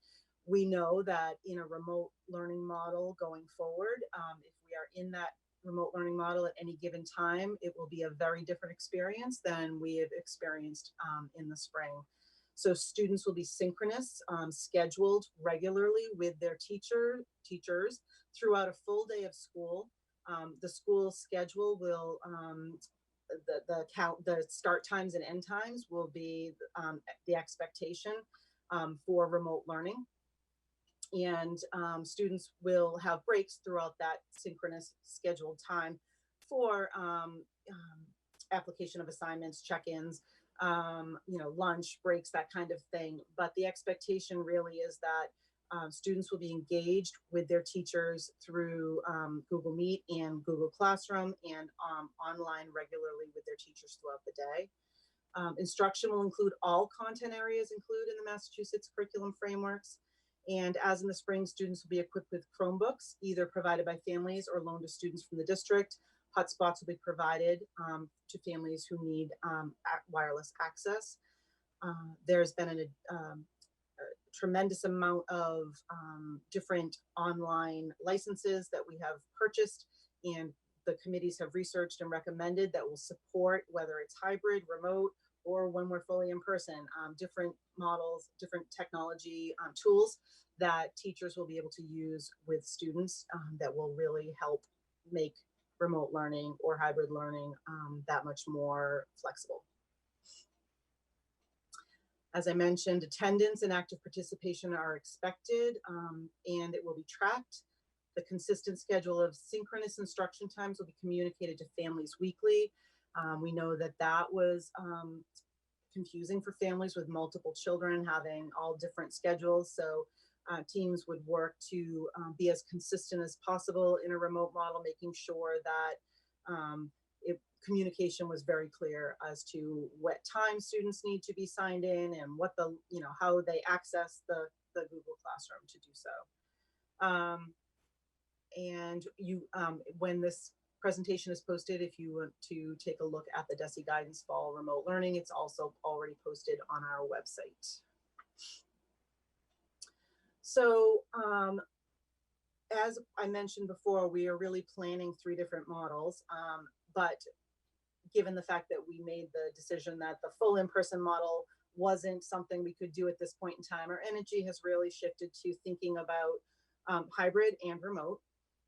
We know that in a remote learning model going forward, if we are in that remote learning model at any given time, it will be a very different experience than we have experienced in the spring. So students will be synchronous, scheduled regularly with their teachers throughout a full day of school. The school schedule will, the start times and end times will be the expectation for remote learning. And students will have breaks throughout that synchronous scheduled time for application of assignments, check-ins, lunch breaks, that kind of thing. But the expectation really is that Students will be engaged with their teachers through Google Meet and Google Classroom and online regularly with their teachers throughout the day. Instruction will include all content areas included in the Massachusetts curriculum frameworks. And as in the spring, students will be equipped with Chromebooks, either provided by families or loaned to students from the district. Hotspots will be provided to families who need wireless access. There's been a tremendous amount of different online licenses that we have purchased, and the committees have researched and recommended that will support whether it's hybrid, remote, or when we're fully in person, different models, different technology tools that teachers will be able to use with students that will really help make remote learning or hybrid learning that much more flexible. As I mentioned, attendance and active participation are expected, and it will be tracked. The consistent schedule of synchronous instruction times will be communicated to families weekly. We know that that was confusing for families with multiple children having all different schedules. So teams would work to be as consistent as possible in a remote model, making sure that communication was very clear as to what time students need to be signed in and what the, how they access the Google Classroom to do so. And when this presentation is posted, if you want to take a look at the DESE Guidance Fall Remote Learning, it's also already posted on our website. So as I mentioned before, we are really planning 3 different models, but given the fact that we made the decision that the full in-person model wasn't something we could do at this point in time, our energy has really shifted to thinking about hybrid and remote.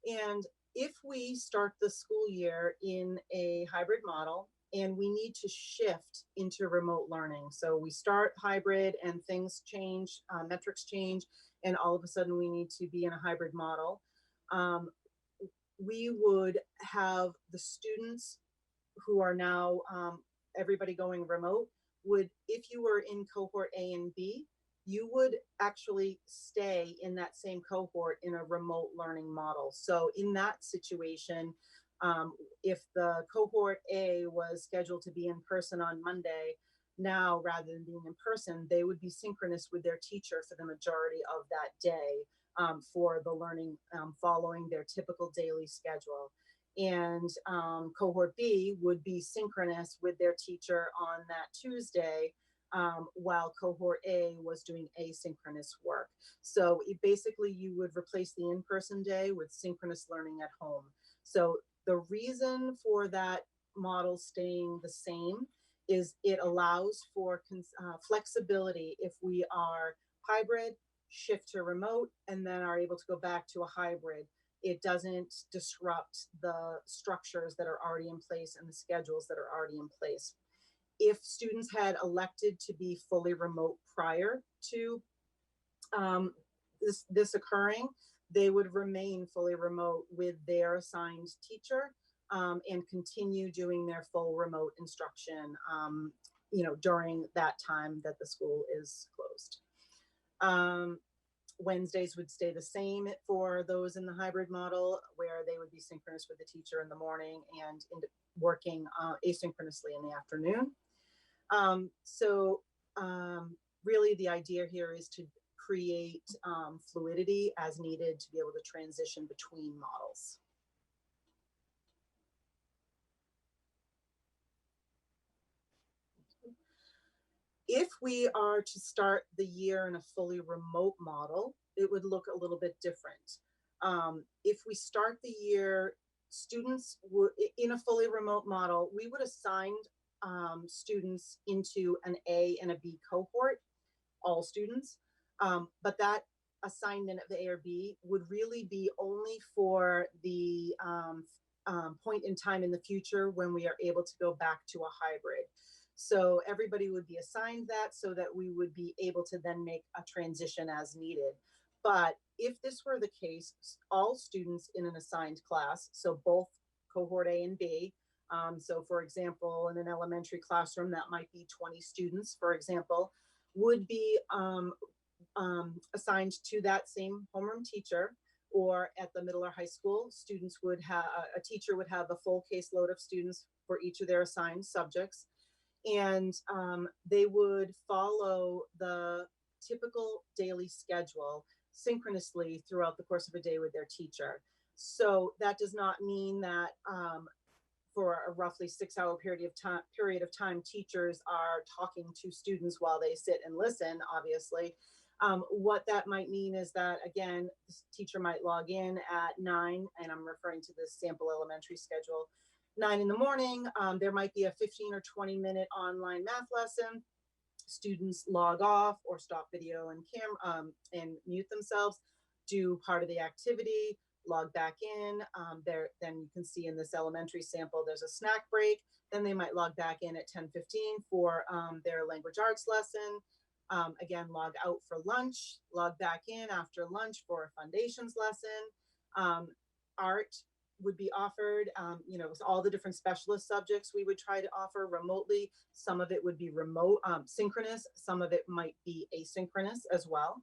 And if we start the school year in a hybrid model and we need to shift into remote learning, so we start hybrid and things change, metrics change, and all of a sudden we need to be in a hybrid model, we would have the students who are now everybody going remote would, if you were in cohort A and B, you would actually stay in that same cohort in a remote learning model. So in that situation, if the cohort A was scheduled to be in person on Monday, now rather than being in person, they would be synchronous with their teacher for the majority of that day for the learning following their typical daily schedule. And cohort B would be synchronous with their teacher on that Tuesday, while cohort A was doing asynchronous work. So basically you would replace the in-person day with synchronous learning at home. So the reason for that model staying the same is it allows for flexibility if we are hybrid, shift to remote, and then are able to go back to a hybrid. It doesn't disrupt the structures that are already in place and the schedules that are already in place. If students had elected to be fully remote prior to this occurring, they would remain fully remote with their assigned teacher and continue doing their full remote instruction, during that time that the school is closed. Wednesdays would stay the same for those in the hybrid model, where they would be synchronous with the teacher in the morning and working asynchronously in the afternoon. Really the idea here is to create fluidity as needed to be able to transition between models. If we are to start the year in a fully remote model, it would look a little bit different. If we start the year, students would, in a fully remote model, we would assign students into an A and a B cohort, all students, but that assignment of the A or B would really be only for the point in time in the future when we are able to go back to a hybrid. So everybody would be assigned that so that we would be able to then make a transition as needed. But if this were the case, all students in an assigned class, so both cohort A and B, so for example, in an elementary classroom, that might be 20 students, for example, would be assigned to that same homeroom teacher, or at the middle or high school, students would have, a teacher would have a full caseload of students for each of their assigned subjects. And they would follow the typical daily schedule synchronously throughout the course of a day with their teacher. So that does not mean that for a roughly 6-hour period of time, teachers are talking to students while they sit and listen, obviously. What that might mean is that, again, the teacher might log in at 9, and I'm referring to this sample elementary schedule, 9 in the morning. There might be a 15 or 20-minute online math lesson. Students log off or stop video and camera and mute themselves, do part of the activity, log back in. Then you can see in this elementary sample, there's a snack break. Then they might log back in at 10:15 for their language arts lesson. Again, log out for lunch, log back in after lunch for a foundations lesson. Art would be offered, with all the different specialist subjects we would try to offer remotely. Some of it would be remote, synchronous. Some of it might be asynchronous as well,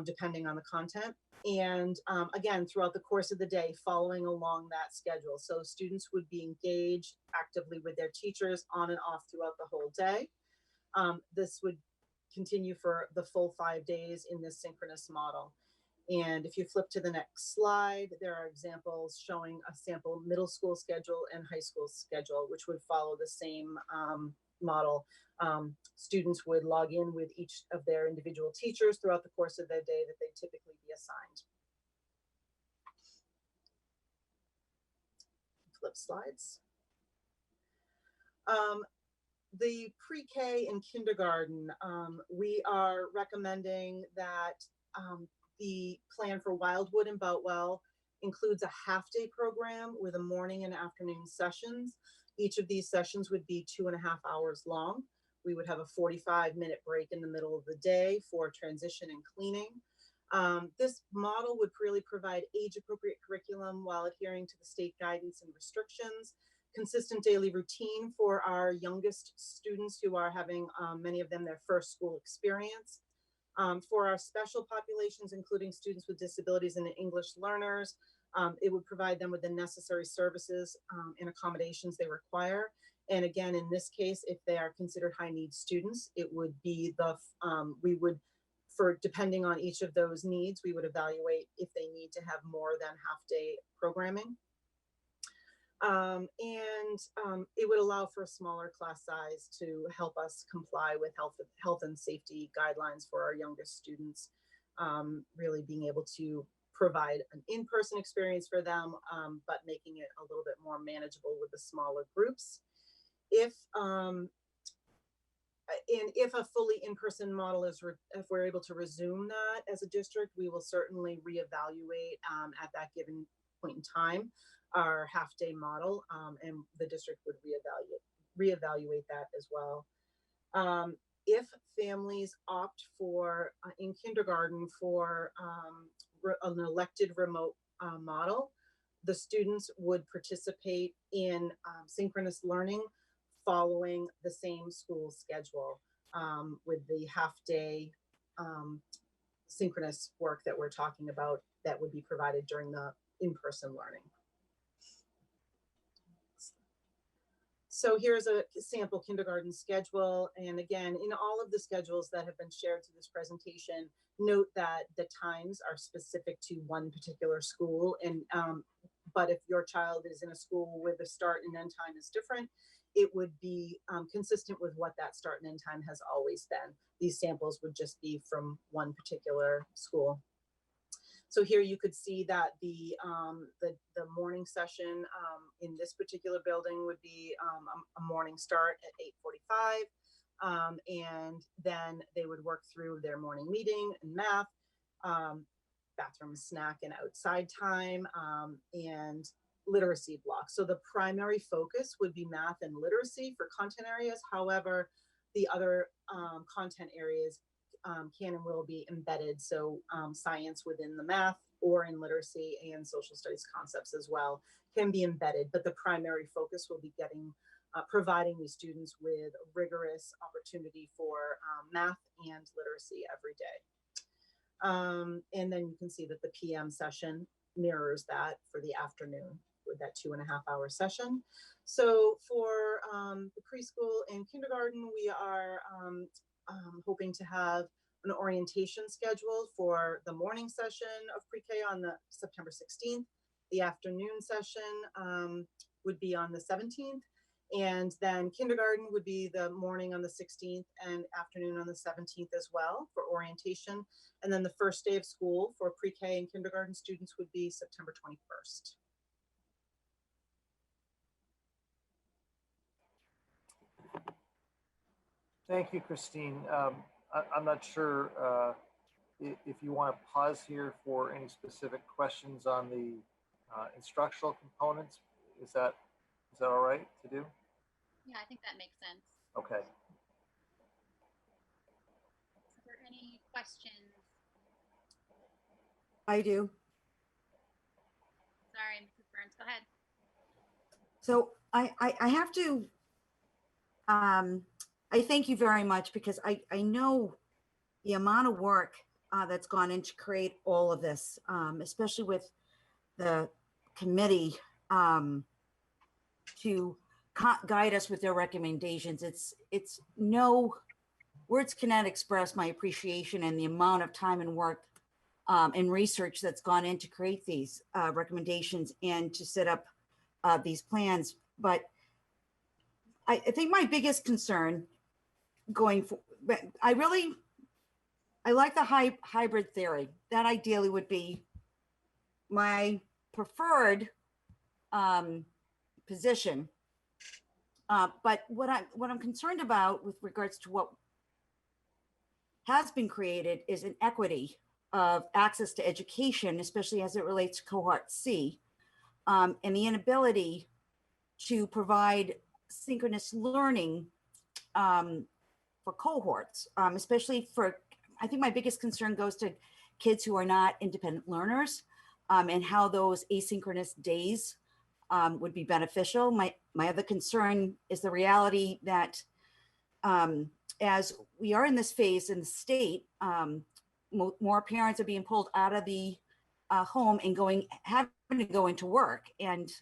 depending on the content. And again, throughout the course of the day, following along that schedule. So students would be engaged actively with their teachers on and off throughout the whole day. This would continue for the full 5 days in this synchronous model. And if you flip to the next slide, there are examples showing a sample middle school schedule and high school schedule, which would follow the same model. Students would log in with each of their individual teachers throughout the course of their day that they typically be assigned. Flip slides. The pre-K and kindergarten, we are recommending that the plan for Wildwood and Boutwell includes a half-day program with a morning and afternoon sessions. Each of these sessions would be 2.5 hours long. We would have a 45-minute break in the middle of the day for transition and cleaning. This model would really provide age-appropriate curriculum while adhering to the state guidance and restrictions, consistent daily routine for our youngest students who are having, many of them, their first school experience. For our special populations, including students with disabilities and English learners, it would provide them with the necessary services and accommodations they require. And again, in this case, if they are considered high needs students, it would be depending on each of those needs, we would evaluate if they need to have more than half-day programming. It would allow for a smaller class size to help us comply with health and safety guidelines for our youngest students, really being able to provide an in-person experience for them, but making it a little bit more manageable with the smaller groups. If a fully in-person model if we're able to resume that as a district, we will certainly reevaluate at that given point in time our half-day model, and the district would reevaluate that as well. If families opt for in kindergarten for an elected remote model, the students would participate in synchronous learning following the same school schedule with the half-day synchronous work that we're talking about that would be provided during the in-person learning. So here's a sample kindergarten schedule. And again, in all of the schedules that have been shared to this presentation, note that the times are specific to one particular school. And but if your child is in a school where the start and end time is different, it would be consistent with what that start and end time has always been. These samples would just be from one particular school. So here you could see that the morning session in this particular building would be a morning start at 8:45, and then they would work through their morning meeting and math, bathroom, snack, and outside time, and literacy block. So the primary focus would be math and literacy for content areas. However, the other content areas can and will be embedded. So science within the math or in literacy and social studies concepts as well can be embedded, but the primary focus will be providing these students with a rigorous opportunity for math and literacy every day. And then you can see that the PM session mirrors that for the afternoon with that 2.5-hour session. So for the preschool and kindergarten, we are hoping to have an orientation scheduled for the morning session of pre-K on the September 16th. The afternoon session would be on the 17th. And then kindergarten would be the morning on the 16th and afternoon on the 17th as well for orientation. And then the first day of school for pre-K and kindergarten students would be September 21st. Thank you, Christine. I'm not sure if you want to pause here for any specific questions on the instructional components. Is that all right to do? Yeah, I think that makes sense. Okay. Is there any questions? I do. Sorry, Mrs. Burns, go ahead. So I have to, I thank you very much because I know the amount of work that's gone in to create all of this, especially with the committee to guide us with their recommendations. It's no words cannot express my appreciation and the amount of time and work and research that's gone in to create these recommendations and to set up these plans. But I think my biggest concern going forward, I like the hybrid theory. That ideally would be my preferred position. But what I'm concerned about with regards to what has been created is an equity of access to education, especially as it relates to cohort C, and the inability to provide synchronous learning for cohorts, especially for, I think my biggest concern goes to kids who are not independent learners, and how those asynchronous days would be beneficial. My other concern is the reality that as we are in this phase in the state, more parents are being pulled out of the home and having to go into work. And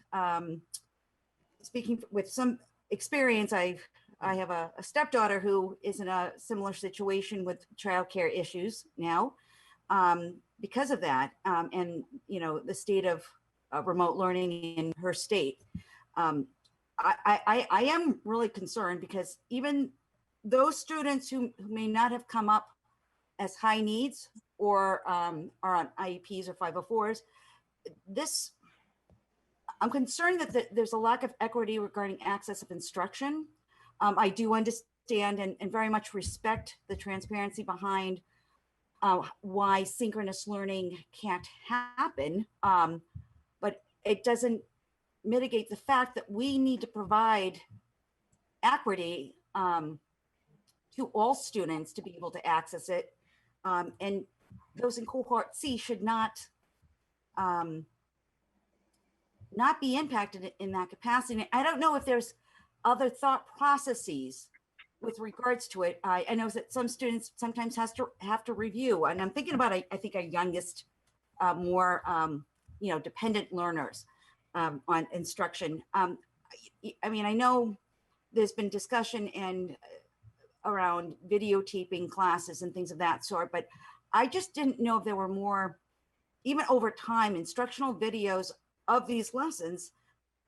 speaking with some experience, I have a stepdaughter who is in a similar situation with childcare issues now because of that, and the state of remote learning in her state. I am really concerned because even those students who may not have come up as high needs or are on IEPs or 504s, I'm concerned that there's a lack of equity regarding access of instruction. I do understand and very much respect the transparency behind why synchronous learning can't happen, but it doesn't mitigate the fact that we need to provide equity to all students to be able to access it. And those in cohort C should not be impacted in that capacity. I don't know if there's other thought processes with regards to it. I know that some students sometimes have to review, and I'm thinking about, I think our youngest, more dependent learners on instruction. I mean, I know there's been discussion around videotaping classes and things of that sort, but I just didn't know if there were more, even over time, instructional videos of these lessons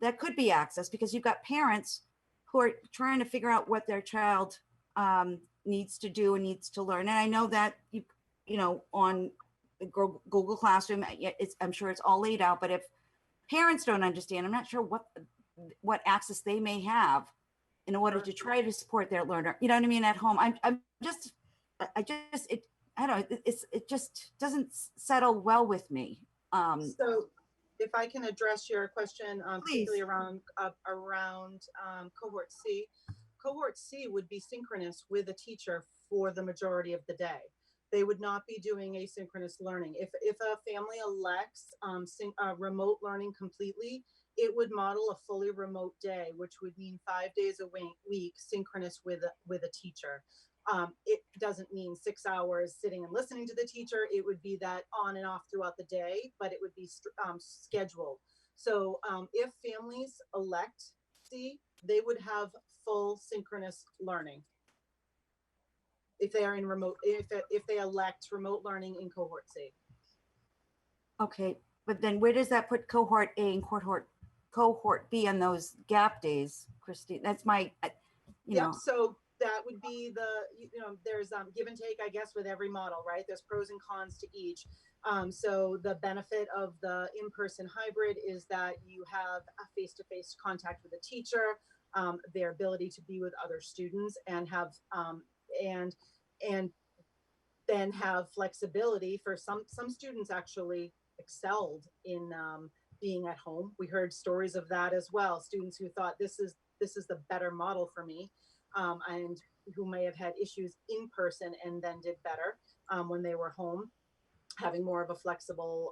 that could be accessed, because you've got parents who are trying to figure out what their child needs to do and needs to learn. And I know that on Google Classroom, I'm sure it's all laid out, but if parents don't understand, I'm not sure what access they may have in order to try to support their learner, you know what I mean, at home. I don't know, it just doesn't settle well with me. So if I can address your question, particularly around cohort C. Cohort C would be synchronous with a teacher for the majority of the day. They would not be doing asynchronous learning. If a family elects remote learning completely, it would model a fully remote day, which would mean 5 days a week synchronous with a teacher. It doesn't mean 6 hours sitting and listening to the teacher. It would be that on and off throughout the day, but it would be scheduled. So if families elect C, they would have full synchronous learning. If they are in remote, if they elect remote learning in cohort C. Okay, but then where does that put cohort A and cohort B on those gap days, Christine? That's my, you know. So that would be there's give and take, I guess, with every model, right? There's pros and cons to each. So the benefit of the in-person hybrid is that you have a face-to-face contact with a teacher, their ability to be with other students and have and then have flexibility for some students actually excelled in being at home. We heard stories of that as well. Students who thought this is the better model for me, and who may have had issues in person and then did better when they were home, having more of a flexible,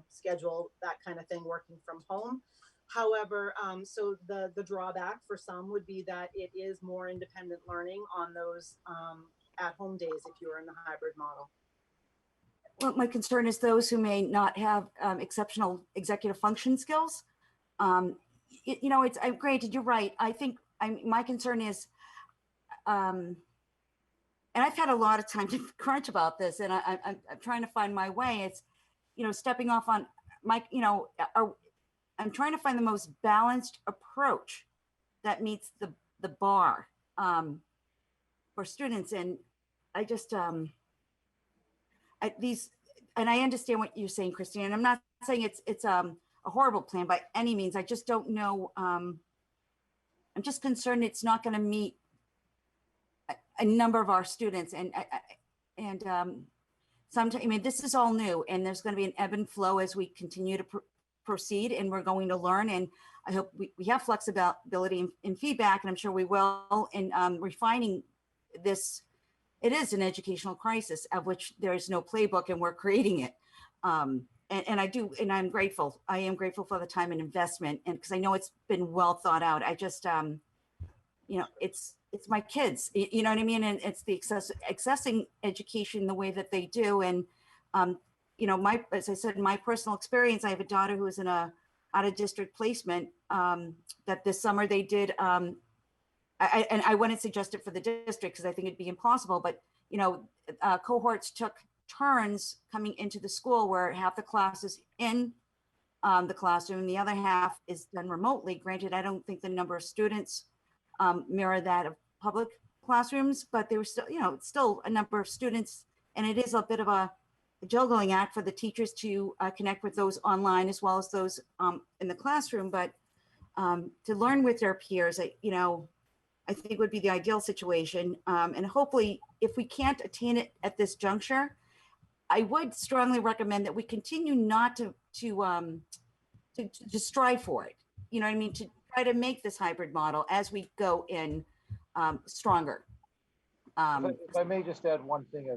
schedule, that kind of thing, working from home. However, so the drawback for some would be that it is more independent learning on those at-home days if you're in the hybrid model. Well, my concern is those who may not have exceptional executive function skills. It's granted, you're right. I think my concern is, and I've had a lot of time to crunch about this, and I'm trying to find my way. It's, stepping off on my, I'm trying to find the most balanced approach that meets the bar for students. And I just, and I understand what you're saying, Christine, and I'm not saying it's a horrible plan by any means. I just don't know. I'm just concerned it's not going to meet a number of our students, and sometimes, I mean, this is all new, and there's going to be an ebb and flow as we continue to proceed, and we're going to learn. And I hope we have flexibility in feedback, and I'm sure we will in refining this. It is an educational crisis of which there is no playbook, and we're creating it. And I'm grateful. I am grateful for the time and investment, and because I know it's been well thought out. I just, it's my kids, you know what I mean? And it's the accessing education the way that they do. And, as I said, in my personal experience, I have a daughter who is in a out of district placement that this summer they did. I wouldn't suggest it for the district because I think it'd be impossible, but, cohorts took turns coming into the school where half the class is in the classroom and the other half is done remotely. Granted, I don't think the number of students mirror that of public classrooms, but there were still, still a number of students, and it is a bit of a juggling act for the teachers to connect with those online as well as those in the classroom. But to learn with their peers, I think would be the ideal situation. And hopefully, if we can't attain it at this juncture, I would strongly recommend that we continue not to strive for it. You know what I mean? To try to make this hybrid model as we go in stronger. If I may just add one thing,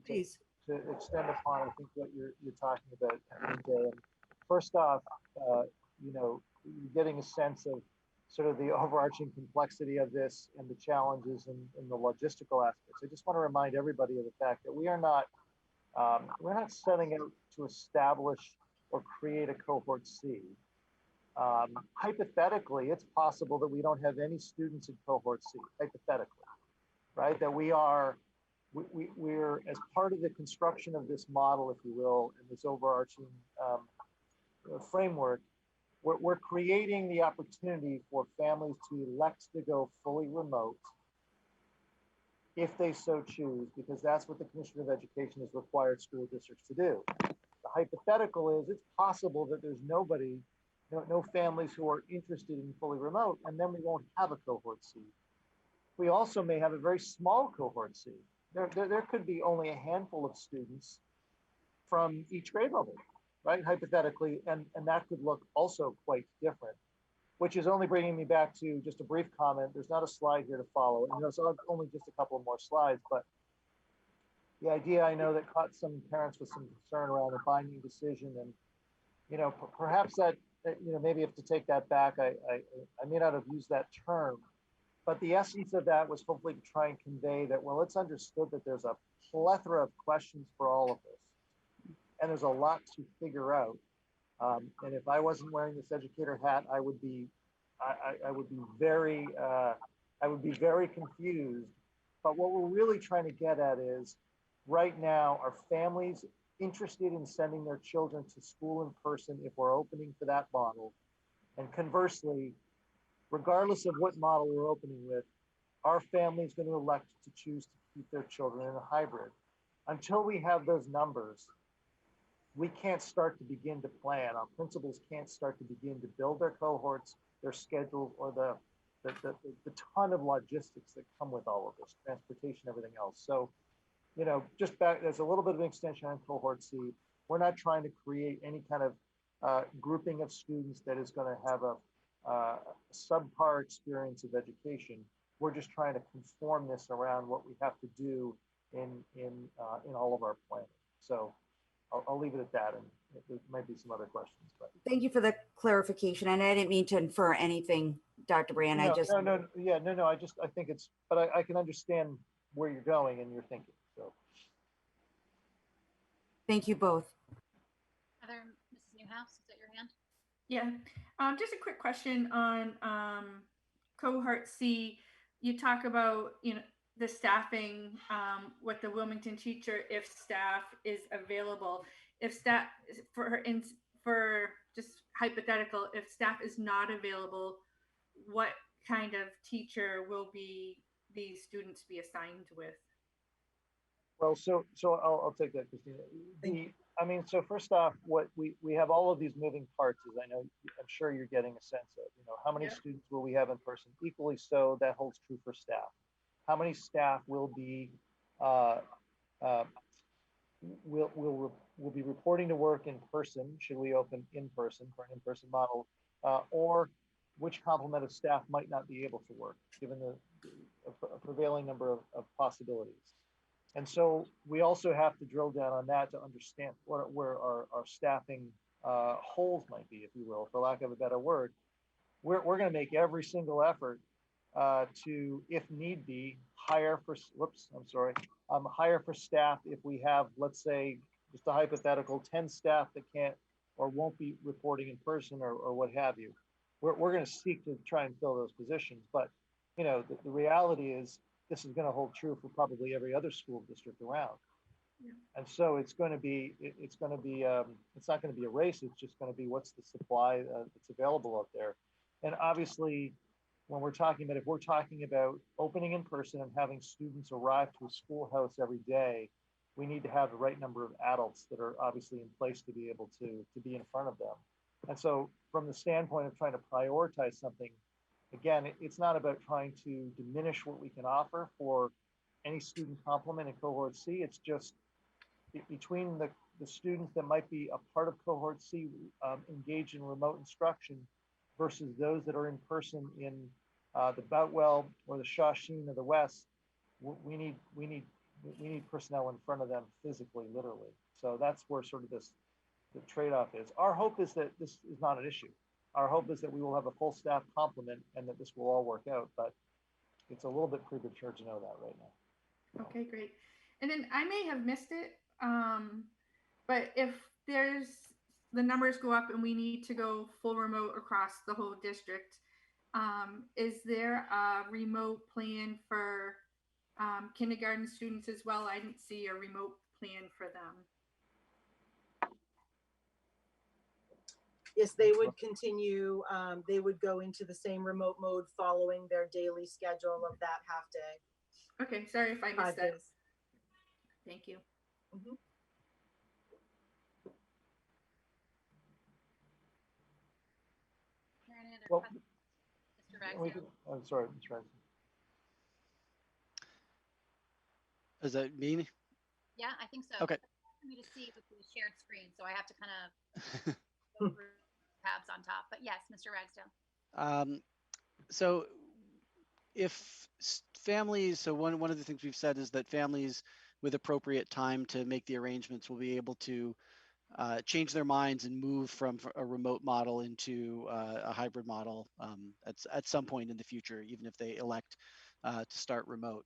please, to extend upon, I think what you're talking about, and first off, you're getting a sense of sort of the overarching complexity of this and the challenges and the logistical aspects. I just want to remind everybody of the fact that we're not setting out to establish or create a cohort C. Hypothetically, it's possible that we don't have any students in cohort C, hypothetically, right? That we're as part of the construction of this model, if you will, in this overarching framework, we're creating the opportunity for families to elect to go fully remote if they so choose, because that's what the Commissioner of Education has required school districts to do. The hypothetical is it's possible that there's no families who are interested in fully remote, and then we won't have a cohort C. We also may have a very small cohort C. There could be only a handful of students from each grade level, right? Hypothetically, and that could look also quite different, which is only bringing me back to just a brief comment. There's not a slide here to follow, and so only just a couple more slides, but the idea, I know, that caught some parents with some concern around a binding decision, and perhaps that maybe if to take that back, I may not have used that term, but the essence of that was hopefully to try and convey that, well, it's understood that there's a plethora of questions for all of this. And there's a lot to figure out. And if I wasn't wearing this educator hat, I would be very confused. But what we're really trying to get at is, right now, are families interested in sending their children to school in person if we're opening for that model? And conversely, regardless of what model we're opening with, our family is going to elect to choose to keep their children in a hybrid. Until we have those numbers, we can't start to begin to plan. Our principals can't start to begin to build their cohorts, their schedules, or the ton of logistics that come with all of this, transportation, everything else. So, you know, just back, there's a little bit of an extension on cohort C. We're not trying to create any kind of grouping of students that is going to have a subpar experience of education. We're just trying to conform this around what we have to do in all of our planning. So I'll leave it at that, and there might be some other questions. But Thank you for the clarification, and I didn't mean to infer anything, Dr. Brand. I think it's, but I can understand where you're going and you're thinking. So thank you both. Heather, Mrs. Newhouse, is that your hand? Yeah, just a quick question on cohort C. You talk about, you know, the staffing with the Wilmington teacher if staff is available. If staff, for just hypothetical, if staff is not available, what kind of teacher will these students be assigned with? Well, so I'll take that, Christina. I mean, so first off, what we have all of these moving parts, as I know, I'm sure you're getting a sense of, you know, how many students will we have in person? Equally so, that holds true for staff. How many staff will be will be reporting to work in person? Should we open in person for an in-person model, or which complement of staff might not be able to work, given a prevailing number of possibilities? And so we also have to drill down on that to understand where our staffing holes might be, if you will, for lack of a better word. We're going to make every single effort to, if need be, hire for staff if we have, let's say, just a hypothetical, 10 staff that can't or won't be reporting in person or what have you. We're going to seek to try and fill those positions. But, you know, the reality is this is going to hold true for probably every other school district around. Yeah. And so it's not going to be a race. It's just going to be what's the supply that's available out there. And obviously, when we're talking about opening in person and having students arrive to a schoolhouse every day, we need to have the right number of adults that are obviously in place to be able to be in front of them. And so from the standpoint of trying to prioritize something, again, it's not about trying to diminish what we can offer for any student complement in cohort C. It's just between the students that might be a part of cohort C engaged in remote instruction versus those that are in person in the Boutwell or the Shawsheen or the West. We need personnel in front of them physically, literally. So that's where sort of the trade-off is. Our hope is that this is not an issue. Our hope is that we will have a full staff complement and that this will all work out, but it's a little bit premature to know that right now. Okay, great. And then I may have missed it, but if the numbers go up and we need to go full remote across the whole district, is there a remote plan for kindergarten students as well? I didn't see a remote plan for them. Yes, they would continue. They would go into the same remote mode following their daily schedule of that half day. Okay, sorry if I missed that. Thank you. Mm-hmm. Well, Mr. Ragsdale. I'm sorry, Mr. Ragsdale. Is that me? Yeah, I think so. Okay. It's hard for me to see with the shared screen, so I have to kind of go through tabs on top. But yes, Mr. Ragsdale. So if families, so one of the things we've said is that families with appropriate time to make the arrangements will be able to change their minds and move from a remote model into a hybrid model at some point in the future, even if they elect to start remote.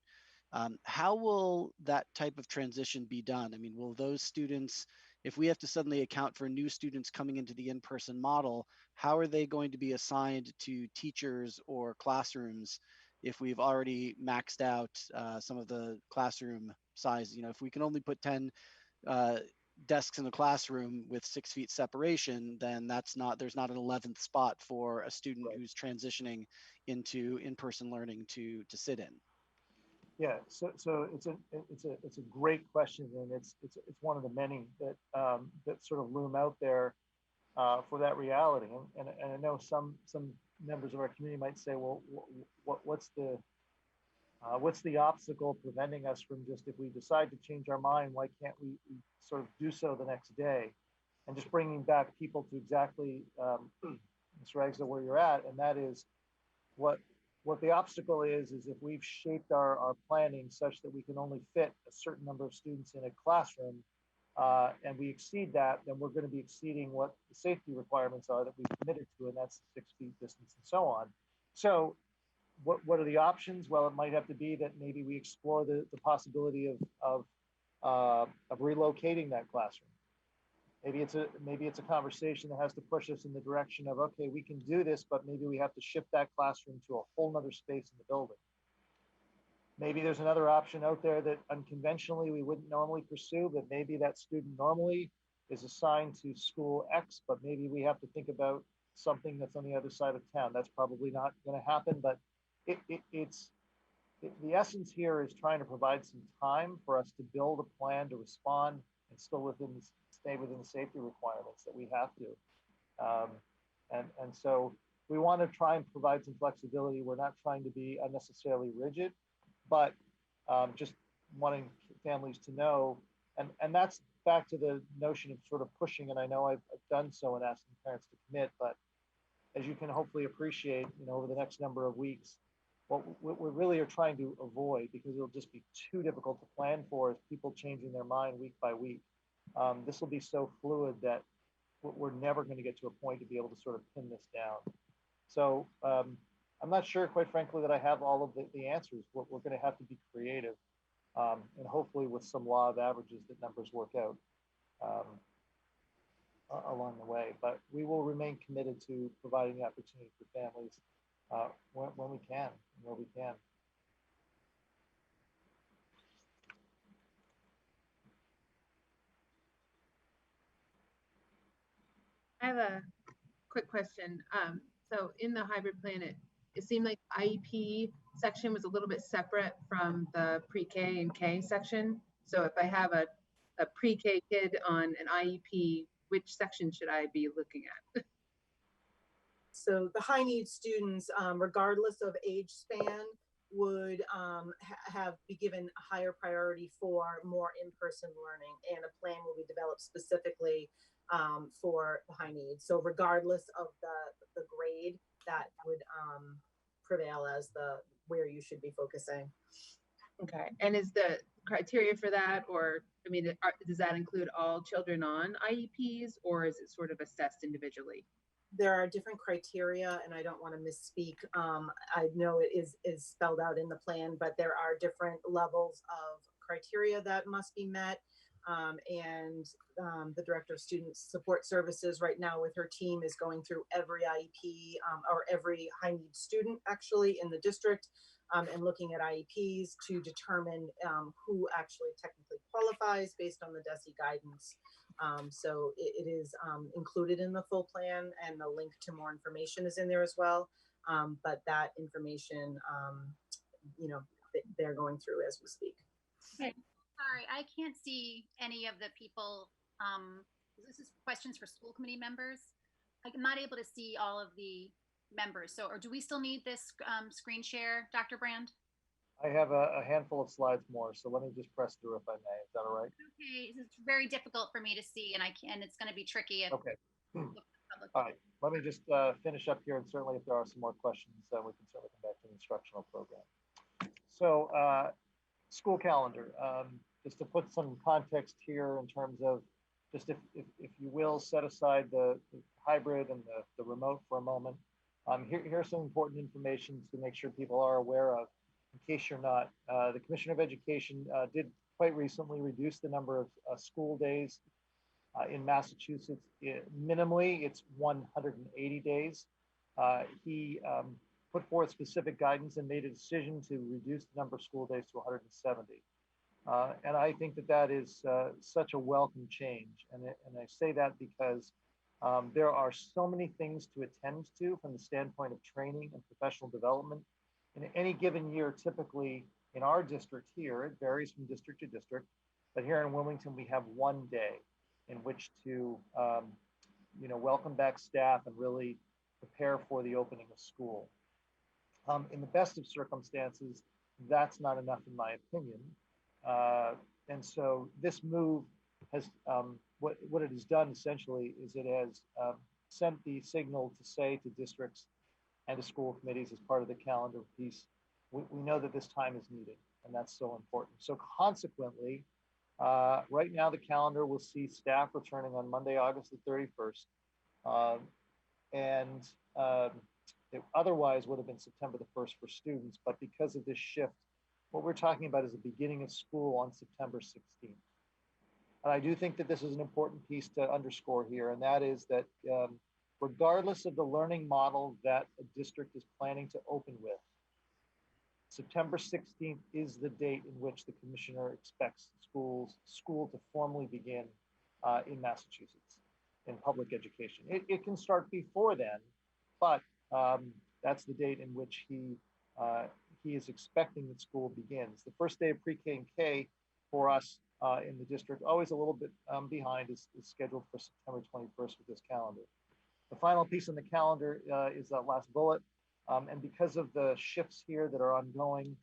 How will that type of transition be done? I mean, will those students, if we have to suddenly account for new students coming into the in-person model, how are they going to be assigned to teachers or classrooms if we've already maxed out some of the classroom size? You know, if we can only put 10 desks in the classroom with 6 feet separation, then there's not an 11th spot for a student who's transitioning into in-person learning to sit in. Yeah, so it's a great question, and it's one of the many that that sort of loom out there for that reality. And I know some members of our community might say, well, what's the obstacle preventing us from just, if we decide to change our mind, why can't we sort of do so the next day? And just bringing back people to exactly, Ms. Ragsdale, where you're at, and that is what the obstacle is if we've shaped our planning such that we can only fit a certain number of students in a classroom, and we exceed that, then we're going to be exceeding what the safety requirements are that we've committed to, and that's 6 feet distance and so on. So what are the options? Well, it might have to be that maybe we explore the possibility of relocating that classroom. Maybe it's a conversation that has to push us in the direction of, okay, we can do this, but maybe we have to shift that classroom to a whole nother space in the building. Maybe there's another option out there that unconventionally we wouldn't normally pursue, but maybe that student normally is assigned to school X, but maybe we have to think about something that's on the other side of town. That's probably not going to happen, but the essence here is trying to provide some time for us to build a plan to respond and still stay within the safety requirements that we have to. And so we want to try and provide some flexibility. We're not trying to be unnecessarily rigid, but just wanting families to know, and that's back to the notion of sort of pushing, and I know I've done so in asking parents to commit, but as you can hopefully appreciate, over the next number of weeks, what we really are trying to avoid, because it'll just be too difficult to plan for, is people changing their mind week by week. This will be so fluid that we're never going to get to a point to be able to sort of pin this down. So I'm not sure, quite frankly, that I have all of the answers. We're going to have to be creative, and hopefully with some law of averages that numbers work out along the way. But we will remain committed to providing the opportunity for families when we can, where we can. I have a quick question. So in the hybrid plan, it seemed like IEP section was a little bit separate from the pre-K and K section. So if I have a pre-K kid on an IEP, which section should I be looking at? So the high need students, regardless of age span, would be given a higher priority for more in-person learning, and a plan will be developed specifically for the high needs. So regardless of the grade, that would prevail as where you should be focusing. Okay, and is the criteria for that, or I mean, does that include all children on IEPs, or is it sort of assessed individually? There are different criteria, and I don't want to misspeak. I know it is spelled out in the plan, but there are different levels of criteria that must be met. And the Director of Student Support Services right now with her team is going through every IEP or every high need student actually in the district and looking at IEPs to determine who actually technically qualifies based on the DESE guidance. So it is included in the full plan, and the link to more information is in there as well. But that information, they're going through as we speak. Okay. Sorry, I can't see any of the people. This is questions for school committee members. I'm not able to see all of the members. So, or do we still need this screen share, Dr. Brand? I have a handful of slides more, so let me just press through if I may. Is that all right? Okay, it's very difficult for me to see, and it's going to be tricky. Okay. All right, let me just finish up here, and certainly if there are some more questions, we can certainly come back to the instructional program. So, school calendar. Just to put some context here in terms of just if you will, set aside the hybrid and the remote for a moment. Here's some important information to make sure people are aware of, in case you're not. The Commissioner of Education did quite recently reduce the number of school days in Massachusetts. Minimally, it's 180 days. He put forth specific guidance and made a decision to reduce the number of school days to 170. And I think that is such a welcome change. And I say that because there are so many things to attend to from the standpoint of training and professional development. In any given year, typically in our district here, it varies from district to district, but here in Wilmington, we have one day in which to welcome back staff and really prepare for the opening of school. In the best of circumstances, that's not enough in my opinion. And so this move has, what it has done essentially is it has sent the signal to say to districts and to school committees as part of the calendar piece, we know that this time is needed, and that's so important. So consequently, right now the calendar will see staff returning on Monday, August the 31st. It otherwise would have been September the 1st for students, but because of this shift, what we're talking about is the beginning of school on September 16th. And I do think that this is an important piece to underscore here, and that is that regardless of the learning model that a district is planning to open with, September 16th is the date in which the commissioner expects school to formally begin in Massachusetts in public education. It can start before then, but that's the date in which he is expecting that school begins. The first day of pre-K and K for us in the district, always a little bit behind, is scheduled for September 21st with this calendar. The final piece on the calendar is that last bullet. And because of the shifts here that are ongoing,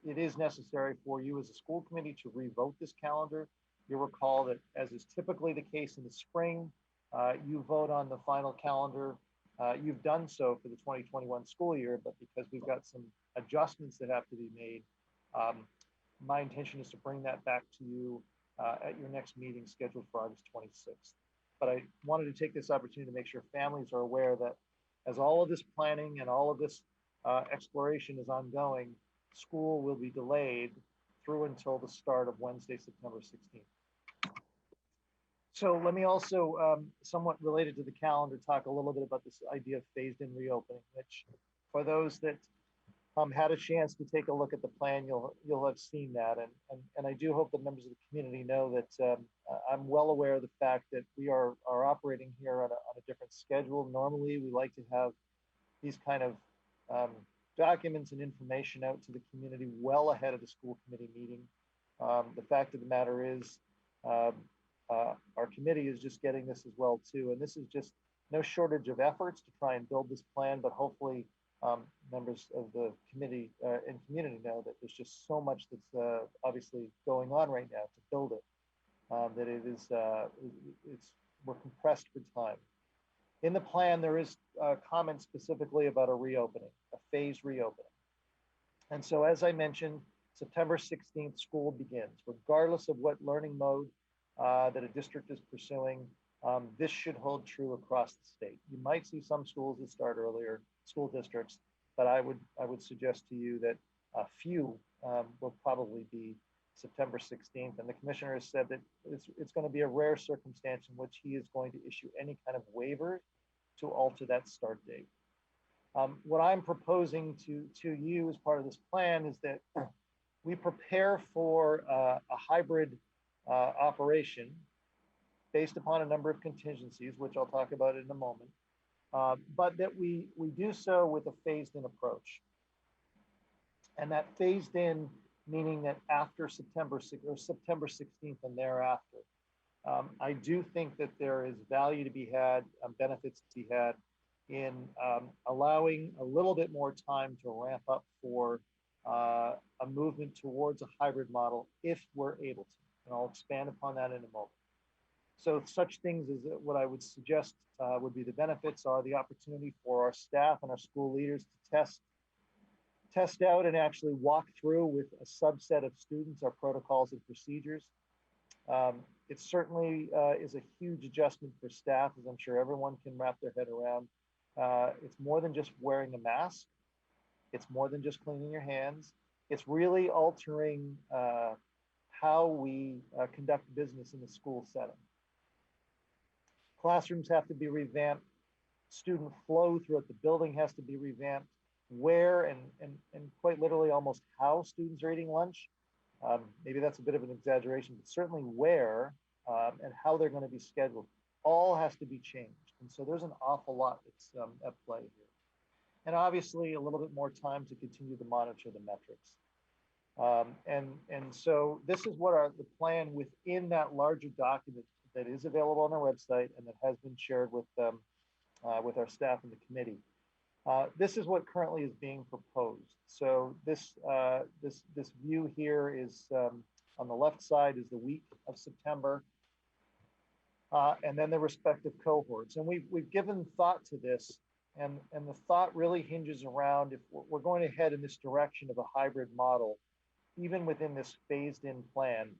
it is necessary for you as a school committee to revote this calendar. You'll recall that, as is typically the case in the spring, you vote on the final calendar. You've done so for the 2021 school year, but because we've got some adjustments that have to be made, my intention is to bring that back to you at your next meeting scheduled for August 26th. But I wanted to take this opportunity to make sure families are aware that as all of this planning and all of this exploration is ongoing, school will be delayed through until the start of Wednesday, September 16th. So let me also, somewhat related to the calendar, talk a little bit about this idea of phased-in reopening, which for those that had a chance to take a look at the plan, you'll have seen that. And I do hope that members of the community know that I'm well aware of the fact that we are operating here on a different schedule. Normally, we like to have these kind of documents and information out to the community well ahead of the school committee meeting. The fact of the matter is, our committee is just getting this as well too. And this is just no shortage of efforts to try and build this plan, but hopefully members of the committee and community know that there's just so much that's obviously going on right now to build it, that it is, we're compressed for time. In the plan, there is comments specifically about a reopening, a phased reopening. And so, as I mentioned, September 16th, school begins, regardless of what learning mode that a district is pursuing. This should hold true across the state. You might see some schools that start earlier, school districts, but I would suggest to you that a few will probably be September 16th. And the commissioner has said that it's going to be a rare circumstance in which he is going to issue any kind of waiver to alter that start date. What I'm proposing to you as part of this plan is that we prepare for a hybrid operation based upon a number of contingencies, which I'll talk about in a moment, but that we do so with a phased-in approach. And that phased in, meaning that after September 16th and thereafter, I do think that there is value to be had, benefits to be had in allowing a little bit more time to ramp up for a movement towards a hybrid model if we're able to. And I'll expand upon that in a moment. So such things as what I would suggest would be the benefits are the opportunity for our staff and our school leaders to test out and actually walk through with a subset of students our protocols and procedures. It certainly is a huge adjustment for staff, as I'm sure everyone can wrap their head around. It's more than just wearing a mask. It's more than just cleaning your hands. It's really altering how we conduct business in the school setting. Classrooms have to be revamped. Student flow throughout the building has to be revamped. Where and quite literally almost how students are eating lunch. Maybe that's a bit of an exaggeration, but certainly where and how they're going to be scheduled all has to be changed. And so there's an awful lot that's at play here. And obviously a little bit more time to continue to monitor the metrics. And so this is what the plan within that larger document that is available on our website and that has been shared with our staff and the committee. This is what currently is being proposed. So this view here is on the left side is the week of September, and then the respective cohorts. And we've given thought to this, and the thought really hinges around if we're going to head in this direction of a hybrid model, even within this phased-in plan.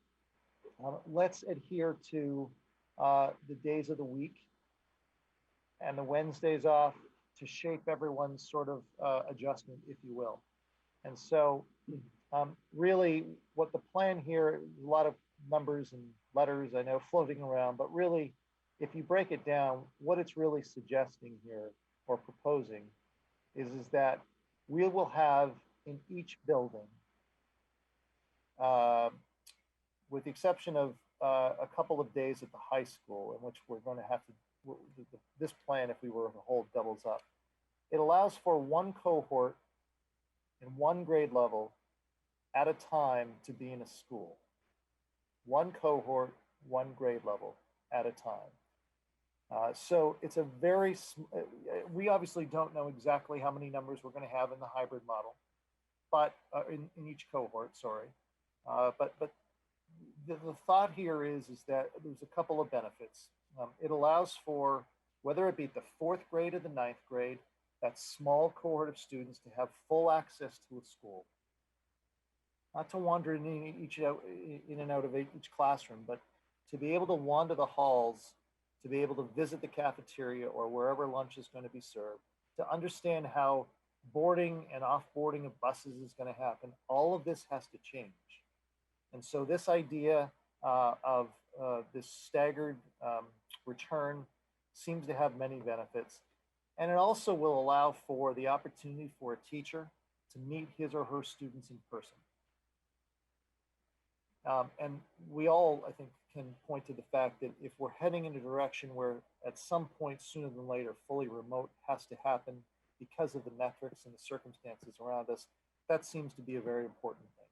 Let's adhere to the days of the week and the Wednesdays off to shape everyone's sort of adjustment, if you will. And so really what the plan here, a lot of numbers and letters I know floating around, but really if you break it down, what it's really suggesting here or proposing is that we will have in each building, with the exception of a couple of days at the high school in which we're going to have to, this plan, if we were to hold, doubles up. It allows for one cohort in one grade level at a time to be in a school. One cohort, one grade level at a time. So it's a very, we obviously don't know exactly how many numbers we're going to have in the hybrid model, but in each cohort, sorry. But the thought here is that there's a couple of benefits. It allows for, whether it be the 4th grade or the 9th grade, that small cohort of students to have full access to a school. Not to wander in and out of each classroom, but to be able to wander the halls, to be able to visit the cafeteria or wherever lunch is going to be served, to understand how boarding and off-boarding of buses is going to happen. All of this has to change. And so this idea of this staggered return seems to have many benefits. And it also will allow for the opportunity for a teacher to meet his or her students in person. And we all, I think, can point to the fact that if we're heading in a direction where at some point sooner than later, fully remote has to happen because of the metrics and the circumstances around us, that seems to be a very important thing.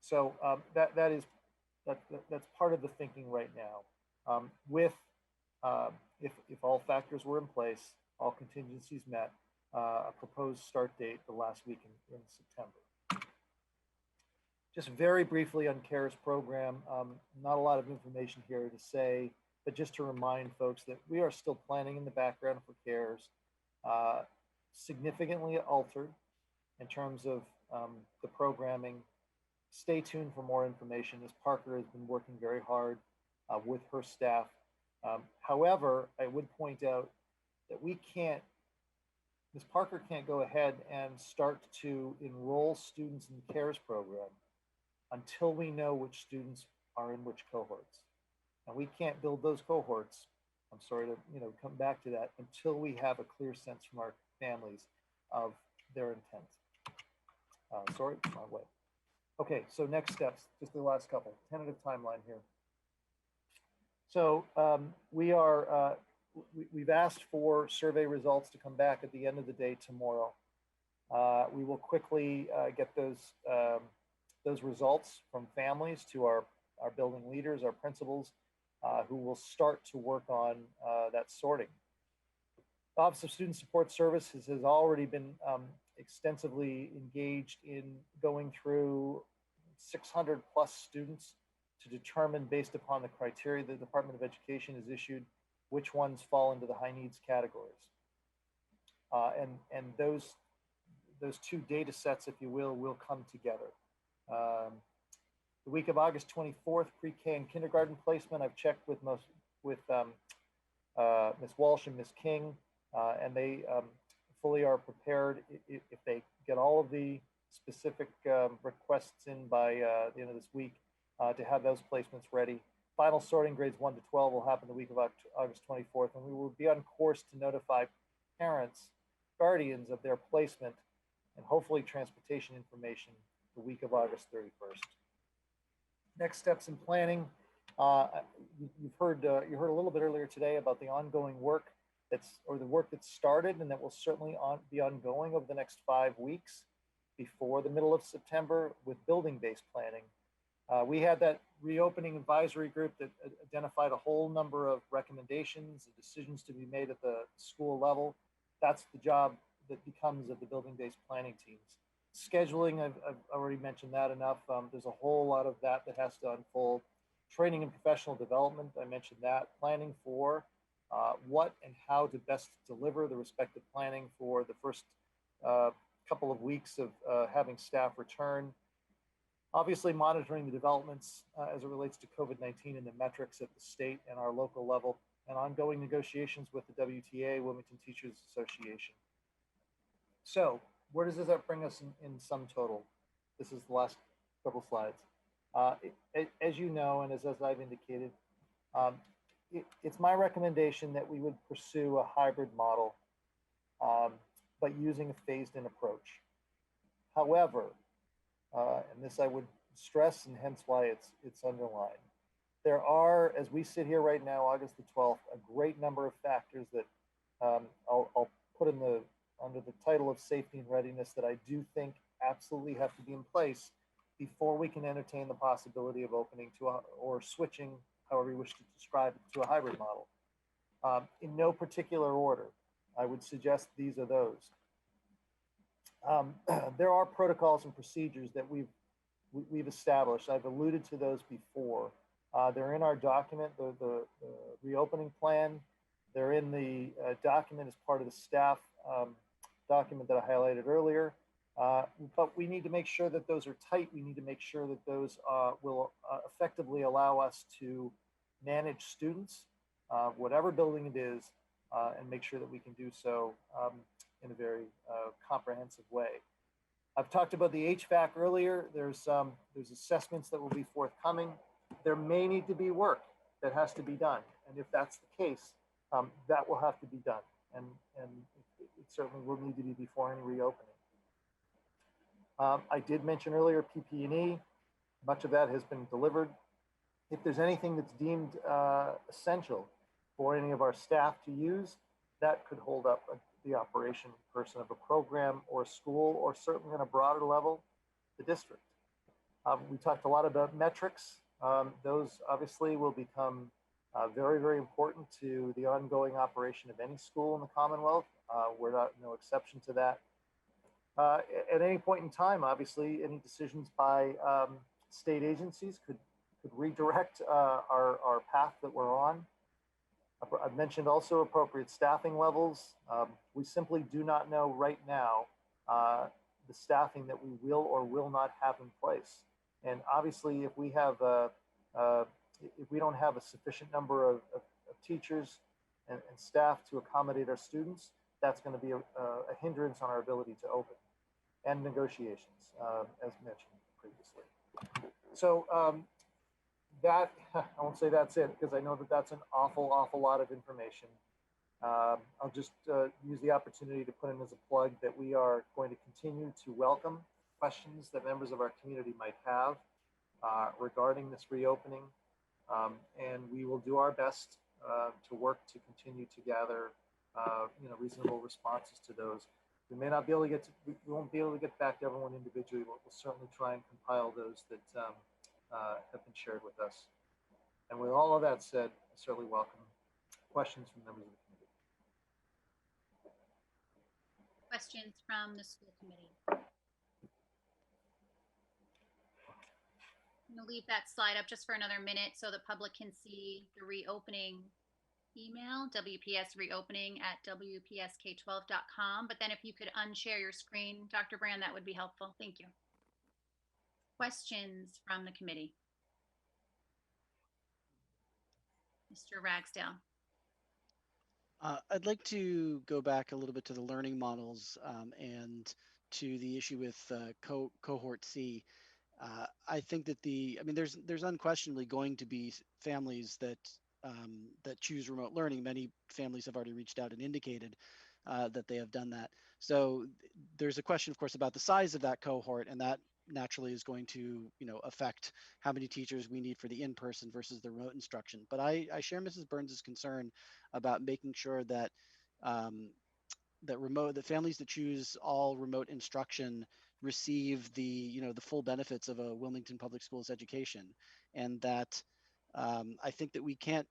So that's part of the thinking right now. If all factors were in place, all contingencies met, a proposed start date the last week in September. Just very briefly on CARES program, not a lot of information here to say, but just to remind folks that we are still planning in the background for CARES, significantly altered in terms of the programming. Stay tuned for more information, as Parker has been working very hard with her staff. However, I would point out that Ms. Parker can't go ahead and start to enroll students in the CARES program until we know which students are in which cohorts. And we can't build those cohorts, I'm sorry to come back to that, until we have a clear sense from our families of their intent. Sorry, wrong way. Okay, so next steps, just the last couple, tentative timeline here. So we've asked for survey results to come back at the end of the day tomorrow. We will quickly get those results from families to our building leaders, our principals, who will start to work on that sorting. The Office of Student Support Services has already been extensively engaged in going through 600 plus students to determine, based upon the criteria the Department of Education has issued, which ones fall into the high needs categories. And those two data sets, if you will come together. The week of August 24th, pre-K and kindergarten placement. I've checked with Ms. Walsh and Ms. King, and they fully are prepared if they get all of the specific requests in by the end of this week to have those placements ready. Final sorting grades 1 to 12 will happen the week of August 24th, and we will be on course to notify parents, guardians of their placement, and hopefully transportation information the week of August 31st. Next steps in planning. You heard a little bit earlier today about the ongoing work the work that's started and that will certainly be ongoing over the next 5 weeks before the middle of September with building-based planning. We had that reopening advisory group that identified a whole number of recommendations and decisions to be made at the school level. That's the job that becomes of the building-based planning teams. Scheduling, I've already mentioned that enough. There's a whole lot of that has to unfold. Training and professional development, I mentioned that. Planning for what and how to best deliver the respective planning for the first couple of weeks of having staff return. Obviously monitoring the developments as it relates to COVID-19 and the metrics at the state and our local level, and ongoing negotiations with the WTA, Wilmington Teachers Association. So where does that bring us in sum total? This is the last couple slides. As you know, and as I've indicated, it's my recommendation that we would pursue a hybrid model, but using a phased-in approach. However, and this I would stress, and hence why it's underlined, there are, as we sit here right now, August the 12th, a great number of factors that I'll put under the title of safety and readiness that I do think absolutely have to be in place before we can entertain the possibility of opening or switching, however you wish to describe it, to a hybrid model. In no particular order, I would suggest these are those. There are protocols and procedures that we've established. I've alluded to those before. They're in our document, the reopening plan. They're in the document as part of the staff document that I highlighted earlier. But we need to make sure that those are tight. We need to make sure that those will effectively allow us to manage students, whatever building it is, and make sure that we can do so in a very comprehensive way. I've talked about the HVAC earlier. There's assessments that will be forthcoming. There may need to be work that has to be done. And if that's the case, that will have to be done. And it certainly will need to be before any reopening. I did mention earlier PPE. Much of that has been delivered. If there's anything that's deemed essential for any of our staff to use, that could hold up the operation person of a program or a school, or certainly on a broader level, the district. We talked a lot about metrics. Those obviously will become very, very important to the ongoing operation of any school in the Commonwealth. We're no exception to that. At any point in time, obviously, any decisions by state agencies could redirect our path that we're on. I've mentioned also appropriate staffing levels. We simply do not know right now the staffing that we will or will not have in place. And obviously, if we have if we don't have a sufficient number of teachers and staff to accommodate our students, that's going to be a hindrance on our ability to open, and negotiations, as mentioned previously. So that, I won't say that's it, because I know that that's an awful lot of information. I'll just use the opportunity to put in as a plug that we are going to continue to welcome questions that members of our community might have regarding this reopening. And we will do our best to work to continue to gather reasonable responses to those. We may not be able to we won't be able to get back to everyone individually, but we'll certainly try and compile those that have been shared with us. And with all of that said, I certainly welcome questions from members of the committee. Questions from the school committee? I'm going to leave that slide up just for another minute so the public can see the reopening email, wpsreopening@wpsk12.com. But then if you could unshare your screen, Dr. Brand, that would be helpful. Thank you. Questions from the committee? Mr. Ragsdale. I'd like to go back a little bit to the learning models and to the issue with cohort C. I think that there's unquestionably going to be families that that choose remote learning. Many families have already reached out and indicated that they have done that. So there's a question, of course, about the size of that cohort, and that naturally is going to, affect how many teachers we need for the in-person versus the remote instruction. But I share Mrs. Burns's concern about making sure that that families that choose all remote instruction receive the the full benefits of a Wilmington Public Schools education, and that I think that we can't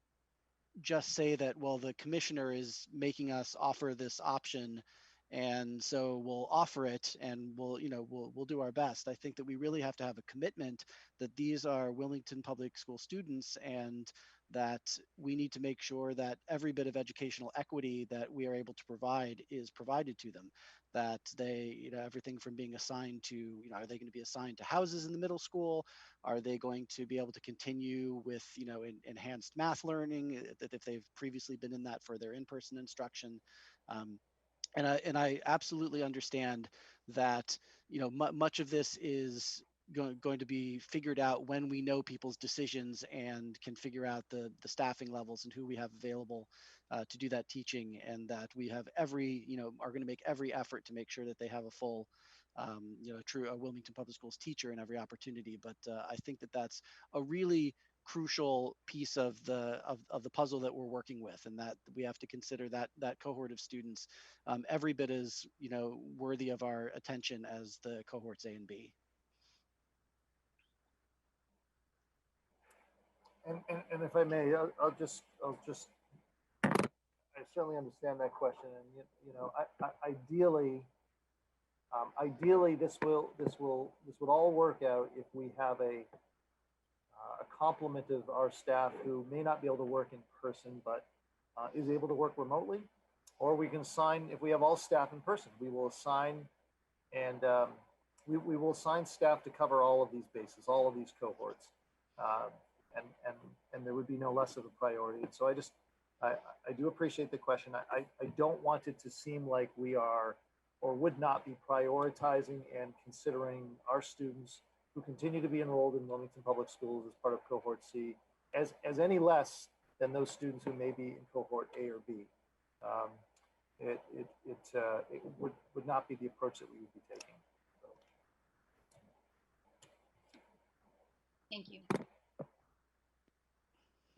just say that, well, the commissioner is making us offer this option, and so we'll offer it and we'll do our best. I think that we really have to have a commitment that these are Wilmington Public School students, and that we need to make sure that every bit of educational equity that we are able to provide is provided to them. That they, everything from being assigned to, are they going to be assigned to houses in the middle school? Are they going to be able to continue with, enhanced math learning, that if they've previously been in that for their in-person instruction? And I absolutely understand that, much of this is going to be figured out when we know people's decisions and can figure out the staffing levels and who we have available to do that teaching, and that we have are going to make every effort to make sure that they have a full, true Wilmington Public Schools teacher in every opportunity. But I think that that's a really crucial piece of the puzzle that we're working with, and that we have to consider that cohort of students every bit as worthy of our attention as the cohorts A and B. And if I may, I'll just I certainly understand that question, and ideally this would all work out if we have a complement of our staff who may not be able to work in person but is able to work remotely, or we can assign, if we have all staff in person, we will assign and we will assign staff to cover all of these bases, all of these cohorts, and there would be no less of a priority. And so I do appreciate the question. I don't want it to seem like we are or would not be prioritizing and considering our students who continue to be enrolled in Wilmington Public Schools as part of cohort C as any less than those students who may be in cohort A or B. It would not be the approach that we would be taking. So. Thank you.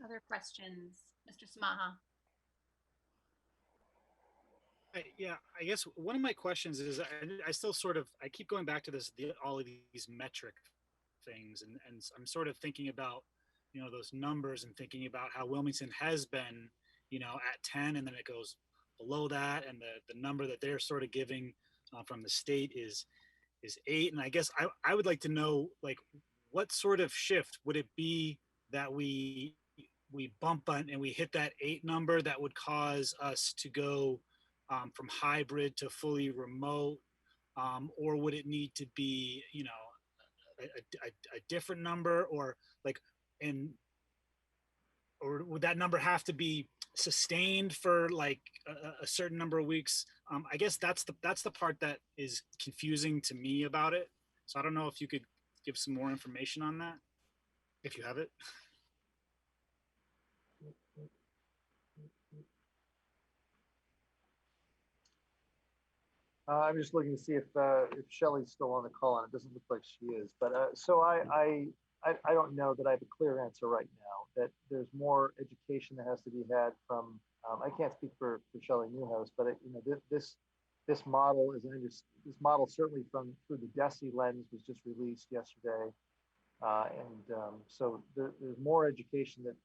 Other questions? Mr. Samaha. Yeah, I guess one of my questions is I still I keep going back to all of these metric things, and I'm sort of thinking about, those numbers and thinking about how Wilmington has been, at 10, and then it goes below that, and the number that they're sort of giving from the state is 8. And I guess I would like to know, like, what sort of shift would it be that we bump on and we hit that 8 number that would cause us to go from hybrid to fully remote, or would it need to be, a different number, or or would that number have to be sustained for like a certain number of weeks? I guess that's the part that is confusing to me about it. So I don't know if you could give some more information on that, if you have it. I'm just looking to see if Shelley's still on the call, and it doesn't look like she is. But so I don't know that I have a clear answer right now. That there's more education that has to be had from. I can't speak for Shelley Newhouse, but this model this model certainly through the DESE lens was just released yesterday, so there's more education that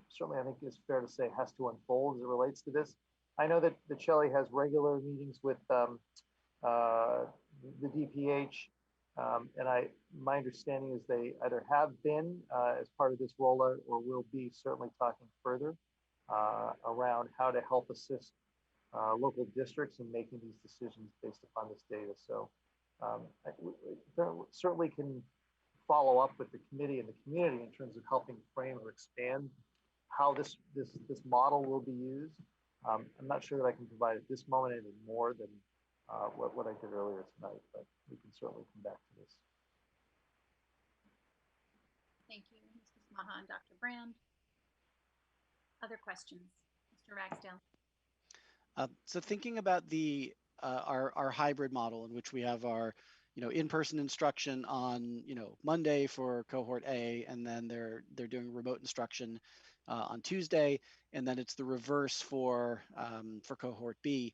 certainly I think is fair to say has to unfold as it relates to this. I know that Shelley has regular meetings with the DPH, and my understanding is they either have been as part of this rollout or will be certainly talking further around how to help assist local districts in making these decisions based upon this data. So certainly can follow up with the committee and the community in terms of helping frame or expand how this model will be used. I'm not sure that I can provide at this moment anything more than what I did earlier tonight, but we can certainly come back to this. Thank you, Mrs. Maha and Dr. Brand. Other questions? Mr. Ragsdale. So thinking about the our hybrid model in which we have our in-person instruction on Monday for cohort A, and then they're doing remote instruction on Tuesday, and then it's the reverse for cohort B.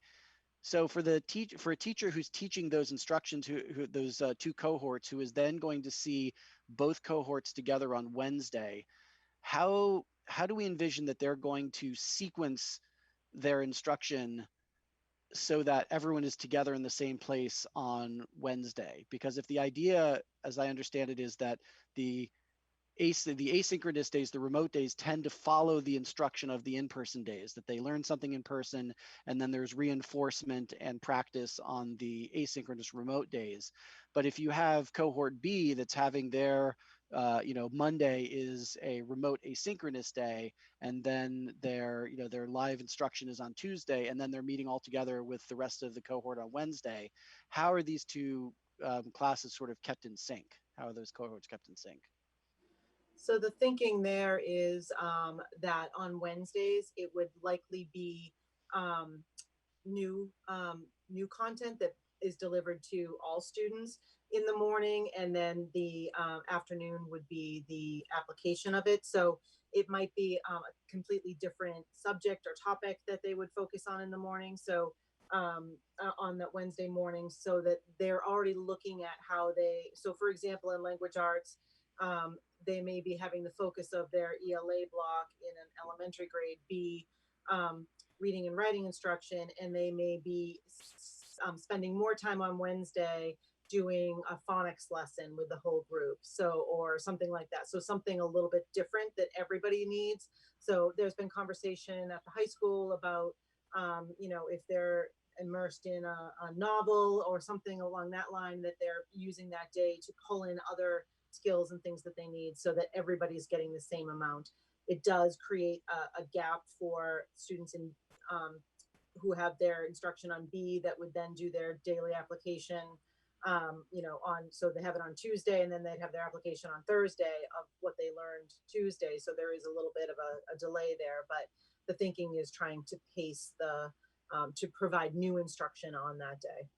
So for a teacher who's teaching those instructions, those two cohorts, who is then going to see both cohorts together on Wednesday, how do we envision that they're going to sequence their instruction so that everyone is together in the same place on Wednesday? Because if the idea, as I understand it, is that the asynchronous days, the remote days, tend to follow the instruction of the in-person days, that they learn something in person and then there's reinforcement and practice on the asynchronous remote days. But if you have cohort B that's having their Monday is a remote asynchronous day, and then their live instruction is on Tuesday, and then they're meeting all together with the rest of the cohort on Wednesday, how are these two classes sort of kept in sync? How are those cohorts kept in sync? So the thinking there is that on Wednesdays, it would likely be new content that is delivered to all students in the morning, and then the afternoon would be the application of it. So it might be a completely different subject or topic that they would focus on in the morning. So on that Wednesday morning, so that they're already looking at how so for example, in language arts, they may be having the focus of their ELA block in an elementary grade be reading and writing instruction, and they may be spending more time on Wednesday doing a phonics lesson with the whole group, or something like that. So something a little bit different that everybody needs. So there's been conversation at the high school about, if they're immersed in a novel or something along that line, that they're using that day to pull in other skills and things that they need so that everybody's getting the same amount. It does create a gap for students who have their instruction on B that would then do their daily application, so they have it on Tuesday, and then they'd have their application on Thursday of what they learned Tuesday. So there is a little bit of a delay there, but the thinking is trying to pace to provide new instruction on that day.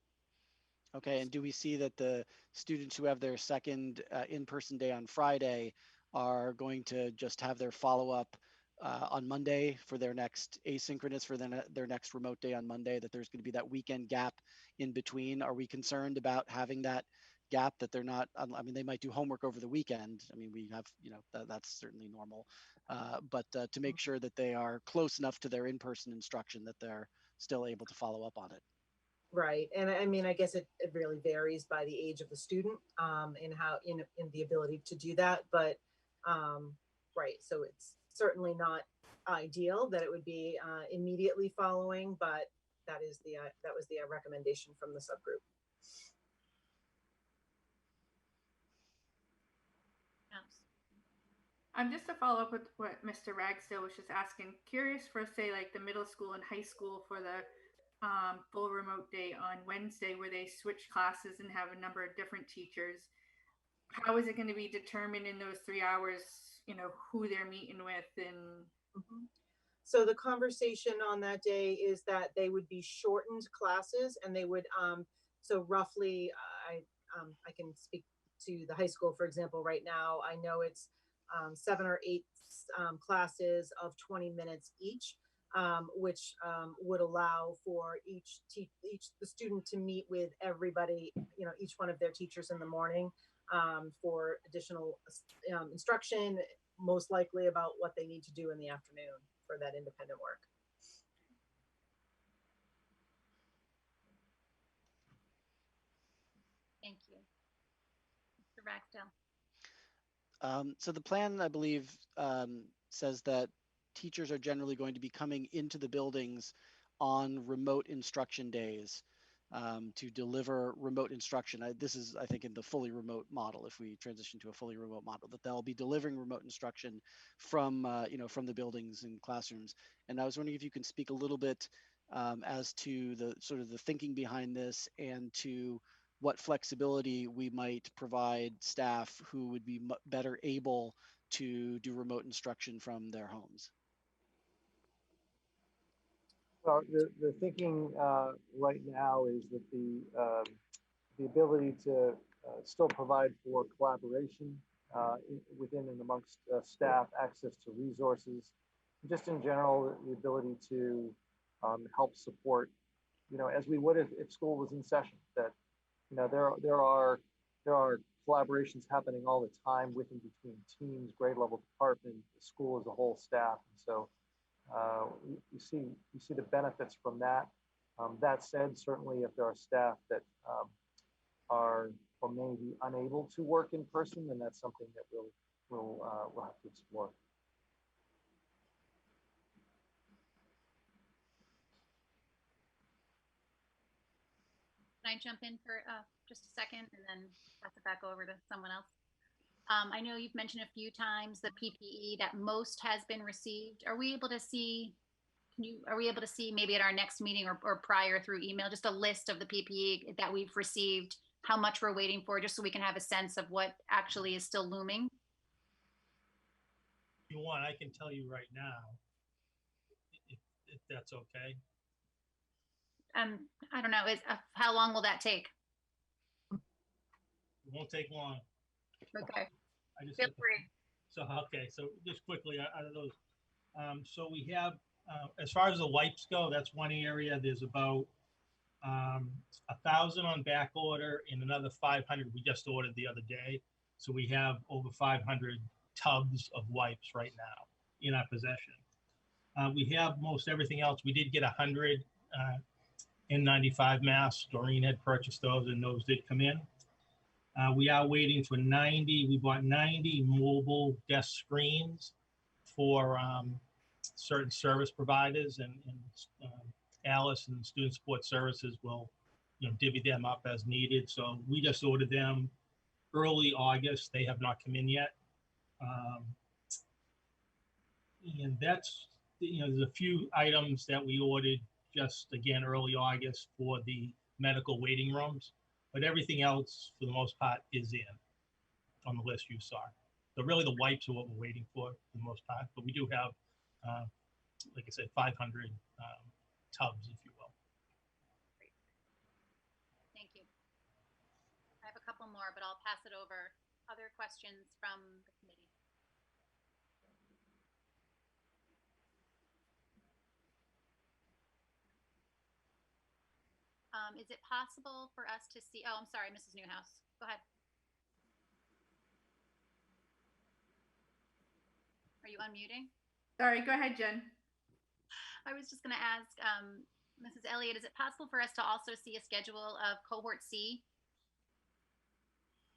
Okay, and do we see that the students who have their second in-person day on Friday are going to just have their follow-up on Monday for their next asynchronous, for their next remote day on Monday, that there's going to be that weekend gap in between? Are we concerned about having that gap, that they're not, I mean, they might do homework over the weekend. I mean, we have, that's certainly normal, but to make sure that they are close enough to their in-person instruction that they're still able to follow up on it. Right. And I mean, I guess it really varies by the age of the student in how, in the ability to do that. But right. So it's certainly not ideal that it would be immediately following, but that was the recommendation from the subgroup. Just to follow up with what Mr. Ragsdale was just asking, curious for, say, like the middle school and high school for the full remote day on Wednesday, where they switch classes and have a number of different teachers. How is it going to be determined in those 3 hours, who they're meeting with? And So the conversation on that day is that they would be shortened classes, and they would, so roughly, I can speak to the high school, for example, right now. I know it's 7 or 8 classes of 20 minutes each, which would allow for the student to meet with everybody, each one of their teachers in the morning for additional instruction, most likely about what they need to do in the afternoon for that independent work. Thank you. Mr. Ragsdale. So the plan, I believe, says that teachers are generally going to be coming into the buildings on remote instruction days. to deliver remote instruction. This is, I think, in the fully remote model, if we transition to a fully remote model, that they'll be delivering remote instruction from, from the buildings and classrooms. And I was wondering if you can speak a little bit as to the sort of the thinking behind this, and to what flexibility we might provide staff who would be better able to do remote instruction from their homes. Well, the thinking right now is that the ability to still provide for collaboration within and amongst staff, access to resources, just in general, the ability to help support, as we would if school was in session. That there are collaborations happening all the time within between teams, grade level department, the school as a whole, staff, and so you see the benefits from that. That said, certainly if there are staff that are or may be unable to work in person, then that's something that we'll have to explore. Can I jump in for just a second and then pass it back over to someone else? I know you've mentioned a few times the PPE that most has been received. Are we able to see? Are we able to see maybe at our next meeting or prior through email, just a list of the PPE that we've received, how much we're waiting for, just so we can have a sense of what actually is still looming? If you want, I can tell you right now, if that's okay. I don't know. How long will that take? It won't take long. Okay. I just feel free. So just quickly out of those, so we have as far as the wipes go, that's one area. There's about 1,000 on back order and another 500 we just ordered the other day. So we have over 500 tubs of wipes right now in our possession. We have most everything else. We did get 100 N95 masks. Doreen had purchased those, and those did come in. We are waiting for 90. We bought 90 mobile desk screens for certain service providers, and Alice and Student Support Services will, divvy them up as needed. So we just ordered them early August. They have not come in yet. And that's, there's a few items that we ordered just, again, early August for the medical waiting rooms, but everything else for the most part is in on the list you saw. So really the wipes are what we're waiting for the most part, but we do have, like I said, 500 tubs, if you will. Great. Thank you. I have a couple more, but I'll pass it over. Other questions from the committee? Is it possible for us to see, oh, I'm sorry, Mrs. Newhouse, go ahead. Are you unmuting? Sorry, go ahead, Jen. I was just gonna ask, Mrs. Elliott, is it possible for us to also see a schedule of cohort C?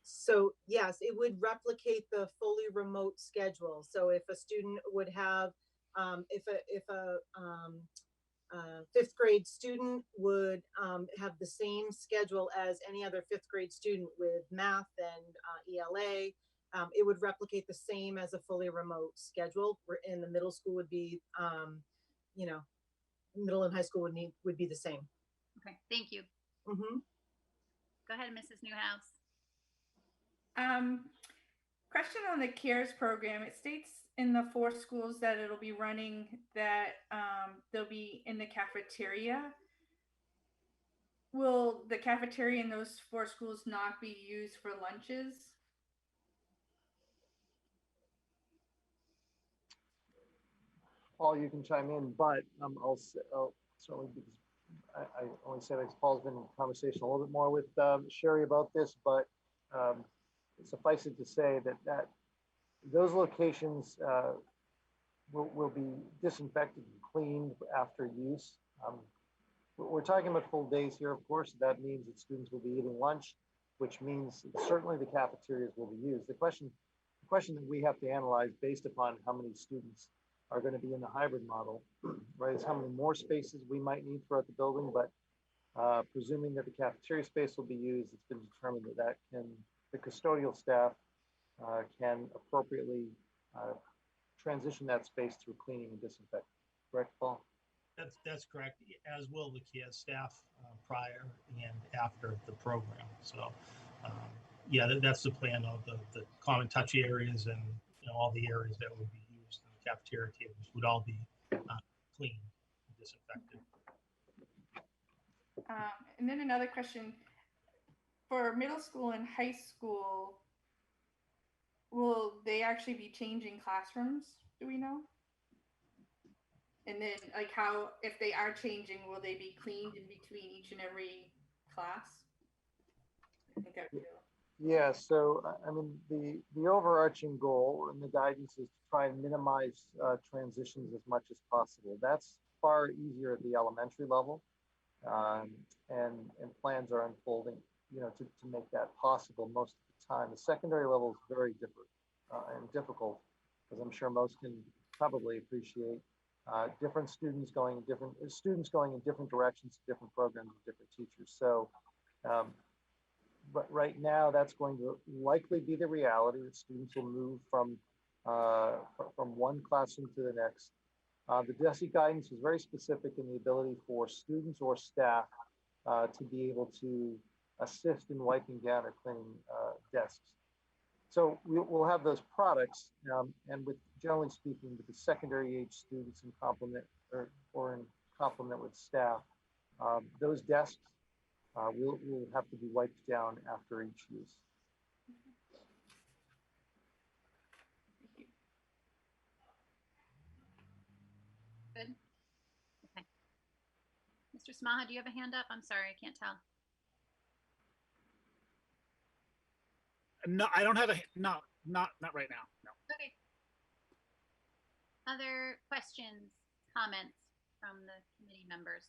So yes, it would replicate the fully remote schedule. So if a student would have, if a fifth grade student would have the same schedule as any other fifth grade student with math and ELA, it would replicate the same as a fully remote schedule. In the middle school would be, middle and high school would be the same. Okay, thank you. Mm-hmm. Go ahead, Mrs. Newhouse. Question on the CARES program. It states in the 4 schools that it'll be running, that they'll be in the cafeteria. Will the cafeteria in those 4 schools not be used for lunches? Paul, you can chime in, but I'll certainly, because I only say that Paul's been in conversation a little bit more with Sherry about this, but suffice it to say that those locations will be disinfected and cleaned after use. We're talking about full days here, of course. That means that students will be eating lunch, which means certainly the cafeterias will be used. The question that we have to analyze based upon how many students are going to be in the hybrid model, right, is how many more spaces we might need throughout the building. But Presuming that the cafeteria space will be used, it's been determined that the custodial staff can appropriately transition that space through cleaning and disinfecting. Correct, Paul? That's correct, as will the care staff prior and after the program. So, yeah, that's the plan of the common touch areas and all the areas that would be used in the cafeteria tables would all be clean and disinfected. And then another question, for middle school and high school, will they actually be changing classrooms? Do we know? And then like how, if they are changing, will they be cleaned in between each and every class? I think that would be Yeah, so I mean, the overarching goal and the guidance is to try and minimize transitions as much as possible. That's far easier at the elementary level, and plans are unfolding, to make that possible most of the time. The secondary level is very different and difficult, as I'm sure most can probably appreciate. Different students going in different directions, different programs, with different teachers. So. But right now, that's going to likely be the reality that students will move from one classroom to the next. The DESE guidance is very specific in the ability for students or staff to be able to assist in wiping down or cleaning desks. So we'll have those products, and with generally speaking, with the secondary age students in complement or in complement with staff, those desks will have to be wiped down after each use. Good. Okay. Mr. Smaha, do you have a hand up? I'm sorry, I can't tell. No, I don't have not right now. No. Okay. Other questions, comments from the committee members?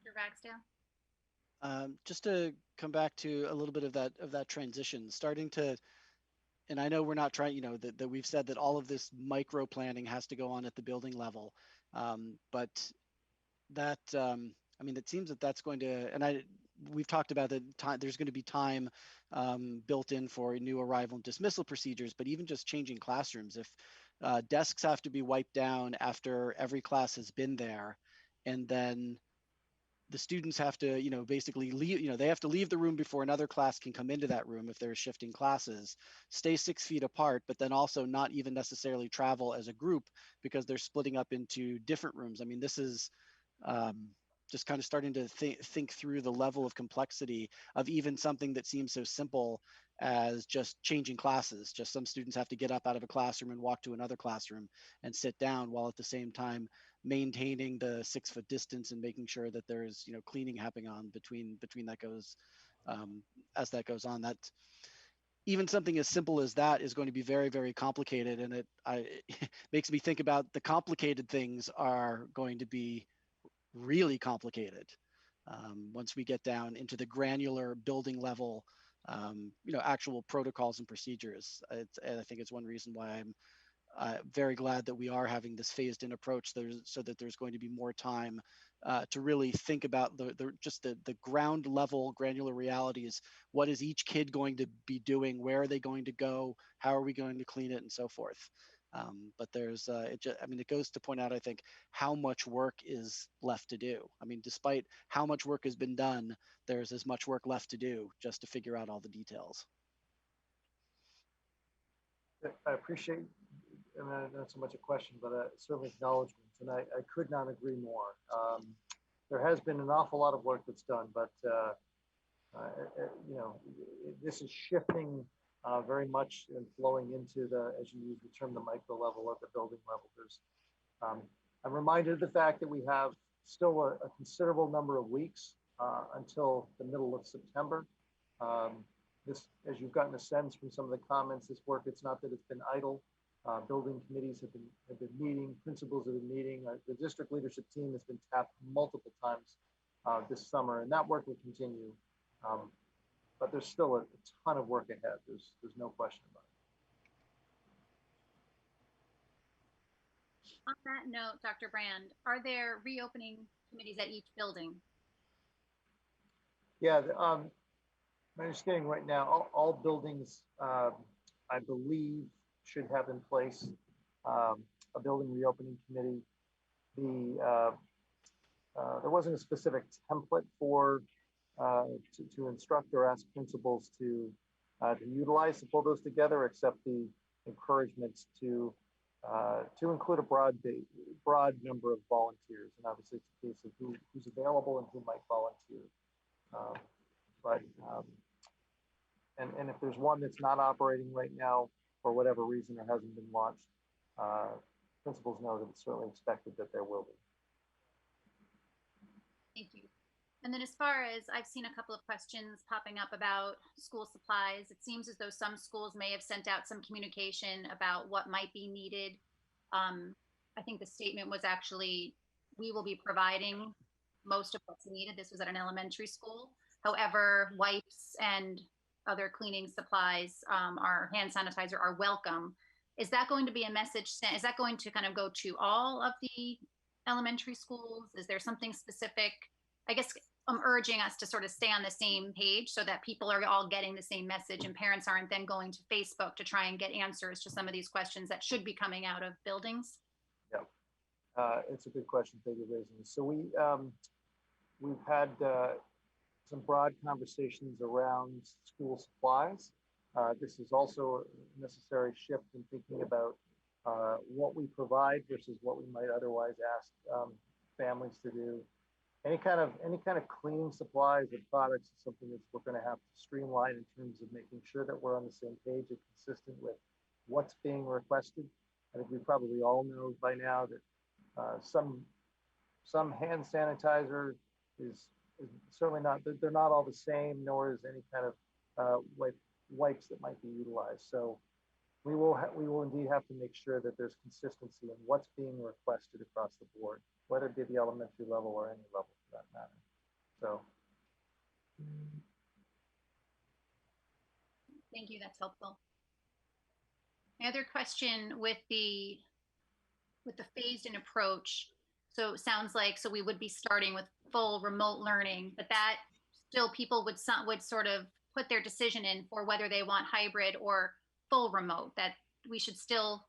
Mr. Ragsdale? Just to come back to a little bit of that transition, starting to, and I know we're not trying, that we've said that all of this micro planning has to go on at the building level, but that, I mean, it seems that that's going to, and we've talked about the time, there's going to be time built in for new arrival and dismissal procedures, but even just changing classrooms, if desks have to be wiped down after every class has been there, and then the students have to, basically leave, they have to leave the room before another class can come into that room if they're shifting classes, stay 6 feet apart, but then also not even necessarily travel as a group because they're splitting up into different rooms. I mean, this is just kind of starting to think through the level of complexity of even something that seems so simple as just changing classes. Just some students have to get up out of a classroom and walk to another classroom and sit down, while at the same time maintaining the 6 foot distance and making sure that there's cleaning happening on between that goes as that goes on. That even something as simple as that is going to be very, very complicated, and it makes me think about the complicated things are going to be really complicated once we get down into the granular building level, actual protocols and procedures. And I think it's one reason why I'm very glad that we are having this phased in approach so that there's going to be more time to really think about the ground level granular realities. What is each kid going to be doing? Where are they going to go? How are we going to clean it, and so forth? But there's, it goes to point out, I think, how much work is left to do. I mean, despite how much work has been done, there's as much work left to do just to figure out all the details. I appreciate, and not so much a question, but certainly acknowledgement, and I could not agree more. There has been an awful lot of work that's done, but this is shifting very much and flowing into the, as you use the term, the micro level at the building level. There's, I'm reminded of the fact that we have still a considerable number of weeks until the middle of September. This, as you've gotten a sense from some of the comments, this work, it's not that it's been idle. Building committees have been meeting, principals have been meeting. The district leadership team has been tapped multiple times this summer, and that work will continue. But there's still a ton of work ahead. There's no question about On that note, Dr. Brand, are there reopening committees at each building? Yeah, my understanding right now, all buildings, I believe, should have in place a building reopening committee. There wasn't a specific template for to instruct or ask principals to utilize to pull those together, except the encouragements to include a broad number of volunteers. And obviously, it's a case of who's available and who might volunteer. And if there's one that's not operating right now for whatever reason or hasn't been launched, principals know that it's certainly expected that there will be. Thank you. And then as far as I've seen a couple of questions popping up about school supplies, it seems as though some schools may have sent out some communication about what might be needed. I think the statement was actually, we will be providing most of what's needed. This was at an elementary school. However, wipes and other cleaning supplies, our hand sanitizer are welcome. Is that going to be a message sent? Is that going to kind of go to all of the elementary schools? Is there something specific? I guess I'm urging us to sort of stay on the same page so that people are all getting the same message and parents aren't then going to Facebook to try and get answers to some of these questions that should be coming out of buildings. Yeah, it's a good question. Thank you for raising this. So we've had some broad conversations around school supplies. This is also a necessary shift in thinking about what we provide versus what we might otherwise ask families to do. Any kind of cleaning supplies or products is something that we're going to have to streamline in terms of making sure that we're on the same page and consistent with what's being requested. I think we probably all know by now that some hand sanitizer is certainly not, they're not all the same, nor is any kind of wipes that might be utilized. So we will indeed have to make sure that there's consistency in what's being requested across the board, whether it be the elementary level or any level for that matter. So. Thank you, that's helpful. My other question with the phased in approach, so it sounds like, so we would be starting with full remote learning, but that still people would sort of put their decision in for whether they want hybrid or full remote, that we're still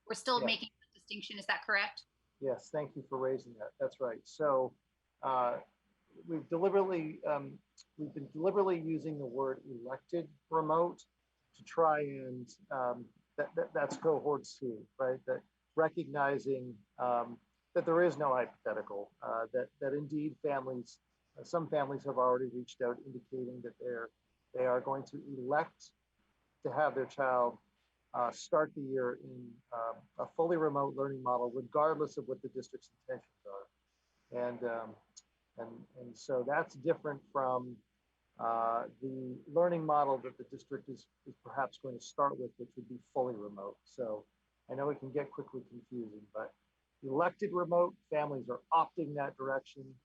Yeah. making the distinction. Is that correct? Yes, thank you for raising that. That's right. So we've been deliberately using the word elected remote to try and that's cohort C, right? That recognizing that there is no hypothetical, that indeed some families have already reached out indicating that they are going to elect to have their child start the year in a fully remote learning model, regardless of what the district's intentions are. And so that's different from the learning model that the district is perhaps going to start with, which would be fully remote. So I know it can get quickly confusing, but elected remote, families are opting that direction.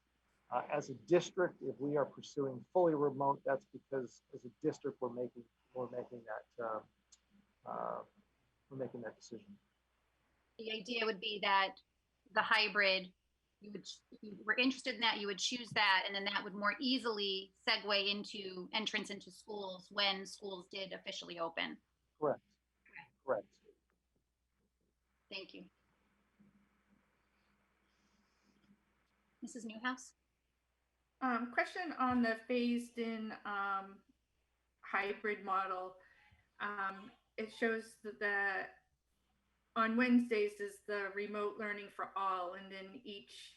As a district, if we are pursuing fully remote, that's because as a district we're making that decision. The idea would be that the hybrid, if you were interested in that, you would choose that, and then that would more easily segue into entrance into schools when schools did officially open. Correct. Correct. Thank you. Mrs. Newhouse? Question on the phased in hybrid model. It shows that on Wednesdays is the remote learning for all, and then each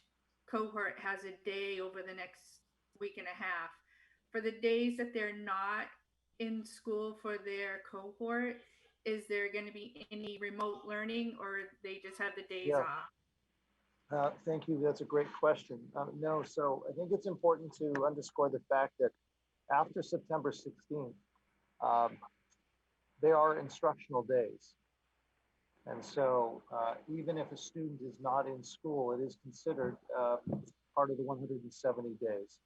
cohort has a day over the next week and a half. For the days that they're not in school for their cohort, is there going to be any remote learning, or they just have the days off? Thank you. That's a great question. No, so I think it's important to underscore the fact that after September 16th, they are instructional days. And so even if a student is not in school, it is considered part of the 170 days.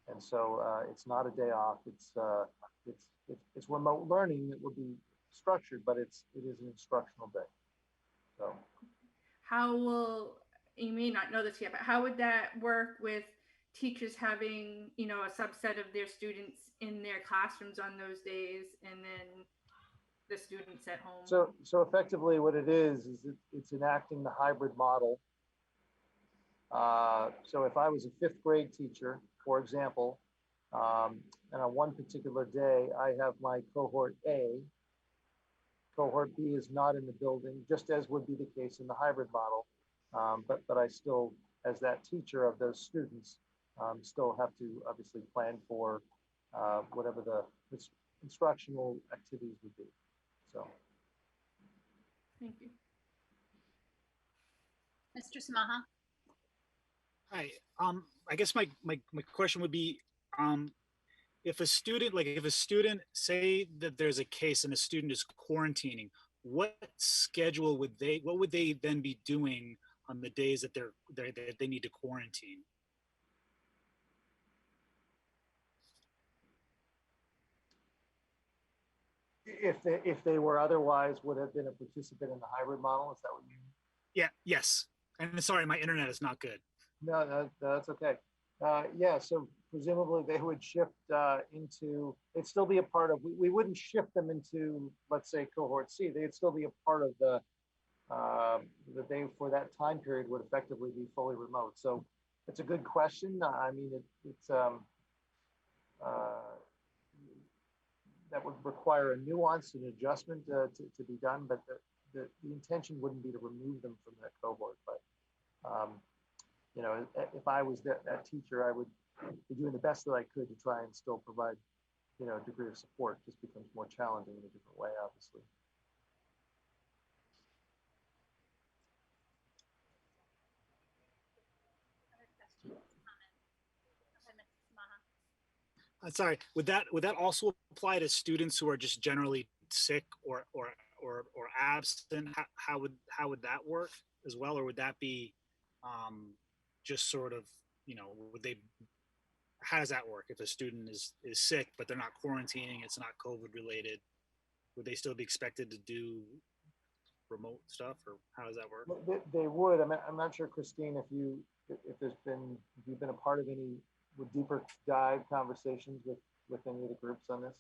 And so it's not a day off. It's remote learning that will be structured, but it is an instructional day. So. how will, you may not know this yet, but how would that work with teachers having, you know, a subset of their students in their classrooms on those days and then the students at home? So effectively what it is it's enacting the hybrid model. So if I was a 5th grade teacher, for example, and on one particular day, I have my cohort A, cohort B is not in the building, just as would be the case in the hybrid model. But I still, as that teacher of those students, still have to obviously plan for whatever the instructional activities would be. So. Thank you. Mr. Samaha. Hi. I guess my question would be, if a student, say that there's a case and a student is quarantining, what would they then be doing on the days that they need to quarantine? If they were otherwise would have been a participant in the hybrid model, is that what you mean? Yeah, yes. And sorry, my internet is not good. No, that's okay. Yeah, so presumably they would shift they'd still be a part of, we wouldn't shift them into, let's say, cohort C. They'd still be a part of they, for that time period, would effectively be fully remote. So it's a good question. I mean, that would require a nuance and adjustment to be done, but the intention wouldn't be to remove them from that cohort. But you know, if I was that teacher, I would be doing the best that I could to try and still provide, you know, a degree of support. It just becomes more challenging in a different way, obviously. Sorry, would that also apply to students who are just generally sick or absent? How would that work as well, or would that be just sort of, you know, how does that work if a student is sick but they're not quarantining, it's not COVID related? Would they still be expected to do remote stuff, or how does that work? They would. I'm not sure, Christine, if you've been a part of any deeper dive conversations with any of the groups on this.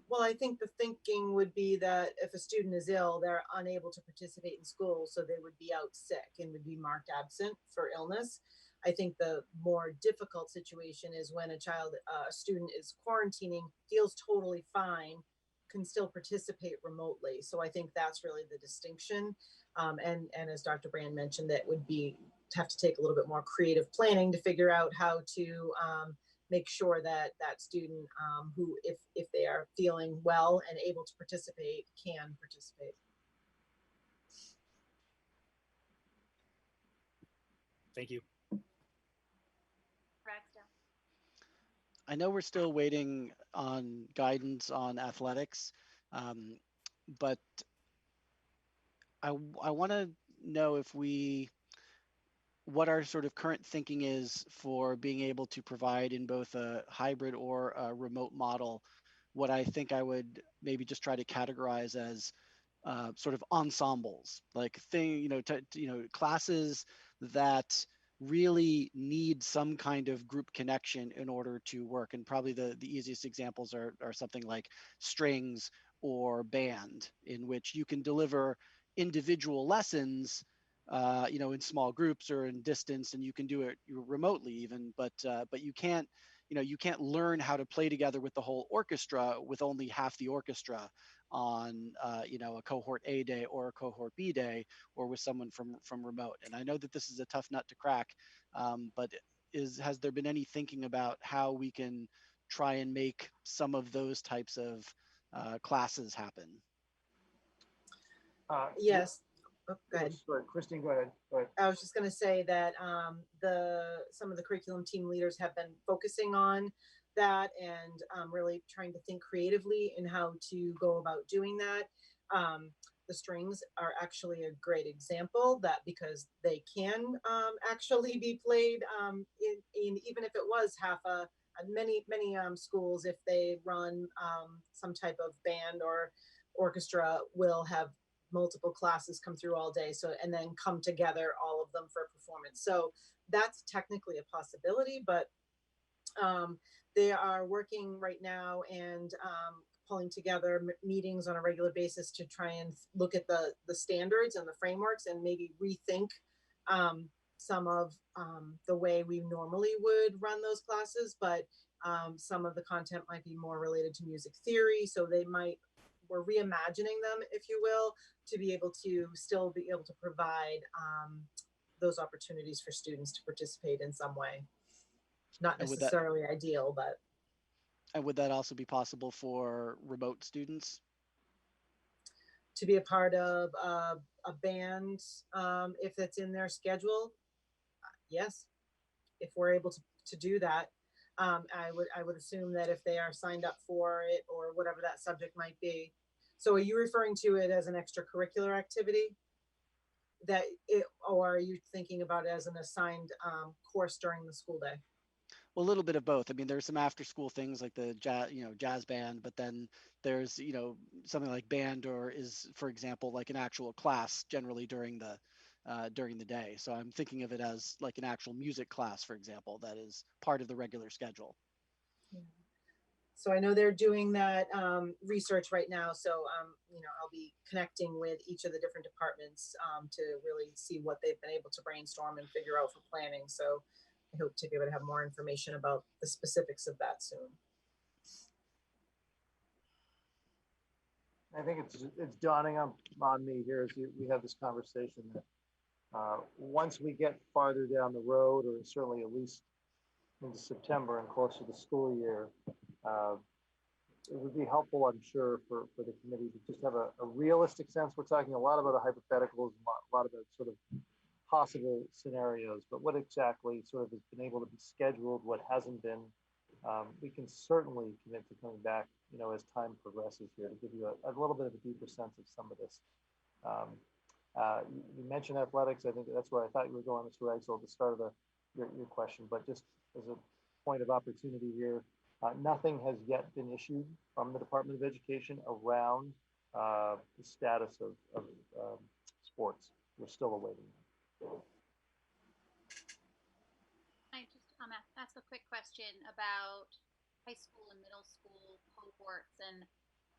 Well, I think the thinking would be that if a student is ill, they're unable to participate in school, so they would be out sick and would be marked absent for illness. I think the more difficult situation is when a student is quarantining, feels totally fine, can still participate remotely. So I think that's really the distinction. And as Dr. Brand mentioned, that would have to take a little bit more creative planning to figure out how to make sure that that student who, if they are feeling well and able to participate, can participate. Thank you. I know we're still waiting on guidance on athletics, but I want to know what our sort of current thinking is for being able to provide in both a hybrid or a remote model, what I think I would maybe just try to categorize as sort of ensembles, like classes that really need some kind of group connection in order to work. And probably the easiest examples are something like strings or band, in which you can deliver individual lessons in small groups or in distance, and you can do it remotely even, but you can't learn how to play together with the whole orchestra with only half the orchestra on a cohort A day or a cohort B day, or with someone from remote. And I know that this is a tough nut to crack, but has there been any thinking about how we can try and make some of those types of classes happen? Yes. Oh, go ahead. Christine, go ahead. I was just going to say that some of the curriculum team leaders have been focusing on that and really trying to think creatively in how to go about doing that. The strings are actually a great example, that because they can actually be played in even if it was half many schools, if they run some type of band or orchestra, will have multiple classes come through all day. So, and then come together, all of them for performance. So that's technically a possibility, but they are working right now and pulling together meetings on a regular basis to try and look at the standards and the frameworks and maybe rethink some of the way we normally would run those classes, but some of the content might be more related to music theory. So we're reimagining them, if you will, to be able to still be able to provide those opportunities for students to participate in some way. Not necessarily ideal, but. And would that also be possible for remote students? To be a part of a band, if it's in their schedule, yes. If we're able to do that, I would assume that if they are signed up for it or whatever that subject might be. So are you referring to it as an extracurricular activity? Or are you thinking about it as an assigned course during the school day? Well, a little bit of both. I mean, there's some after school things like the jazz band, but then there's, something like band or is, for example, like an actual class generally during the day. So I'm thinking of it as like an actual music class, for example, that is part of the regular schedule. Yeah. So I know they're doing that research right now. So, I'll be connecting with each of the different departments to really see what they've been able to brainstorm and figure out for planning. So I hope to be able to have more information about the specifics of that soon. I think it's dawning on me here as we have this conversation that once we get farther down the road, or certainly at least into September and closer to the school year, it would be helpful, I'm sure, for the committee to just have a realistic sense. We're talking a lot about hypotheticals, a lot about sort of possible scenarios, but what exactly sort of has been able to be scheduled, what hasn't been. We can certainly commit to coming back, as time progresses here, to give you a little bit of a deeper sense of some of this. You mentioned athletics. I think that's where I thought you were going, Mr. Ragsdale, at the start of your question, but just as a point of opportunity here, nothing has yet been issued from the Department of Education around the status of sports. We're still awaiting that. I just ask a quick question about high school and middle school cohorts and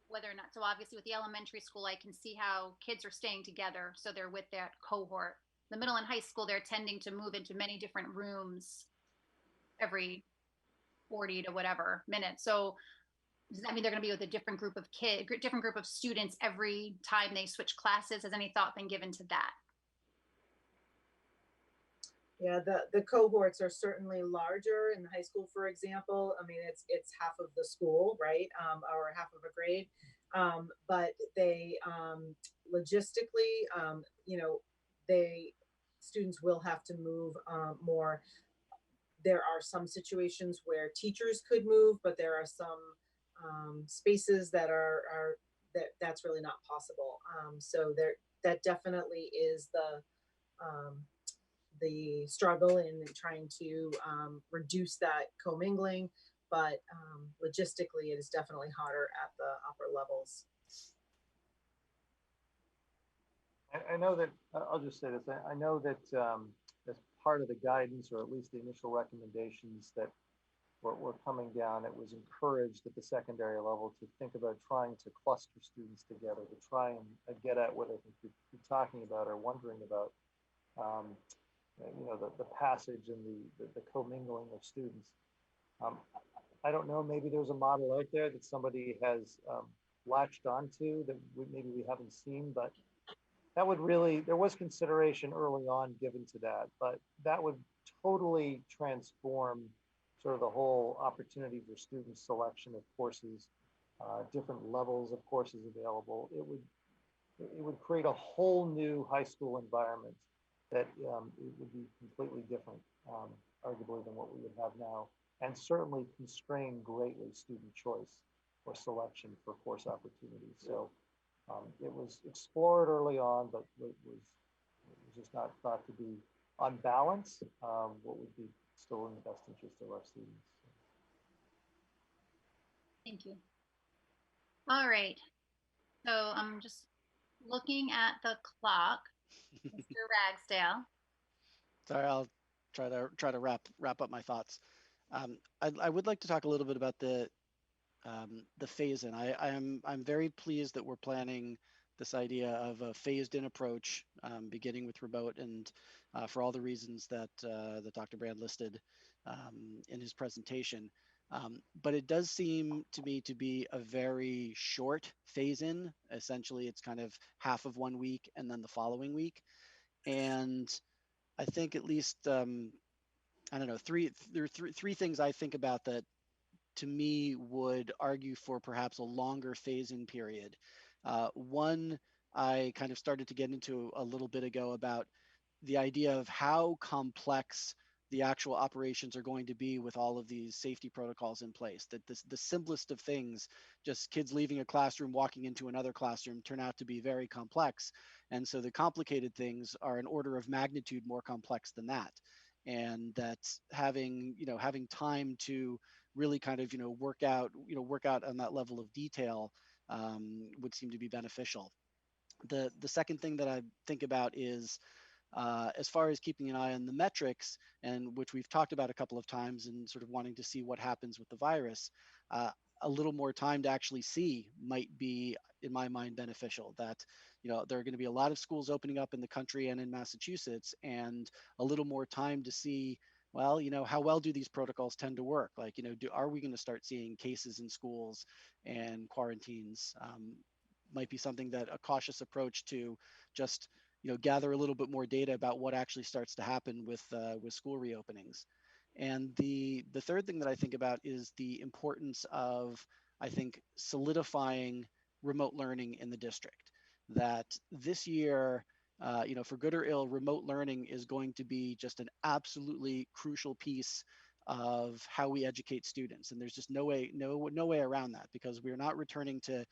whether or not, so obviously with the elementary school, I can see how kids are staying together. So they're with that cohort. The middle and high school, they're tending to move into many different rooms every 40 to whatever minutes. So does that mean they're going to be with a different group of different group of students every time they switch classes? Has any thought been given to that? Yeah, the cohorts are certainly larger in high school, for example. I mean, it's half of the school, right? Or half of a grade. But they logistically, students will have to move more. There are some situations where teachers could move, but there are some spaces that that's really not possible. So that definitely is the struggle in trying to reduce that commingling, but logistically it is definitely harder at the upper levels. I know that, I'll just say this, I know that as part of the guidance, or at least the initial recommendations that were coming down, it was encouraged at the secondary level to think about trying to cluster students together, to try and get at what I think you're talking about or wondering about. The passage and the commingling of students. I don't know, maybe there's a model out there that somebody has latched onto that maybe we haven't seen, but that would really, there was consideration early on given to that, but that would totally transform sort of the whole opportunity for student selection of courses, different levels of courses available. It would create a whole new high school environment that it would be completely different, arguably, than what we would have now, and certainly constrain greatly student choice or selection for course opportunities. So it was explored early on, but it was just not thought to be, on balance, what would be still in the best interest of our students. Thank you. All right. So I'm just Looking at the clock, Mr. Ragsdale. Sorry, I'll try to wrap up my thoughts. I would like to talk a little bit about the phase-in. I'm very pleased that we're planning this idea of a phased-in approach, beginning with remote, and for all the reasons that that Dr. Brand listed in his presentation. But it does seem to me to be a very short phase-in. Essentially, it's kind of half of 1 week and then the following week. And I think at least I don't know, there are three things I think about that to me would argue for perhaps a longer phase-in period. One, I kind of started to get into a little bit ago about the idea of how complex the actual operations are going to be with all of these safety protocols in place. That the simplest of things, just kids leaving a classroom, walking into another classroom, turn out to be very complex. And so the complicated things are an order of magnitude more complex than that. And that having time to really kind of work out on that level of detail would seem to be beneficial. The second thing that I think about is as far as keeping an eye on the metrics, and which we've talked about a couple of times, and sort of wanting to see what happens with the virus, a little more time to actually see might be, in my mind, beneficial. That there are going to be a lot of schools opening up in the country and in Massachusetts, and a little more time to see, well, how well do these protocols tend to work? Like, are we going to start seeing cases in schools and quarantines? Might be something that a cautious approach to just gather a little bit more data about what actually starts to happen with school reopenings. And the third thing that I think about is the importance of, I think, solidifying remote learning in the district. That this year, for good or ill, remote learning is going to be just an absolutely crucial piece of how we educate students. And there's just no way around that, because we're not returning to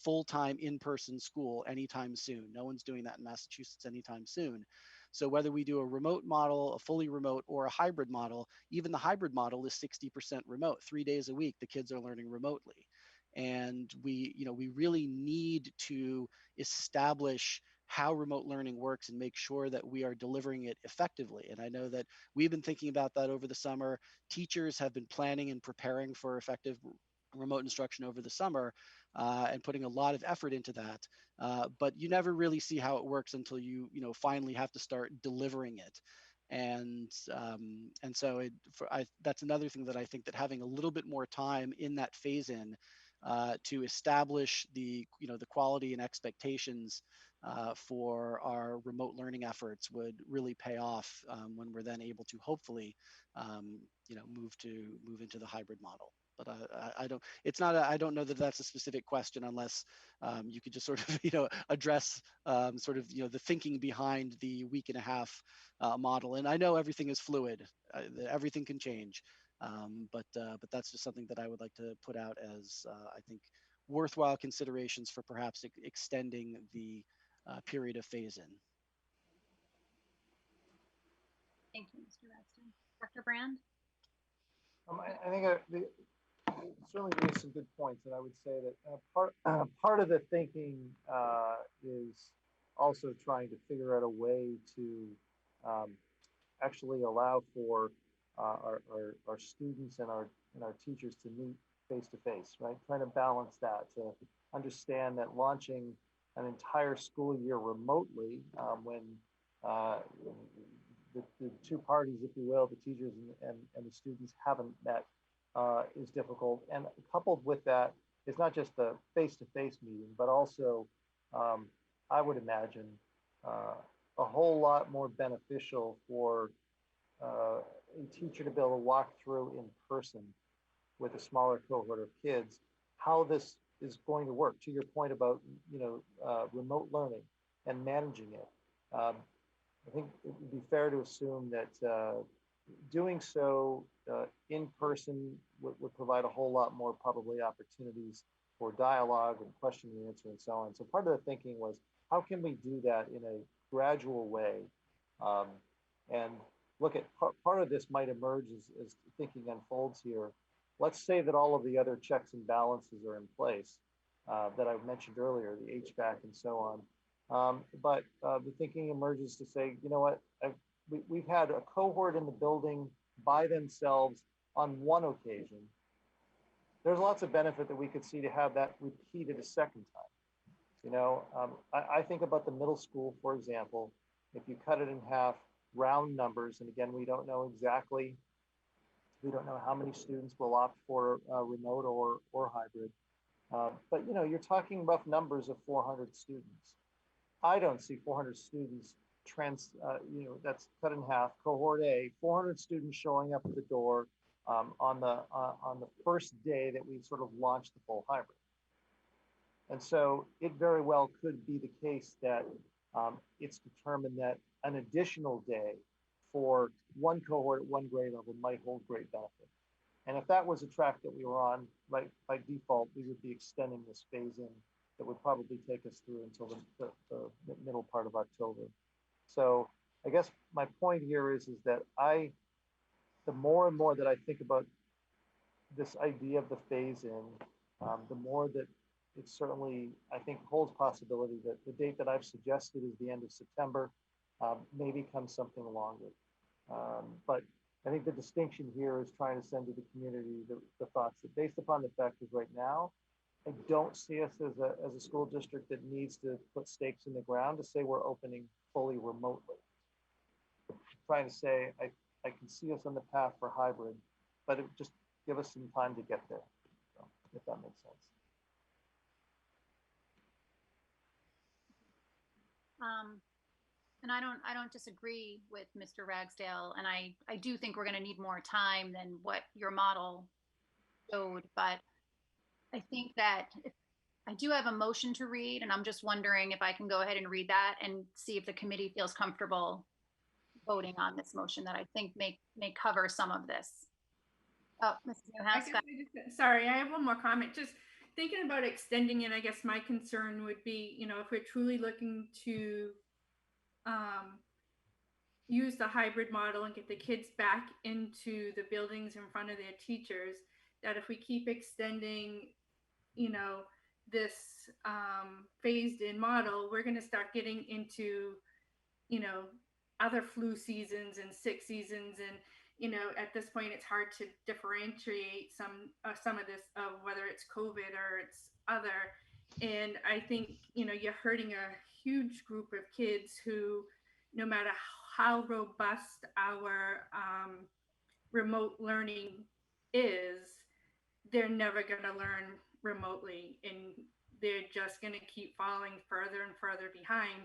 full-time in-person school anytime soon. No one's doing that in Massachusetts anytime soon. So whether we do a remote model, a fully remote, or a hybrid model, even the hybrid model is 60% remote. 3 days a week, the kids are learning remotely. And we really need to establish how remote learning works and make sure that we are delivering it effectively. And I know that we've been thinking about that over the summer. Teachers have been planning and preparing for effective remote instruction over the summer and putting a lot of effort into that. But you never really see how it works until you finally have to start delivering it. And so that's another thing that I think that having a little bit more time in that phase in to establish the quality and expectations for our remote learning efforts would really pay off when we're then able to hopefully move into the hybrid model. But I don't know that that's a specific question, unless you could just sort of address sort of the thinking behind the week and a half model. And I know everything is fluid, everything can change, but that's just something that I would like to put out as I think worthwhile considerations for perhaps extending the period of phase-in. Thank you, Mr. Ragsdale. Dr. Brand? I think certainly raised some good points, and I would say that part of the thinking is also trying to figure out a way to actually allow for our students and our teachers to meet face to face, right? Trying to balance that, to understand that launching an entire school year remotely when the two parties, if you will, the teachers and the students haven't met is difficult. And coupled with that, it's not just the face-to-face meeting, but also I would imagine a whole lot more beneficial for a teacher to be able to walk through in person with a smaller cohort of kids how this is going to work. To your point about remote learning and managing it, I think it would be fair to assume that doing so in person would provide a whole lot more probably opportunities for dialogue and question and answer and so on. So part of the thinking was, how can we do that in a gradual way? And look at part of this might emerge as thinking unfolds here. Let's say that all of the other checks and balances are in place that I mentioned earlier, the HVAC and so on. But the thinking emerges to say, you know what, we've had a cohort in the building by themselves on one occasion. There's lots of benefit that we could see to have that repeated a second time. You know, I think about the middle school, for example. If you cut it in half, round numbers, and again, we don't know exactly, we don't know how many students will opt for remote or hybrid. But you know, you're talking rough numbers of 400 students. I don't see 400 students you know, that's cut in half. Cohort A, 400 students showing up at the door on the first day that we sort of launched the full hybrid. And so it very well could be the case that it's determined that an additional day for one cohort at one grade level might hold great benefit. And if that was a track that we were on, right, by default, we would be extending this phase in that would probably take us through until the middle part of October. So I guess my point here is that the more and more that I think about this idea of the phase in, the more that it certainly, I think, holds possibility that the date that I've suggested is the end of September, may become something longer. But I think the distinction here is trying to send to the community the thoughts that based upon the factors right now, I don't see us as a school district that needs to put stakes in the ground to say we're opening fully remotely. I'm trying to say, I can see us on the path for hybrid, but it just give us some time to get there, so, if that makes sense. And I don't disagree with Mr. Ragsdale, and I do think we're going to need more time than what your model showed, but I think that I do have a motion to read, and I'm just wondering if I can go ahead and read that and see if the committee feels comfortable voting on this motion that I think may cover some of this. Oh, Mrs. Newhouse. Sorry, I have one more comment. Just thinking about extending it, I guess my concern would be, you know, if we're truly looking to use the hybrid model and get the kids back into the buildings in front of their teachers, that if we keep extending, you know, this phased in model, we're going to start getting into, you know, other flu seasons and sick seasons. And, you know, at this point, it's hard to differentiate some of this of whether it's COVID or it's other. And I think, you know, you're hurting a huge group of kids who, no matter how robust our remote learning is, they're never going to learn remotely, and they're just going to keep falling further and further behind.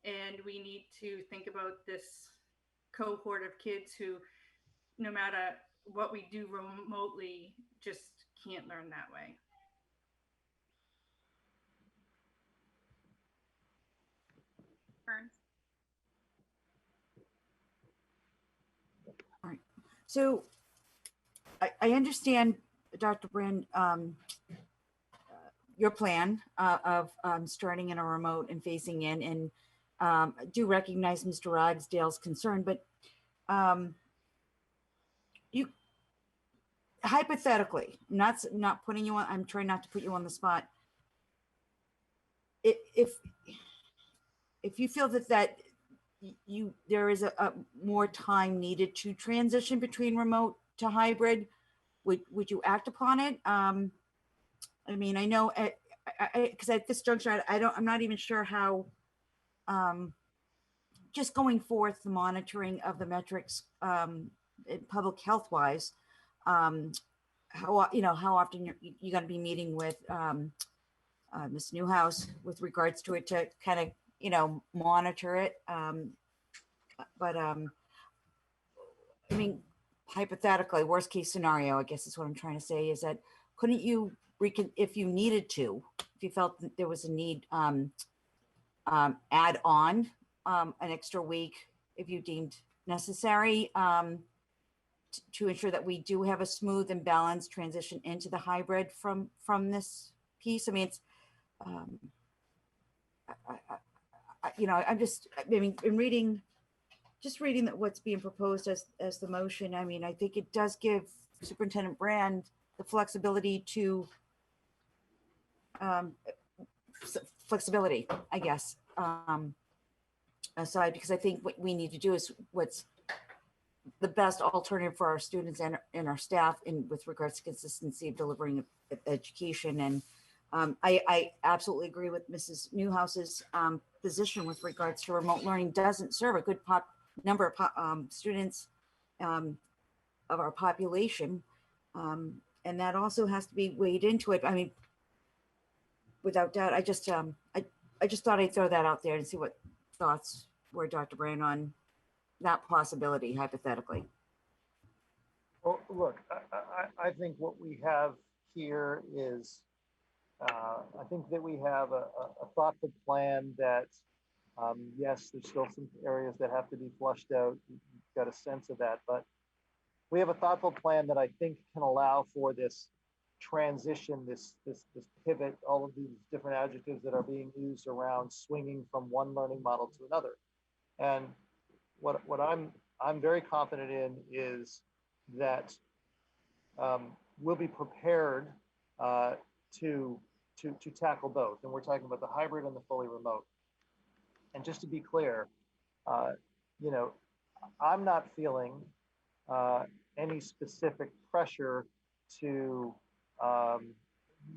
And we need to think about this cohort of kids who, no matter what we do remotely, just can't learn that way. All right. So I understand, Dr. Brand, your plan of starting in a remote and phasing in, and I do recognize Mr. Ragsdale's concern, but you hypothetically, not putting you on, I'm trying not to put you on the spot. If you feel that there is a more time needed to transition between remote to hybrid, would you act upon it? I mean, I know, because at this juncture, I'm not even sure how, just going forth, the monitoring of the metrics, public health wise, how, you know, how often you're going to be meeting with Ms. Newhouse with regards to it to kind of, you know, monitor it. But I mean, hypothetically, worst case scenario, I guess is what I'm trying to say, is that couldn't you, if you needed to, if you felt that there was a need, add on an extra week if you deemed necessary, to ensure that we do have a smooth and balanced transition into the hybrid from this piece? I mean, it's, you know, I mean, in reading that what's being proposed as the motion, I mean, I think it does give Superintendent Brand the flexibility to, flexibility, I guess, aside, because I think what we need to do is what's the best alternative for our students and our staff in with regards to consistency of delivering education. And I absolutely agree with Mrs. Newhouse's position with regards to remote learning doesn't serve a good number of students of our population. And that also has to be weighed into it. I mean, without doubt, I just thought I'd throw that out there and see what thoughts were, Dr. Brand, on that possibility, hypothetically. Well, look, I think what we have here is, I think that we have a thoughtful plan that, yes, there's still some areas that have to be flushed out. You've got a sense of that, but we have a thoughtful plan that I think can allow for this transition, this pivot, all of these different adjectives that are being used around swinging from one learning model to another. And what I'm very confident in is that we'll be prepared to tackle both. And we're talking about the hybrid and the fully remote. And just to be clear, you know, I'm not feeling any specific pressure to,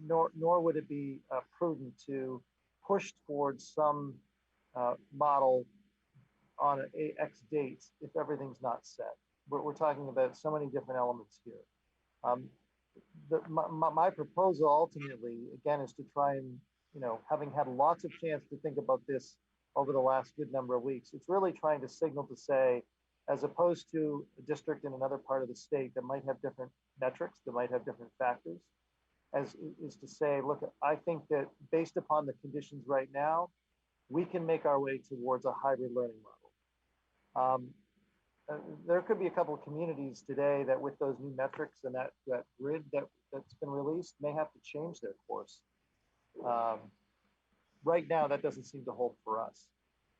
nor would it be prudent to push towards some model on an X date if everything's not set. We're talking about so many different elements here. My proposal ultimately, again, is to try and, you know, having had lots of chance to think about this over the last good number of weeks, it's really trying to signal to say, as opposed to a district in another part of the state that might have different metrics, that might have different factors, as is to say, look, I think that based upon the conditions right now, we can make our way towards a hybrid learning model. There could be a couple of communities today that with those new metrics and that grid that's been released may have to change their course. Right now, that doesn't seem to hold for us.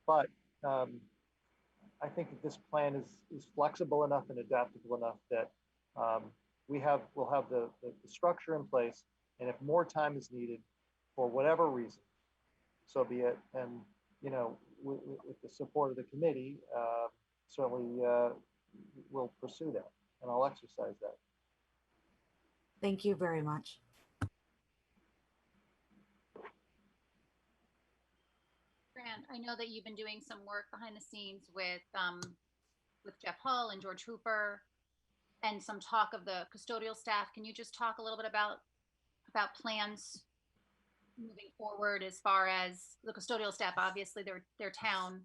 But I think that this plan is flexible enough and adaptable enough that we'll have the structure in place. And if more time is needed for whatever reason, so be it. And, you know, with the support of the committee, certainly we'll pursue that and I'll exercise that. Thank you very much. Grant, I know that you've been doing some work behind the scenes with Jeff Hull and George Hooper and some talk of the custodial staff. Can you just talk a little bit about plans moving forward as far as the custodial staff? Obviously, they're town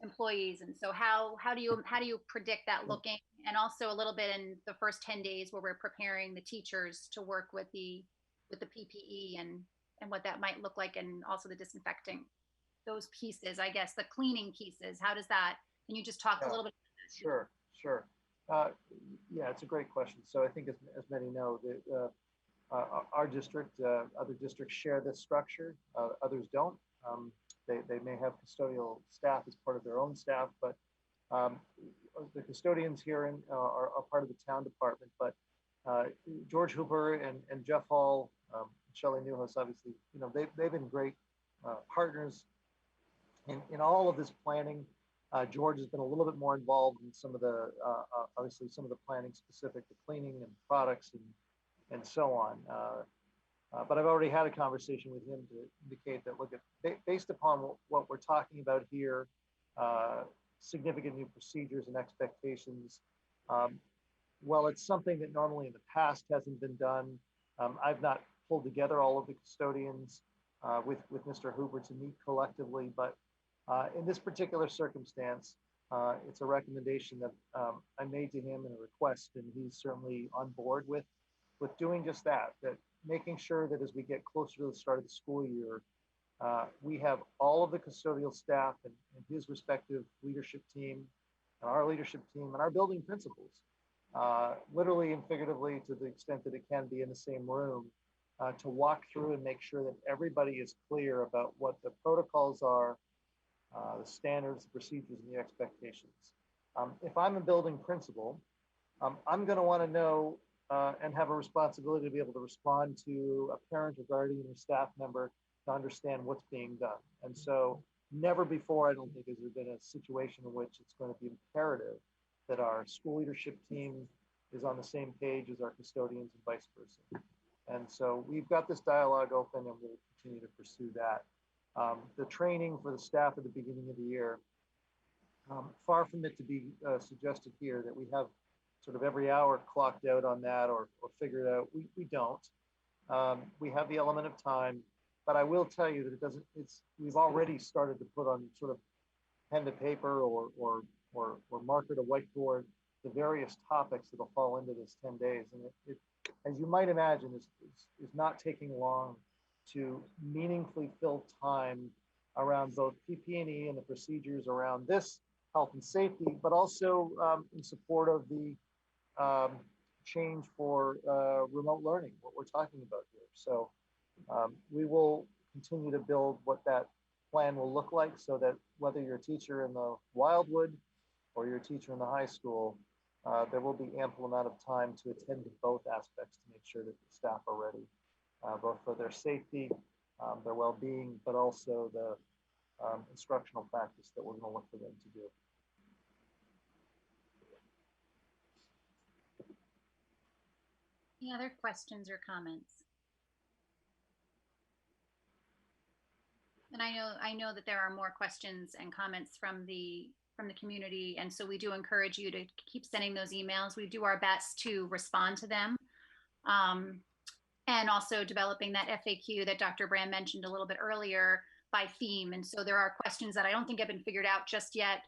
employees, and so how do you predict that looking? And also a little bit in the first 10 days where we're preparing the teachers to work with the PPE and what that might look like, and also the disinfecting, those pieces, I guess, the cleaning pieces. How does that? Can you just talk a little bit? Sure. Yeah, it's a great question. So I think as many know, that our district, other districts share this structure, others don't. They may have custodial staff as part of their own staff, but the custodians here are part of the town department. But George Hooper and Jeff Hall, Shelley Newhouse, obviously, you know, they've been great partners in all of this planning. George has been a little bit more involved in some of the, obviously some of the planning specific to cleaning and products and so on. But I've already had a conversation with him to indicate that, look, based upon what we're talking about here, significant new procedures and expectations, well, it's something that normally in the past hasn't been done. I've not pulled together all of the custodians with Mr. Hooper to meet collectively, but in this particular circumstance, it's a recommendation that I made to him and a request, and he's certainly on board with doing just that, making sure that as we get closer to the start of the school year, we have all of the custodial staff and his respective leadership team and our leadership team and our building principals, literally and figuratively to the extent that it can be in the same room, to walk through and make sure that everybody is clear about what the protocols are, the standards, the procedures, and the expectations. If I'm a building principal, I'm going to want to know and have a responsibility to be able to respond to a parent or guardian or staff member to understand what's being done. And so never before, I don't think, has there been a situation in which it's going to be imperative that our school leadership team is on the same page as our custodians and vice versa. And so we've got this dialogue open and we'll continue to pursue that. The training for the staff at the beginning of the year, far from it to be suggested here that we have sort of every hour clocked out on that or figured out. We don't. We have the element of time, but I will tell you that we've already started to put on sort of pen to paper or marker to whiteboard the various topics that'll fall into this 10 days. And it as you might imagine, is not taking long to meaningfully fill time around both PP&E and the procedures around this health and safety, but also in support of the change for remote learning, what we're talking about here. So we will continue to build what that plan will look like so that whether you're a teacher in the Wildwood or you're a teacher in the high school, there will be ample amount of time to attend to both aspects to make sure that the staff are ready, both for their safety, their well-being, but also the instructional practice that we're going to look for them to do. Any other questions or comments? And I know that there are more questions and comments from the community, and so we do encourage you to keep sending those emails. We do our best to respond to them, and also developing that FAQ that Dr. Brand mentioned a little bit earlier by theme. And so there are questions that I don't think have been figured out just yet,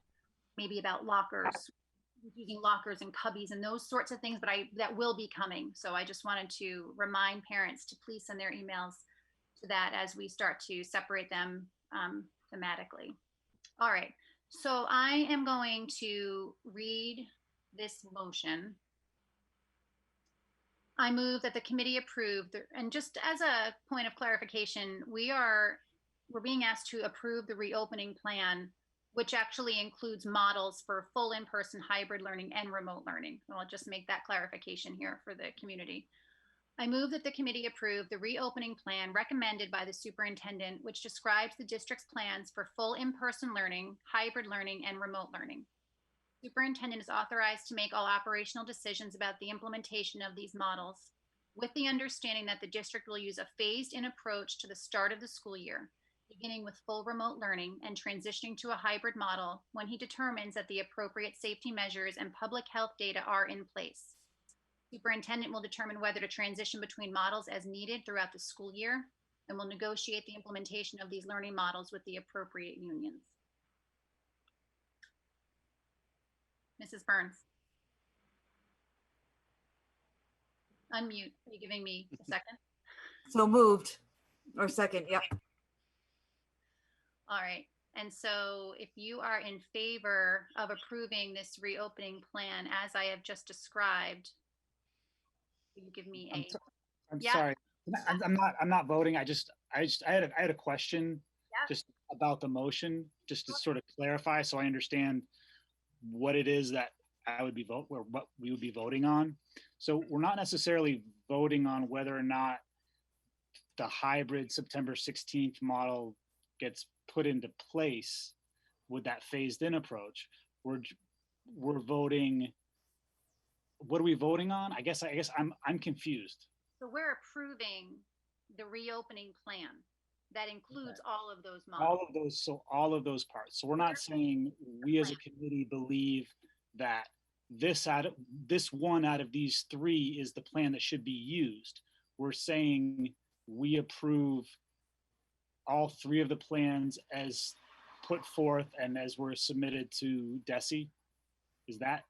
maybe about lockers, using lockers and cubbies and those sorts of things, but that will be coming. So I just wanted to remind parents to please send their emails to that as we start to separate them thematically. All right, so I am going to read this motion. I move that the committee approve, and just as a point of clarification, we're being asked to approve the reopening plan, which actually includes models for full in-person hybrid learning and remote learning. And I'll just make that clarification here for the community. I move that the committee approve the reopening plan recommended by the superintendent, which describes the district's plans for full in-person learning, hybrid learning, and remote learning. Superintendent is authorized to make all operational decisions about the implementation of these models, with the understanding that the district will use a phased-in approach to the start of the school year, beginning with full remote learning and transitioning to a hybrid model when he determines that the appropriate safety measures and public health data are in place. Superintendent will determine whether to transition between models as needed throughout the school year and will negotiate the implementation of these learning models with the appropriate unions. Mrs. Burns. Unmute. Are you giving me a second? So moved, or second, yep. All right. And so if you are in favor of approving this reopening plan as I have just described, will you give me I'm sorry. I'm not voting. I had a question just about the motion, just to sort of clarify so I understand what it is that what we would be voting on. So we're not necessarily voting on whether or not the hybrid September 16th model gets put into place with that phased in approach. We're voting. What are we voting on? I guess I'm confused. So we're approving the reopening plan that includes all of those models. All of those parts. So we're not saying we as a committee believe that this one out of these three is the plan that should be used. We're saying we approve all three of the plans as put forth and as were submitted to DESE. Is that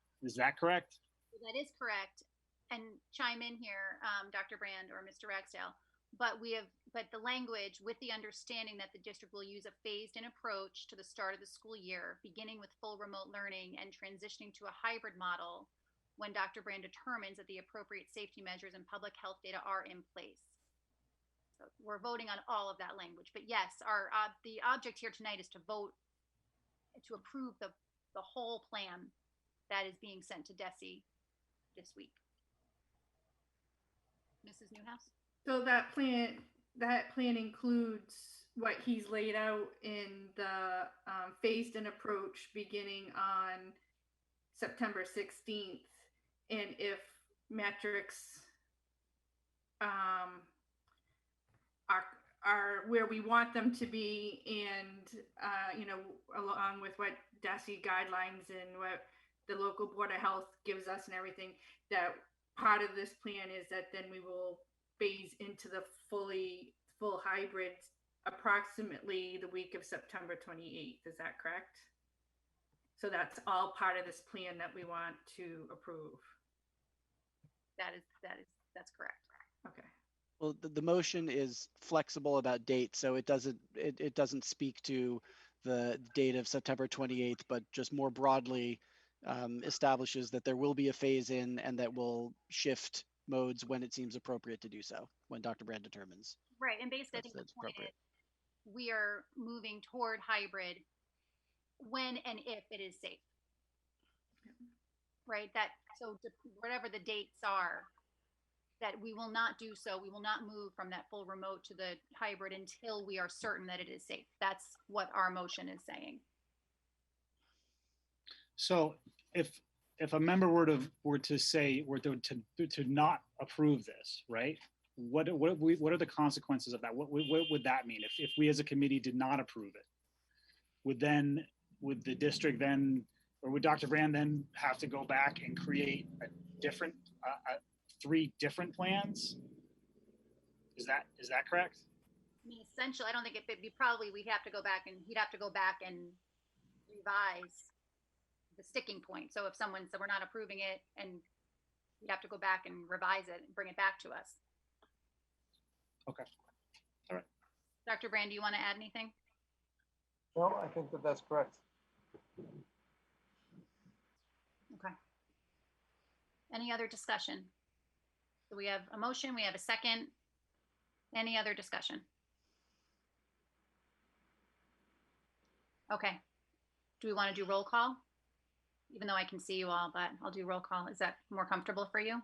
correct? That is correct. And chime in here, Dr. Brand or Mr. Ragsdale. But the language with the understanding that the district will use a phased-in approach to the start of the school year, beginning with full remote learning and transitioning to a hybrid model when Dr. Brand determines that the appropriate safety measures and public health data are in place. So we're voting on all of that language. But yes, the object here tonight is to vote to approve the whole plan that is being sent to DESE this week. Mrs. Newhouse? So that plan includes what he's laid out in the phased-in approach beginning on September 16th, and if metrics are where we want them to be, and you know, along with what DESE guidelines and what the local Board of Health gives us and everything, that part of this plan is that then we will phase into the full hybrid approximately the week of September 28th. Is that correct? So that's all part of this plan that we want to approve. That's correct. Okay. Well, the motion is flexible about date, so it doesn't speak to the date of September 28th, but just more broadly establishes that there will be a phase in and that will shift modes when it seems appropriate to do so, when Dr. Brand determines. Right, and basically, I think the point is we are moving toward hybrid when and if it is safe. Right, so whatever the dates are, that we will not do so. We will not move from that full remote to the hybrid until we are certain that it is safe. That's what our motion is saying. So if a member were to not approve this, right? What are the consequences of that? What would that mean if we as a committee did not approve it? Would the district then, or would Dr. Brand then have to go back and create a different 3 different plans? Is that correct? I mean, essentially, I don't think it'd be probably he'd have to go back and revise the sticking point. So if someone said we're not approving it, and you'd have to go back and revise it and bring it back to us. Okay. All right. Dr. Brand, do you want to add anything? No, I think that's correct. Okay. Any other discussion? So we have a motion, we have a second. Any other discussion? Okay. Do we want to do roll call? Even though I can see you all, but I'll do roll call. Is that more comfortable for you?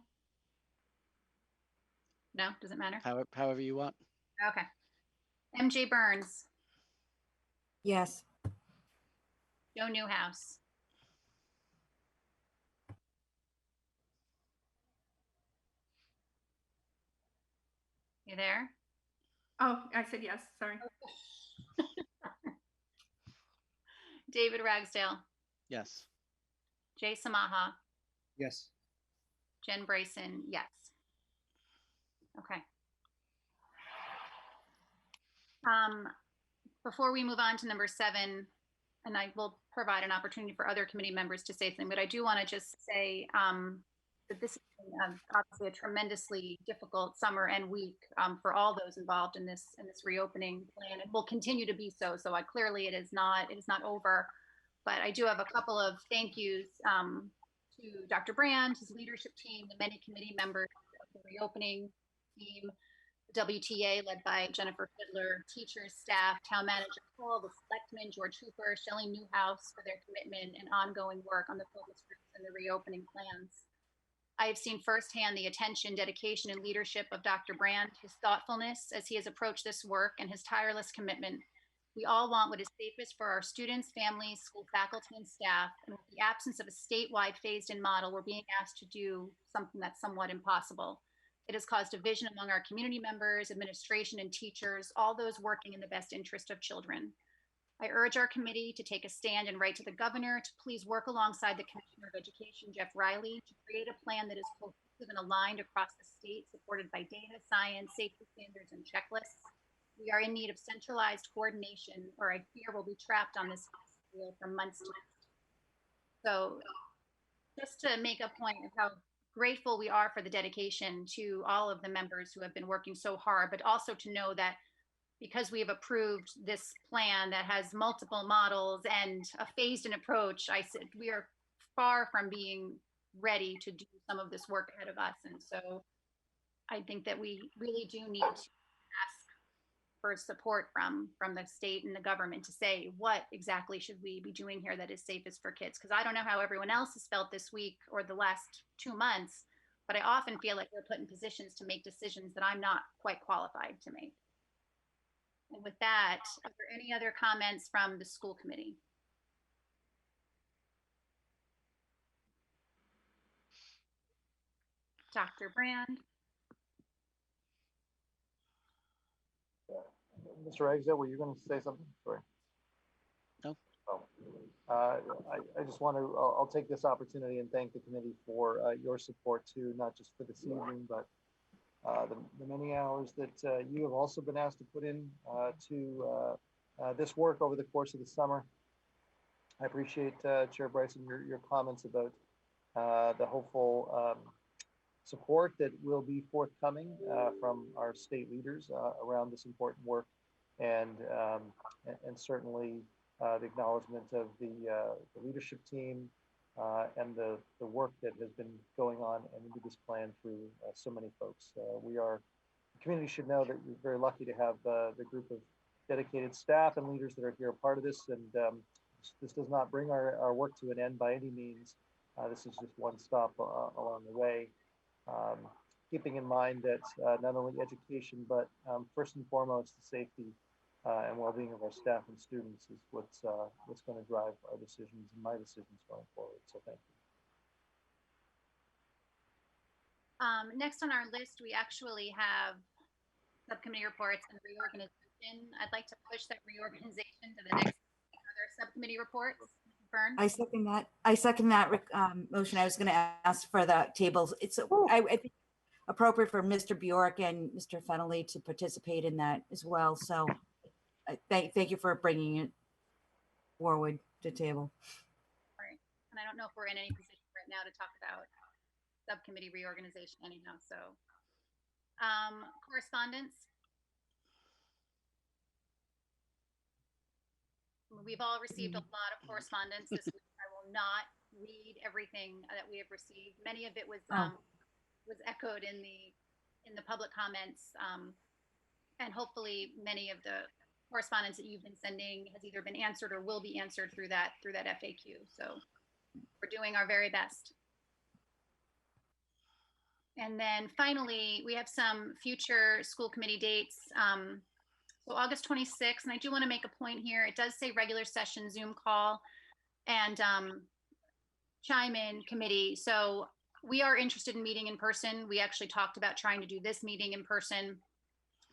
No, doesn't matter. However you want. Okay. MJ Burns. Yes. Joe Newhouse. You there? Oh, I said yes, sorry. David Ragsdale. Yes. Jay Samaha. Yes. Jen Bryson, yes. Okay. Before we move on to number 7, and I will provide an opportunity for other committee members to say something, but I do want to just say that this is obviously a tremendously difficult summer and week for all those involved in this reopening plan. It will continue to be so. So clearly it is not over. But I do have a couple of thank yous to Dr. Brand, his leadership team, the many committee members of the reopening team, the WTA led by Jennifer Fiddler, teachers, staff, town manager Paul, the selectmen, George Hooper, Shelley Newhouse for their commitment and ongoing work on the focus groups and the reopening plans. I have seen firsthand the attention, dedication, and leadership of Dr. Brand, his thoughtfulness as he has approached this work, and his tireless commitment. We all want what is safest for our students, families, school faculty, and staff. And with the absence of a statewide phased-in model, we're being asked to do something that's somewhat impossible. It has caused division among our community members, administration, and teachers, all those working in the best interest of children. I urge our committee to take a stand and write to the governor to please work alongside the Commissioner of Education, Jeff Riley, to create a plan that is cohesive and aligned across the state, supported by data, science, safety standards, and checklists. We are in need of centralized coordination, or I fear we'll be trapped on this wheel for months to come. So just to make a point of how grateful we are for the dedication to all of the members who have been working so hard, but also to know that because we have approved this plan that has multiple models and a phased-in approach, I said we are far from being ready to do some of this work ahead of us. And so I think that we really do need to ask for support from the state and the government to say, what exactly should we be doing here that is safest for kids? Because I don't know how everyone else has felt this week or the last 2 months, but I often feel like we're put in positions to make decisions that I'm not quite qualified to make. And with that, are there any other comments from the school committee? Dr. Brand? Mr. Ragsdale, were you going to say something? Sorry. No. Oh. I just want to, I'll take this opportunity and thank the committee for your support too, not just for this evening, but the many hours that you have also been asked to put in to this work over the course of the summer. I appreciate Chair Bryson, your comments about the hopeful support that will be forthcoming from our state leaders around this important work, and certainly the acknowledgement of the leadership team and the work that has been going on and into this plan through so many folks. The community should know that we're very lucky to have the group of dedicated staff and leaders that are here a part of this, and this does not bring our work to an end by any means. This is just one stop along the way. Keeping in mind that not only education, but first and foremost, the safety and well-being of our staff and students is what's going to drive our decisions and my decisions going forward. So thank you. Next on our list, we actually have subcommittee reports and reorganization. I'd like to push that reorganization to the next subcommittee reports. Burns? I second that motion. I was going to ask for the tables. I think appropriate for Mr. Bjork and Mr. Fennelly to participate in that as well. So thank you for bringing it forward to table. All right. And I don't know if we're in any position right now to talk about subcommittee reorganization anyhow. So correspondence. We've all received a lot of correspondence this week. I will not read everything that we have received. Many of it was echoed in the public comments, and hopefully many of the correspondence that you've been sending has either been answered or will be answered through that FAQ. So we're doing our very best. And then finally, we have some future school committee dates. So August 26th, and I do want to make a point here. It does say regular session Zoom call and chime in committee. So we are interested in meeting in person. We actually talked about trying to do this meeting in person.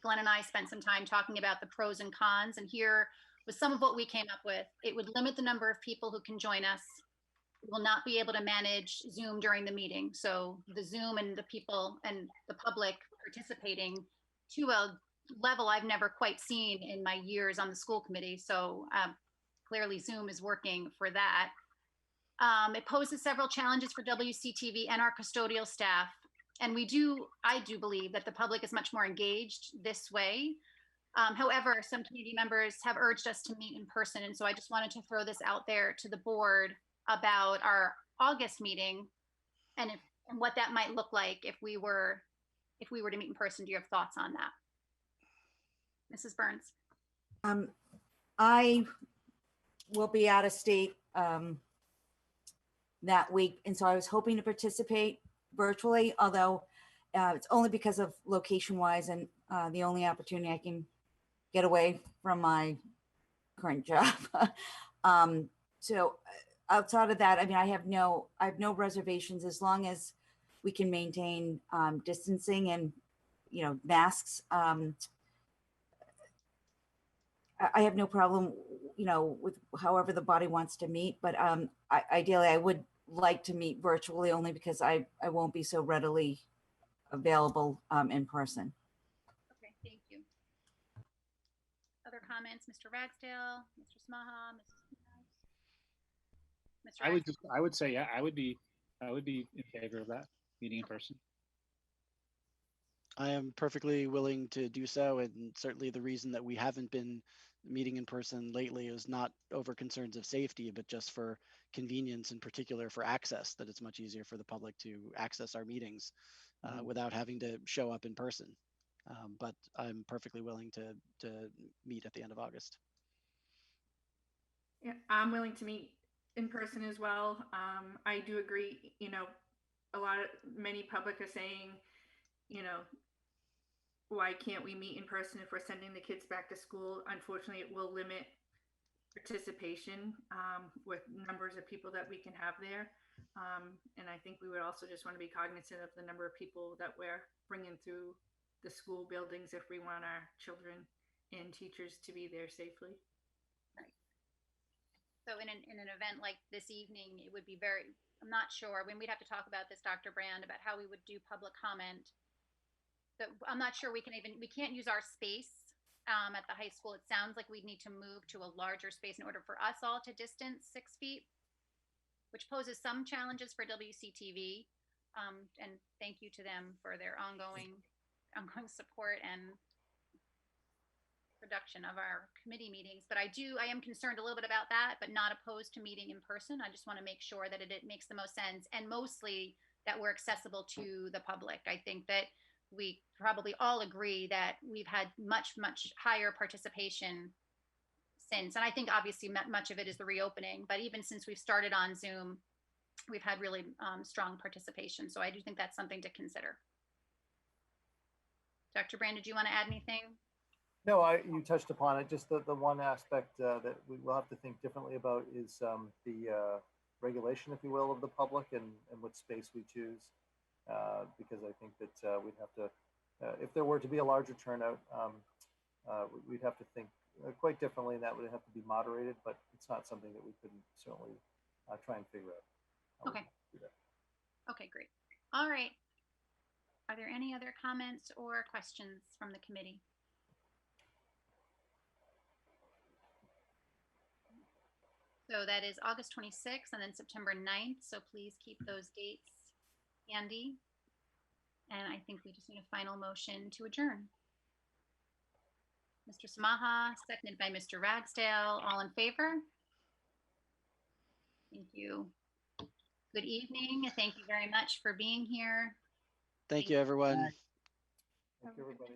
Glenn and I spent some time talking about the pros and cons, and here was some of what we came up with. It would limit the number of people who can join us. We will not be able to manage Zoom during the meeting. So the Zoom and the people and the public participating to a level I've never quite seen in my years on the school committee. So clearly Zoom is working for that. It poses several challenges for WCTV and our custodial staff. And I do believe that the public is much more engaged this way. However, some community members have urged us to meet in person. And so I just wanted to throw this out there to the board about our August meeting and what that might look like if we were to meet in person. Do you have thoughts on that? Mrs. Burns. I will be out of state that week, and so I was hoping to participate virtually, although it's only because of location wise and the only opportunity I can get away from my current job. So outside of that, I mean, I have no reservations as long as we can maintain distancing and masks. I have no problem, with however the body wants to meet, but ideally I would like to meet virtually only because I won't be so readily available in person. Okay, thank you. Other comments, Mr. Ragsdale, Mr. Smaha, Mr. I would say, yeah, I would be in favor of that, meeting in person. I am perfectly willing to do so, and certainly the reason that we haven't been meeting in person lately is not over concerns of safety, but just for convenience, in particular for access, that it's much easier for the public to access our meetings without having to show up in person. But I'm perfectly willing to meet at the end of August. Yeah, I'm willing to meet in person as well. I do agree, many public are saying, why can't we meet in person if we're sending the kids back to school? Unfortunately, it will limit participation with numbers of people that we can have there. And I think we would also just want to be cognizant of the number of people that we're bringing through the school buildings if we want our children and teachers to be there safely. Right. So in an event like this evening, it would be very, I'm not sure, I mean, we'd have to talk about this, Dr. Brand, about how we would do public comment. But I'm not sure we can't use our space at the high school. It sounds like we'd need to move to a larger space in order for us all to distance 6 feet, which poses some challenges for WCTV. And thank you to them for their ongoing support and production of our committee meetings. But I am concerned a little bit about that, but not opposed to meeting in person. I just want to make sure that it makes the most sense, and mostly that we're accessible to the public. I think that we probably all agree that we've had much, much higher participation since, and I think obviously much of it is the reopening, but even since we've started on Zoom, we've had really strong participation. So I do think that's something to consider. Dr. Brand, did you want to add anything? No, you touched upon it. Just the one aspect that we will have to think differently about is the regulation, if you will, of the public and what space we choose. Because I think that we'd have to, if there were to be a larger turnout, we'd have to think quite differently, and that would have to be moderated, but it's not something that we couldn't certainly try and figure out. Okay. Okay, great. All right. Are there any other comments or questions from the committee? So that is August 26th and then September 9th. So please keep those dates handy. And I think we just need a final motion to adjourn. Mr. Samaha, seconded by Mr. Ragsdale. All in favor? Thank you. Good evening. Thank you very much for being here. Thank you, everyone. Thank you, everybody.